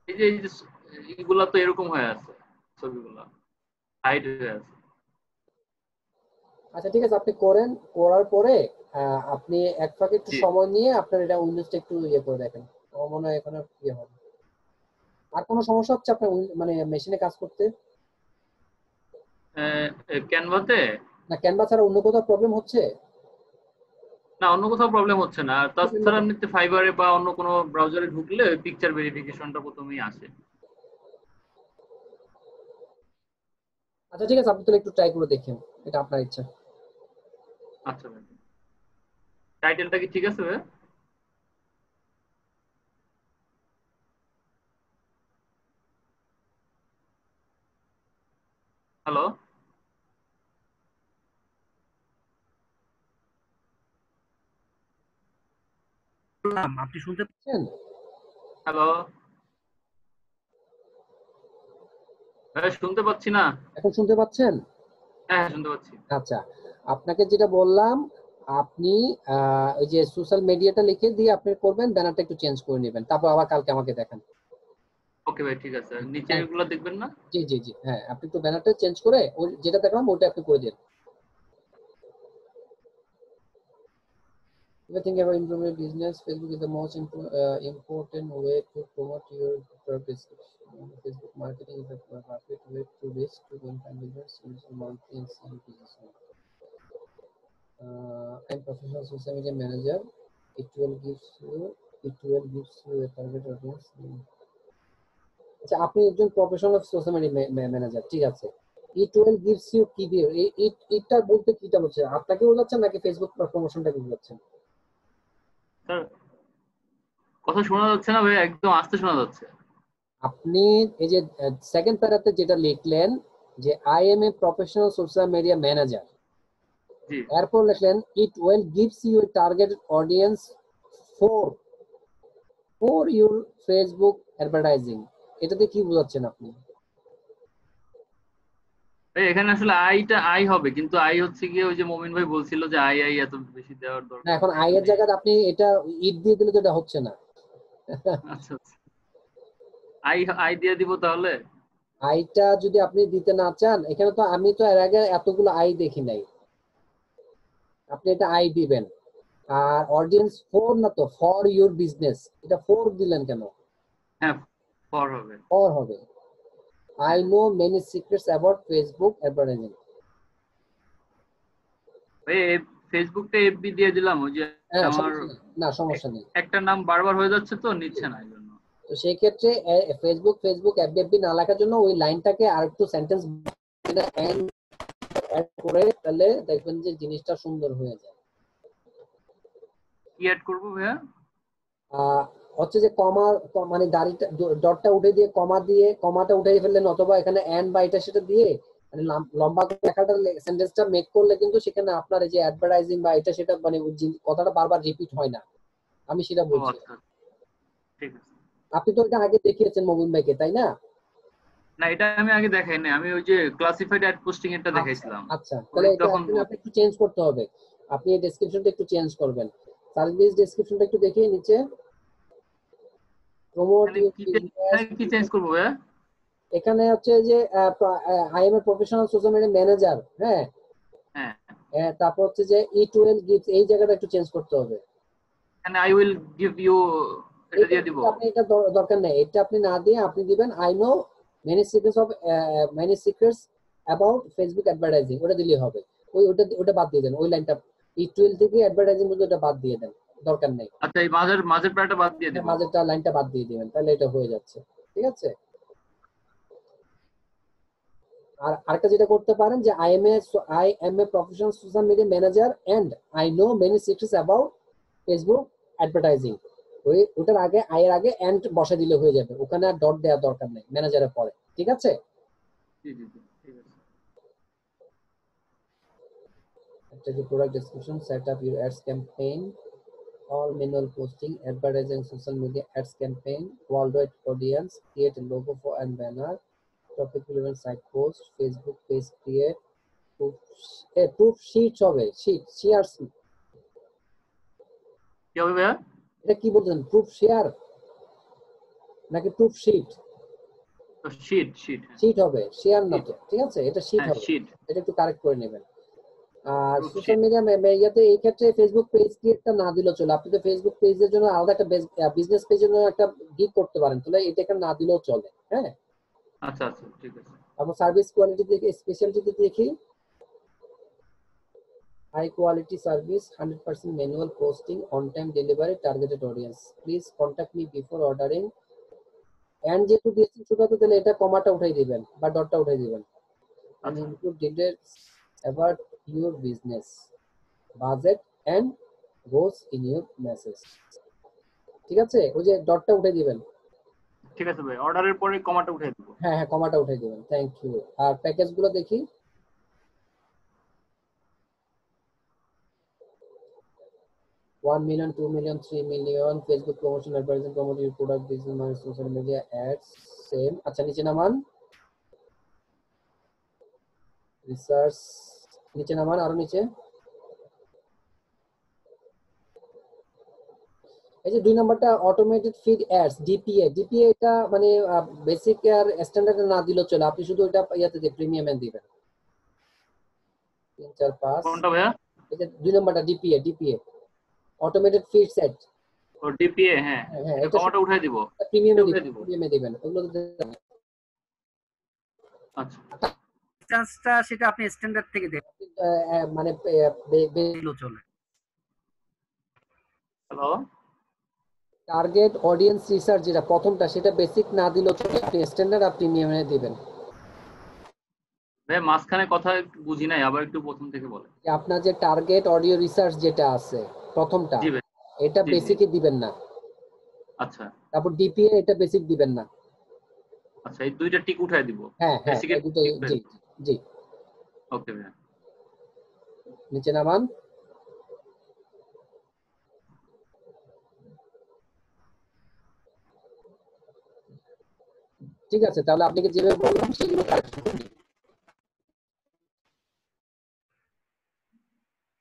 এই যে এইগুলা তো এরকম হয়ে আছে, ছবিগুলা হাইড হয়ে আছে। আচ্ছা ঠিক আছে, আপনি করেন, করার পরে আপনি এক ফাঁকে একটু সময় নিয়ে আপনার এটা উইন্ডোজটা একটু ইয়ে করে দেখেন। আমার মনে হয় এখানে ইয়ে হবে। আর কোনো সমস্যা হচ্ছে আপনার মানে মেশিনে কাজ করতে? ক্যানভাতে? না, ক্যানভা ছাড়া অন্য কোথাও প্রবলেম হচ্ছে? না, অন্য কোথাও প্রবলেম হচ্ছে না। তাছাড়া এমনিতে ফাইবারে বা অন্য কোনো ব্রাউজারে ঢুকলে ওই পিকচার ভেরিফিকেশনটা প্রথমেই আসে। আচ্ছা ঠিক আছে, আপনি তাহলে একটু ট্রাই করে দেখেন, এটা আপনার ইচ্ছা। আচ্ছা ভাই, টাইটেলটা কি ঠিক আছে ভাই? হ্যালো? আপনি শুনতে পাচ্ছেন? হ্যালো ভাই, শুনতে পাচ্ছি না। এখন শুনতে পাচ্ছেন? হ্যাঁ, শুনতে পাচ্ছি। আচ্ছা, আপনাকে যেটা বললাম, আপনি এই যে সোশ্যাল মিডিয়াটা লিখে দিয়ে আপনি করবেন, ব্যানারটা একটু চেঞ্জ করে নেবেন, তারপর আবার কালকে আমাকে দেখান। ওকে ভাই, ঠিক আছে। নিচে এগুলো দেখবেন না? জি জি জি, হ্যাঁ, আপনি একটু ব্যানারটা চেঞ্জ করে ওই যেটা দেখলাম ওটা আপনি করে দিন। If you think about improving your business, Facebook is the most important way to promote your business. Facebook marketing is the perfect way to reach to find users, use monthly and sell business. I'm professional social media manager. It will gives you a target audience. আচ্ছা, আপনি একজন professional social media manager, ঠিক আছে। It will gives you কি দিয়ে এটা বলতে কিটা বলছে? আপনাকে বোঝাচ্ছেন নাকি ফেসবুক প্রমোশনটাকে বোঝাচ্ছেন? স্যার, কথা শোনা যাচ্ছে না ভাই, একদম আস্তে শোনা যাচ্ছে। আপনি এই যে সেকেন্ড প্যারাতে যেটা লিখলেন যে I am a professional social media manager, জি, এরপর লিখলেন it will gives you a targeted audience for your Facebook advertising. এটাতে কি বোঝাচ্ছেন আপনি? ভাই এখানে আসলে আই হবে, কিন্তু আই হচ্ছে গিয়ে ওই যে মমিন ভাই বলছিল যে আই এত বেশি দেওয়ার না, দরকার। এখন আই এর জায়গায় আপনি এটা ইট দিয়ে দিলে তো এটা হচ্ছে না। আচ্ছা আচ্ছা, আই দিয়ে দিব তাহলে। আইটা যদি আপনি দিতে না চান, এখানে তো আমি তো এর আগে এতগুলো আই দেখি নাই, আপনি এটা আই দিবেন। আর অডিয়েন্স ফর না তো, ফর ইউর বিজনেস, এটা ফর দিলেন কেন? হ্যাঁ, ফর হবে। ফর হবে। I know many secrets about Facebook advertising. ভাই ফেসবুকটা এফবি দিয়ে দিলাম, ওই যে আমার না, সমস্যা নেই। একটা নাম বারবার হয়ে যাচ্ছে তো নিচ্ছে না, এইজন্য। তো সেই ক্ষেত্রে ফেসবুক এফবি না লেখার জন্য ওই লাইনটাকে আরেকটু সেন্টেন্স অ্যাড করে তাহলে দেখবেন যে জিনিসটা সুন্দর হয়ে যায়। কি অ্যাড করব ভাইয়া? হচ্ছে যে কমা, মানে দাড়িটা ডটটা উঠে দিয়ে কমাটা উঠে ফেললেন, অথবা এখানে এন্ড বা এটা সেটা দিয়ে মানে লম্বা করে লেখাটা সেন্টেন্সটা মেক করলে কিন্তু সেখানে আপনার এই যে অ্যাডভার্টাইজিং বা এটা সেটা মানে কথাটা বারবার রিপিট হয় না, আমি সেটা ও বলছি। আচ্ছা, ঠিক আছে। আপনি তো এটা আগে দেখিয়েছেন মবিন ভাইকে, তাই না? না, এটা আমি আগে দেখাই নাই, আমি ওই যে ক্লাসিফাইড অ্যাড পোস্টিং এটা আচ্ছা দেখাইছিলাম। আচ্ছা, তাহলে এটা তখন এখন আপনি একটু চেঞ্জ করতে হবে, আপনি এই ডেসক্রিপশনটা একটু চেঞ্জ করবেন। সার্ভিস ডেসক্রিপশনটা একটু দেখিয়ে নিচে প্রমোট এখানে ইউর কি বিজনেস। কি চেঞ্জ করবো ভাইয়া? এখানে হচ্ছে যে I am a professional social media manager, হ্যাঁ, হ্যাঁ, তারপর হচ্ছে যে E12 গিফট, এই জায়গাটা একটু চেঞ্জ করতে হবে। এখানে আই উইল গিভ ইউ এটা দিয়ে দিব। আপনি এটা দরকার নেই, এটা আপনি না দিয়ে আপনি দিবেন I know many secrets about Facebook advertising, ওটা দিলেই হবে। ওটা বাদ দিয়ে দেন, ওই লাইনটা E12 থেকে অ্যাডভার্টাইজিং পর্যন্ত ওটা বাদ দিয়ে দেন, দরকার নেই। আচ্ছা, এই মাঝের প্যারাটা বাদ দিয়ে দিব। মাঝেরটা লাইনটা বাদ দিয়ে দিবেন, তাহলে এটা হয়ে যাচ্ছে, ঠিক আছে। আর আরেকটা যেটা করতে পারেন যে I am a professional social media manager and I know many secrets about Facebook advertising, ওটার আগে এর আগে এন্ড বসা দিলে হয়ে যাবে, ওখানে আর ডট দেওয়ার দরকার নেই ম্যানেজারের পরে, ঠিক আছে। জি জি জি, ঠিক আছে। একটা যে product description, set up your ads campaign, all manual posting, advertising, social media ads campaign, worldwide audience, create a logo for and banner, topic relevant site post, Facebook page create, proof sheets হবে, share, কি হবে ভাইয়া? এটা কি বলছেন, proof share নাকি proof sheet? Sheet হবে, share না তো, ঠিক আছে, এটা শিট হবে, এটা একটু কারেক্ট করে নেবেন। আর সোশ্যাল মিডিয়া ইয়াতে এই ক্ষেত্রে ফেসবুক পেজ ক্রিয়েটটা না দিলেও চলে, আপনি তো ফেসবুক পেজের জন্য আলাদা একটা বিজনেস পেজের জন্য একটা গিগ করতে পারেন, তাহলে এটা এখানে না দিলেও চলে, হ্যাঁ। আচ্ছা আচ্ছা, ঠিক আছে। আমরা সার্ভিস কোয়ালিটি দেখে স্পেশালিটি দেখি, high quality service, 100% manual posting, on time delivery, targeted audience, please contact me before ordering, and যেহেতু দিয়েছেন ছোটতে, তাহলে এটা কমাটা উঠাই দিবেন বা ডটটা উঠাই দিবেন, and include details about your business, budget and goals in your message, ঠিক আছে, ওই যে ডটটা উঠাই দিবেন। ঠিক আছে ভাই, অর্ডারের পরে কমাটা উঠাই দেব। হ্যাঁ হ্যাঁ, কমাটা উঠাই দিবেন, থ্যাংক ইউ। আর প্যাকেজ গুলো দেখি, 1 million, 2 million, 3 million, Facebook promotion, advertising, promote your product, business, my social media ads, same. আচ্ছা, নিচে নামান, রিসার্চ, নিচে নামান, আরো নিচে, এই যে 2 নাম্বারটা অটোমেটেড ফিড অ্যাডস, ডিপিএ এটা মানে বেসিক আর স্ট্যান্ডার্ড না দিলেও চলে, আপনি শুধু এটা ইয়াতে দিয়ে প্রিমিয়ামে দিবেন। 3 4 5, কোনটা ভাইয়া? এই যে 2 নাম্বারটা ডিপিএ অটোমেটেড ফিড সেট, ও ডিপিএ, হ্যাঁ হ্যাঁ, এটা কমাটা উঠাই দিব, প্রিমিয়ামে দিবেন ওগুলো। আচ্ছা, চান্সটা সেটা আপনি স্ট্যান্ডার্ড থেকে দেন, মানে দিলেও চলে। হ্যালো, টার্গেট অডিয়েন্স রিসার্চ যেটা প্রথমটা, সেটা বেসিক না দিলেও চলে, আপনি স্ট্যান্ডার্ড আর প্রিমিয়ামে দিবেন। ভাই মাঝখানে কথা একটু বুঝি নাই, আবার একটু প্রথম থেকে বলেন। আপনার যে টার্গেট অডিও রিসার্চ যেটা আছে প্রথমটা, জি ভাই, এটা বেসিকই দিবেন না। আচ্ছা, তারপর ডিপিএ এটা বেসিক দিবেন না। আচ্ছা, এই দুইটা টিক উঠাই দিব। হ্যাঁ হ্যাঁ, বেসিকের জি জি, ওকে ভাই। নিচে নামান, ঠিক আছে, তাহলে আপনাকে যেভাবে বললাম সেগুলো কারেক্ট করুন।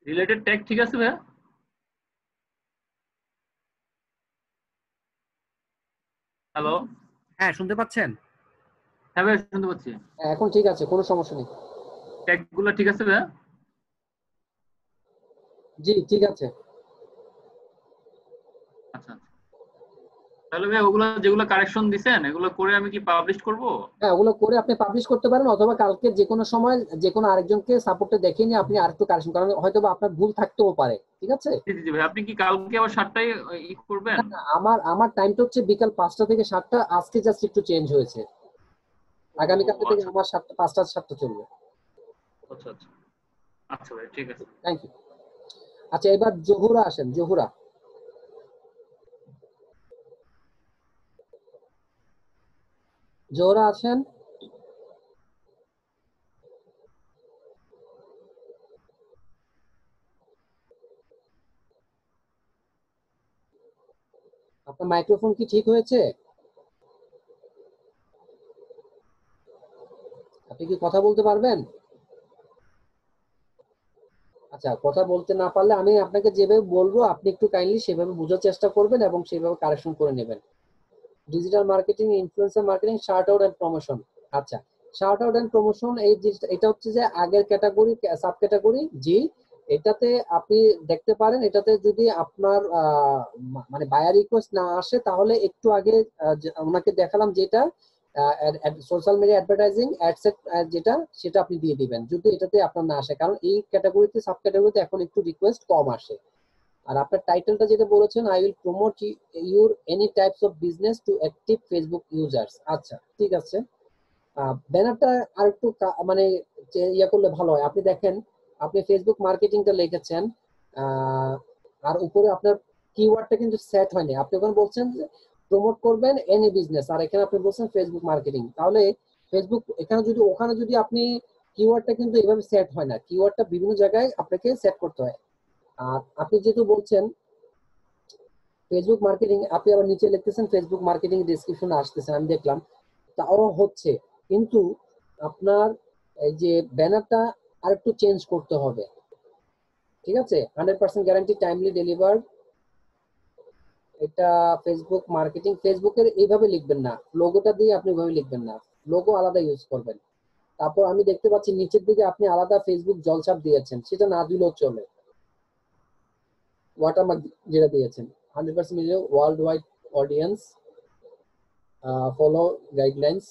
রিলেটেড ট্যাগ ঠিক আছে ভাইয়া? হ্যালো, হ্যাঁ, শুনতে পাচ্ছেন? হ্যাঁ ভাই, শুনতে পাচ্ছি। এখন ঠিক আছে, কোনো সমস্যা নেই। ট্যাগগুলো ঠিক আছে ভাইয়া? জি, ঠিক আছে। আচ্ছা, তাহলে ভাই ওগুলো যেগুলো কারেকশন দিবেন এগুলো করে আমি কি পাবলিশ করব? হ্যাঁ, ওগুলো করে আপনি পাবলিশ করতে পারেন, অথবা কালকে যে কোনো সময় যে কোনো আরেকজনকে সাপোর্টে দেখে নিয়ে আপনি আরেকটু কারেকশন, কারণ হয়তো বা আপনার ভুল থাকতেও পারে, ঠিক আছে। জি জি ভাই, আপনি কি কালকে আবার 7টায় ই করবেন? আমার টাইমটা হচ্ছে বিকাল 5টা থেকে 7টা, আজকে জাস্ট একটু চেঞ্জ হয়েছে, আগামীকাল থেকে আমার 5টা 7টা চলবে। আচ্ছা আচ্ছা, আচ্ছা ভাই, ঠিক আছে, থ্যাংক ইউ। আচ্ছা, এবার জহুরা আসেন, জহুরা আছেন? আপনার মাইক্রোফোন কি ঠিক হয়েছে? আপনি কি কথা বলতে পারবেন? আচ্ছা, কথা বলতে না পারলে আমি আপনাকে যেভাবে বলবো আপনি একটু কাইন্ডলি সেভাবে বোঝার চেষ্টা করবেন এবং সেভাবে কারেকশন করে নেবেন। Digital marketing, influencer marketing, shout out and promotion. আচ্ছা, শার্ট আউট এন্ড প্রমোশন এটা হচ্ছে যে আগের ক্যাটাগরি, সাব ক্যাটাগরি। জি, এটাতে আপনি দেখতে পারেন, এটাতে যদি আপনার মানে বায়ার রিকোয়েস্ট না আসে তাহলে একটু আগে ওনাকে দেখালাম যেটা সোশ্যাল মিডিয়া অ্যাডভার্টাইজিং অ্যাডসেট যেটা সেটা আপনি দিয়ে দিবেন যদি এটাতে আপনার না আসে, কারণ এই ক্যাটাগরিতে সাব ক্যাটাগরিতে এখন একটু রিকোয়েস্ট কম আসে। আর আপনার টাইটেলটা যেটা বলেছেন, I will promote your any types of business to active Facebook users. আচ্ছা, ঠিক আছে। ব্যানারটা আর একটু মানে ইয়া করলে ভালো হয়। আপনি দেখেন, আপনি ফেসবুক মার্কেটিংটা লিখেছেন, আর উপরে আপনার কিওয়ার্ডটা কিন্তু সেট হয়নি। আপনি ওখানে বলছেন যে প্রমোট করবেন এনি বিজনেস, আর এখানে আপনি বলছেন ফেসবুক মার্কেটিং। তাহলে ফেসবুক ওখানে যদি আপনি কিওয়ার্ডটা কিন্তু এভাবে সেট হয় না, কিওয়ার্ডটা বিভিন্ন জায়গায় আপনাকে সেট করতে হয়। আর আপনি যেহেতু বলছেন ফেসবুক মার্কেটিং, আপনি আবার নিচে লিখতেছেন ফেসবুক মার্কেটিং ডেসক্রিপশনে আসতেছেন, আমি দেখলাম তাও হচ্ছে, কিন্তু আপনার এই যে ব্যানারটা আরেকটু চেঞ্জ করতে হবে। ঠিক আছে, 100% গ্যারান্টি, টাইমলি ডেলিভার। এটা ফেসবুক মার্কেটিং, ফেসবুকের এইভাবে লিখবেন না, লোগোটা দিয়ে আপনি ওইভাবে লিখবেন না, লোগো আলাদা ইউজ করবেন। তারপর আমি দেখতে পাচ্ছি নিচের দিকে আপনি আলাদা ফেসবুক জলছাপ দিয়েছেন, সেটা না দিলেও চলে। ওয়াটারমার্ক যেটা দিয়েছেন 100% মিলিয়ে world wide audience, follow guidelines.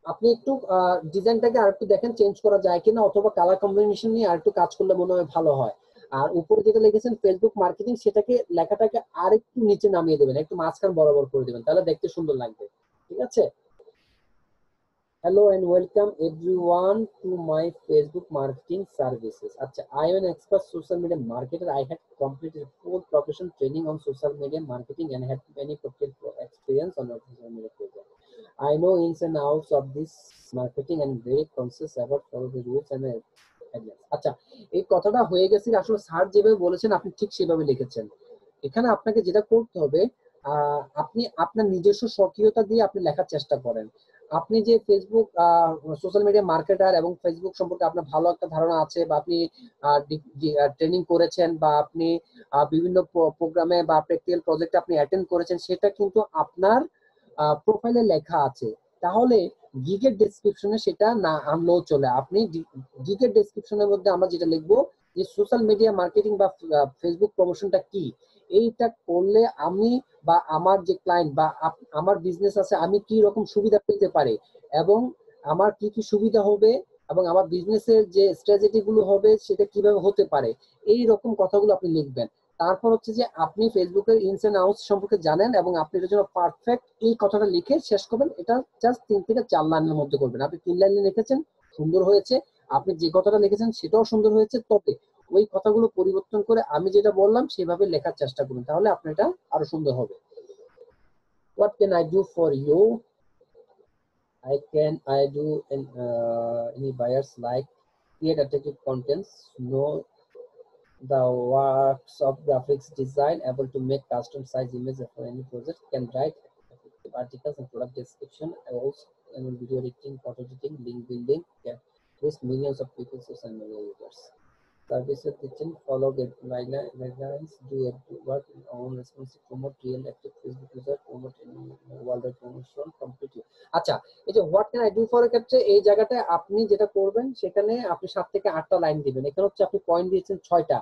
আপনি একটু ডিজাইনটাকে আর একটু দেখেন চেঞ্জ করা যায় কিনা, অথবা কালার কম্বিনেশন নিয়ে আর একটু কাজ করলে মনে হয় ভালো হয়। আর উপরে যেটা লিখেছেন ফেসবুক মার্কেটিং, সেটাকে লেখাটাকে আর একটু নিচে নামিয়ে দেবেন, একটু মাঝখান বরাবর করে দেবেন, তাহলে দেখতে সুন্দর লাগবে। ঠিক আছে। Hello and welcome everyone to my Facebook marketing services. আচ্ছা, I am an expert social media marketer. I had completed full professional training on social media marketing and had many professional experience on social media project. I know ins and outs of this marketing and very conscious about follow the rules and guidelines. আচ্ছা, এই কথাটা হয়ে গেছে, আসলে sir যেভাবে বলেছেন আপনি ঠিক সেভাবে লিখেছেন। এখানে আপনাকে যেটা করতে হবে, আপনি আপনার নিজস্ব স্বকীয়তা দিয়ে আপনি লেখার চেষ্টা করেন। আপনি যে ফেসবুক সোশ্যাল মিডিয়া মার্কেটার এবং ফেসবুক সম্পর্কে আপনার ভালো একটা ধারণা আছে, বা আপনি ট্রেনিং করেছেন, বা আপনি বিভিন্ন প্রোগ্রামে বা প্র্যাকটিক্যাল প্রজেক্টে আপনি অ্যাটেন্ড করেছেন, সেটা কিন্তু আপনার প্রোফাইলে লেখা আছে। তাহলে গিগের ডেসক্রিপশনে সেটা না আনলেও চলে। আপনি গিগের ডেসক্রিপশনের মধ্যে আমরা যেটা লিখবো যে সোশ্যাল মিডিয়া মার্কেটিং বা ফেসবুক প্রমোশনটা কি, এইটা করলে আমি বা আমার যে ক্লায়েন্ট বা আমার বিজনেস আছে, আমি কি রকম সুবিধা পেতে পারি এবং আমার কি কি সুবিধা হবে এবং আমার বিজনেসের যে স্ট্র্যাটেজি গুলো হবে সেটা কিভাবে হতে পারে, এই রকম কথাগুলো আপনি লিখবেন। তারপর হচ্ছে যে আপনি ফেসবুকের ইনস এন্ড আউটস সম্পর্কে জানেন এবং আপনি এটার জন্য পারফেক্ট এই কথাটা লিখে শেষ করবেন। এটা জাস্ট 3 থেকে 4 লাইনের মধ্যে করবেন। আপনি 3 লাইনে লিখেছেন, সুন্দর হয়েছে। আপনি যে কথাটা লিখেছেন সেটাও সুন্দর হয়েছে, তবে ওই কথাগুলো পরিবর্তন করে আমি যেটা বললাম সেভাবে লেখার চেষ্টা করুন, তাহলে আপনার এটা আরো সুন্দর হবে। What can I do for you? I do any buyers like create attractive contents, know the works of graphics design, able to make custom size images for any project, can write effective articles and product description, also video editing, photo editing, link building, can reach millions of people, social media users. Services kitchen, follow guidelines, do work in own responsive, promote real active Facebook user, promote any worldwide promotion, complete. আচ্ছা, এই যে what can I do for এর ক্ষেত্রে এই জায়গাটায় আপনি যেটা করবেন সেখানে আপনি 7 থেকে 8টা লাইন দিবেন। এখানে হচ্ছে আপনি পয়েন্ট দিয়েছেন 6টা,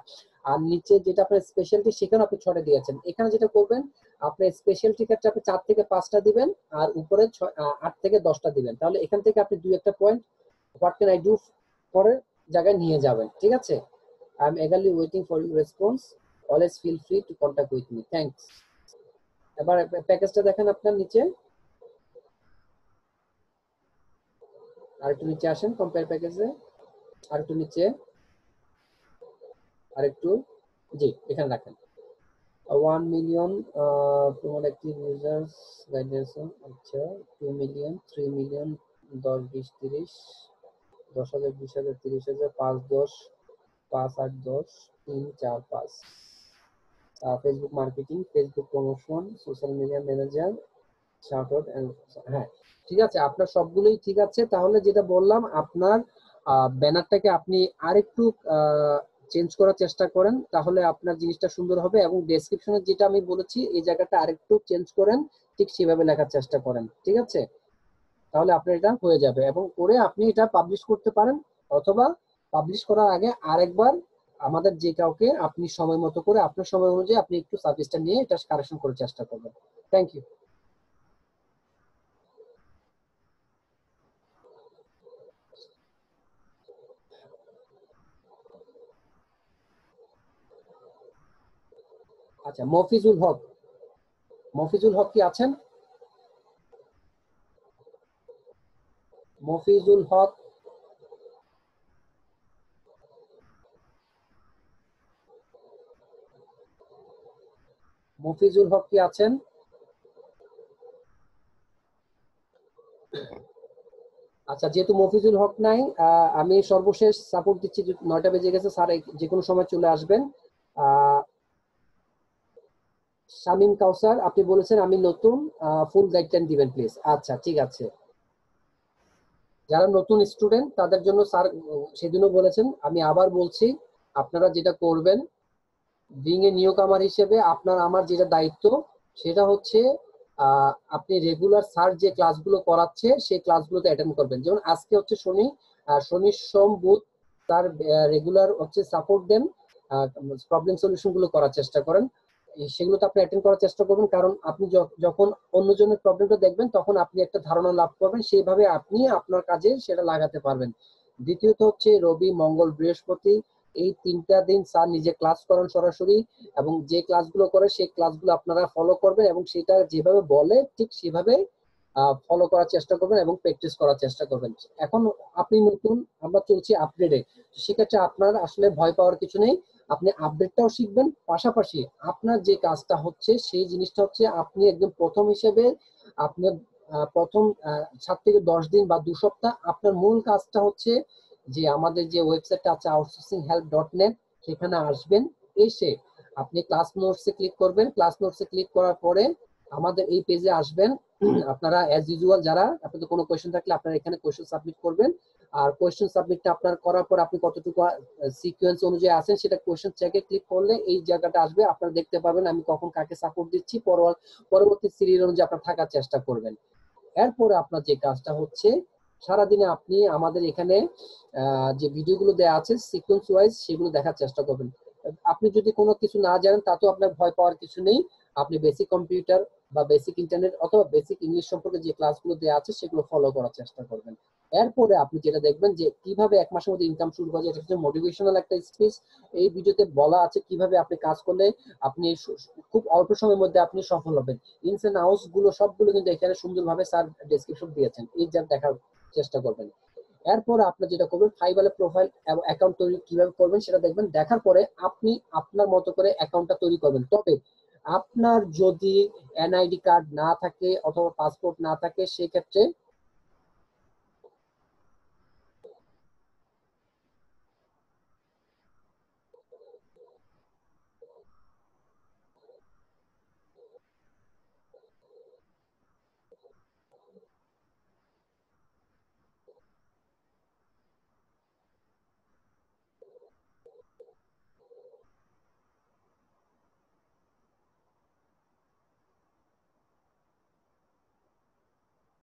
আর নিচে যেটা আপনার স্পেশালিটি সেখানে আপনি 6টা দিয়েছেন। এখানে যেটা করবেন আপনি স্পেশালিটি ক্ষেত্রে আপনি 4 থেকে 5টা দিবেন আর উপরে 8 থেকে 10টা দিবেন। তাহলে এখান থেকে আপনি 2-1টা point what can I do পরের জায়গায় নিয়ে যাবেন। ঠিক আছে। I'm eagerly waiting for your response. Always feel free to contact with me. Thanks. এবার প্যাকেজটা দেখেন আপনার নিচে, আর একটু নিচে আসেন কম্পেয়ার প্যাকেজে, আর একটু নিচে, আর একটু, জি এখানে রাখেন 1 million promote active users guidance। আচ্ছা, 2 million, 3 million, 10 20 30, 10,000 20,000 30,000, 5 10, 5 8 10, 3 4 5। Facebook marketing, Facebook promotion, social media manager, shout out. হ্যাঁ ঠিক আছে, আপনার সবগুলোই ঠিক আছে। তাহলে যেটা বললাম, আপনার ব্যানারটাকে আপনি আরেকটু চেঞ্জ করার চেষ্টা করেন, তাহলে আপনার জিনিসটা সুন্দর হবে। এবং ডেসক্রিপশনে যেটা আমি বলেছি এই জায়গাটা আরেকটু চেঞ্জ করেন, ঠিক সেভাবে লেখার চেষ্টা করেন, ঠিক আছে? তাহলে আপনার এটা হয়ে যাবে, এবং করে আপনি এটা পাবলিশ করতে পারেন, অথবা পাবলিশ করার আগে আরেকবার আমাদের যে কাউকে আপনি সময় মতো করে আপনার সময় অনুযায়ী আপনি একটু সার্ভিসটা নিয়ে এটা কারেকশন করার চেষ্টা করবেন। Thank you. আচ্ছা, মফিজুল হক, মফিজুল হক কি আছেন? মফিজুল হক, মফিজুল হক কি আছেন? আচ্ছা, যেহেতু মফিজুল হক নাই, আমি সর্বশেষ সাপোর্ট দিচ্ছি, 9টা বেজে গেছে, স্যার যে কোনো সময় চলে আসবেন। শামীম কাউসার, আপনি বলেছেন আমি নতুন, ফুল গাইডলাইন দিবেন প্লিজ। আচ্ছা ঠিক আছে, যারা নতুন স্টুডেন্ট তাদের জন্য স্যার সেদিনও বলেছেন, আমি আবার বলছি, আপনারা যেটা করবেন, বিং এ নিউ কামার হিসেবে আপনার আমার যেটা দায়িত্ব সেটা হচ্ছে আপনি রেগুলার স্যার যে ক্লাসগুলো করাচ্ছে সেই ক্লাসগুলোতে অ্যাটেন্ড করবেন। যেমন আজকে হচ্ছে শনি, শনি সোম বুধ স্যার রেগুলার হচ্ছে সাপোর্ট দেন, প্রবলেম সলিউশন গুলো করার চেষ্টা করেন, সেগুলোতে আপনি অ্যাটেন্ড করার চেষ্টা করবেন। কারণ আপনি যখন অন্যজনের প্রবলেমটা দেখবেন তখন আপনি একটা ধারণা লাভ করবেন, সেইভাবে আপনি আপনার কাজে সেটা লাগাতে পারবেন। দ্বিতীয়ত হচ্ছে রবি মঙ্গল বৃহস্পতি এই 3টা দিন স্যার নিজে ক্লাস করেন সরাসরি, এবং যে ক্লাসগুলো করে সেই ক্লাসগুলো আপনারা ফলো করবেন, এবং সেটা যেভাবে বলে ঠিক সেভাবে ফলো করার চেষ্টা করবেন এবং প্র্যাকটিস করার চেষ্টা করবেন। এখন আপনি নতুন, আমরা চলছি আপডেটে, সেক্ষেত্রে আপনার আসলে ভয় পাওয়ার কিছু নেই, আপনি আপডেটটাও শিখবেন, পাশাপাশি আপনার যে কাজটা হচ্ছে সেই জিনিসটা হচ্ছে আপনি একদম প্রথম হিসেবে আপনার প্রথম 7 থেকে 10 দিন বা 2 সপ্তাহ আপনার মূল কাজটা হচ্ছে যে আমাদের যে ওয়েবসাইটটা আছে outsourcinghelp.net, সেখানে আসবেন, এসে আপনি ক্লাস নোটসে ক্লিক করবেন, ক্লাস নোটসে ক্লিক করার পরে আমাদের এই পেজে আসবেন। আপনারা অ্যাজ ইউজুয়াল যারা আপনাদের কোনো কোয়েশ্চেন থাকলে আপনারা এখানে কোয়েশ্চেন সাবমিট করবেন, আর কোয়েশ্চেন সাবমিটটা আপনার করার পর আপনি কতটুকু সিকোয়েন্স অনুযায়ী আছেন সেটা কোয়েশ্চেন চেকে ক্লিক করলে এই জায়গাটা আসবে, আপনারা দেখতে পাবেন আমি কখন কাকে সাপোর্ট দিচ্ছি, পরবর্তী সিরিয়াল অনুযায়ী আপনারা থাকার চেষ্টা করবেন। এরপরে আপনার যে কাজটা হচ্ছে সারাদিনে আপনি আমাদের এখানে যে ভিডিওগুলো দেওয়া আছে সিকোয়েন্স ওয়াইজ সেগুলো দেখার চেষ্টা করবেন। আপনি যদি কোনো কিছু না জানেন তাতেও আপনার ভয় পাওয়ার কিছু নেই, আপনি বেসিক কম্পিউটার বা বেসিক ইন্টারনেট অথবা বেসিক ইংলিশ সম্পর্কে যে ক্লাসগুলো দেওয়া আছে সেগুলো ফলো করার চেষ্টা করবেন। এরপরে আপনি যেটা দেখবেন যে কিভাবে 1 মাসের মধ্যে ইনকাম শুরু করা যায়, এটা হচ্ছে মোটিভেশনাল একটা স্পিচ। এই ভিডিওতে বলা আছে কিভাবে আপনি কাজ করলে আপনি খুব অল্প সময়ের মধ্যে আপনি সফল হবেন। ইনস এন্ড আউটস গুলো সবগুলো কিন্তু এখানে সুন্দরভাবে স্যার ডেসক্রিপশন দিয়েছেন, এই যা দেখার চেষ্টা করবেন। এরপর আপনি যেটা করবেন, ফাইবারে প্রোফাইল এবং অ্যাকাউন্ট তৈরি কিভাবে করবেন সেটা দেখবেন, দেখার পরে আপনি আপনার মতো করে অ্যাকাউন্টটা তৈরি করবেন। তবে আপনার যদি এনআইডি কার্ড না থাকে অথবা পাসপোর্ট না থাকে সেক্ষেত্রে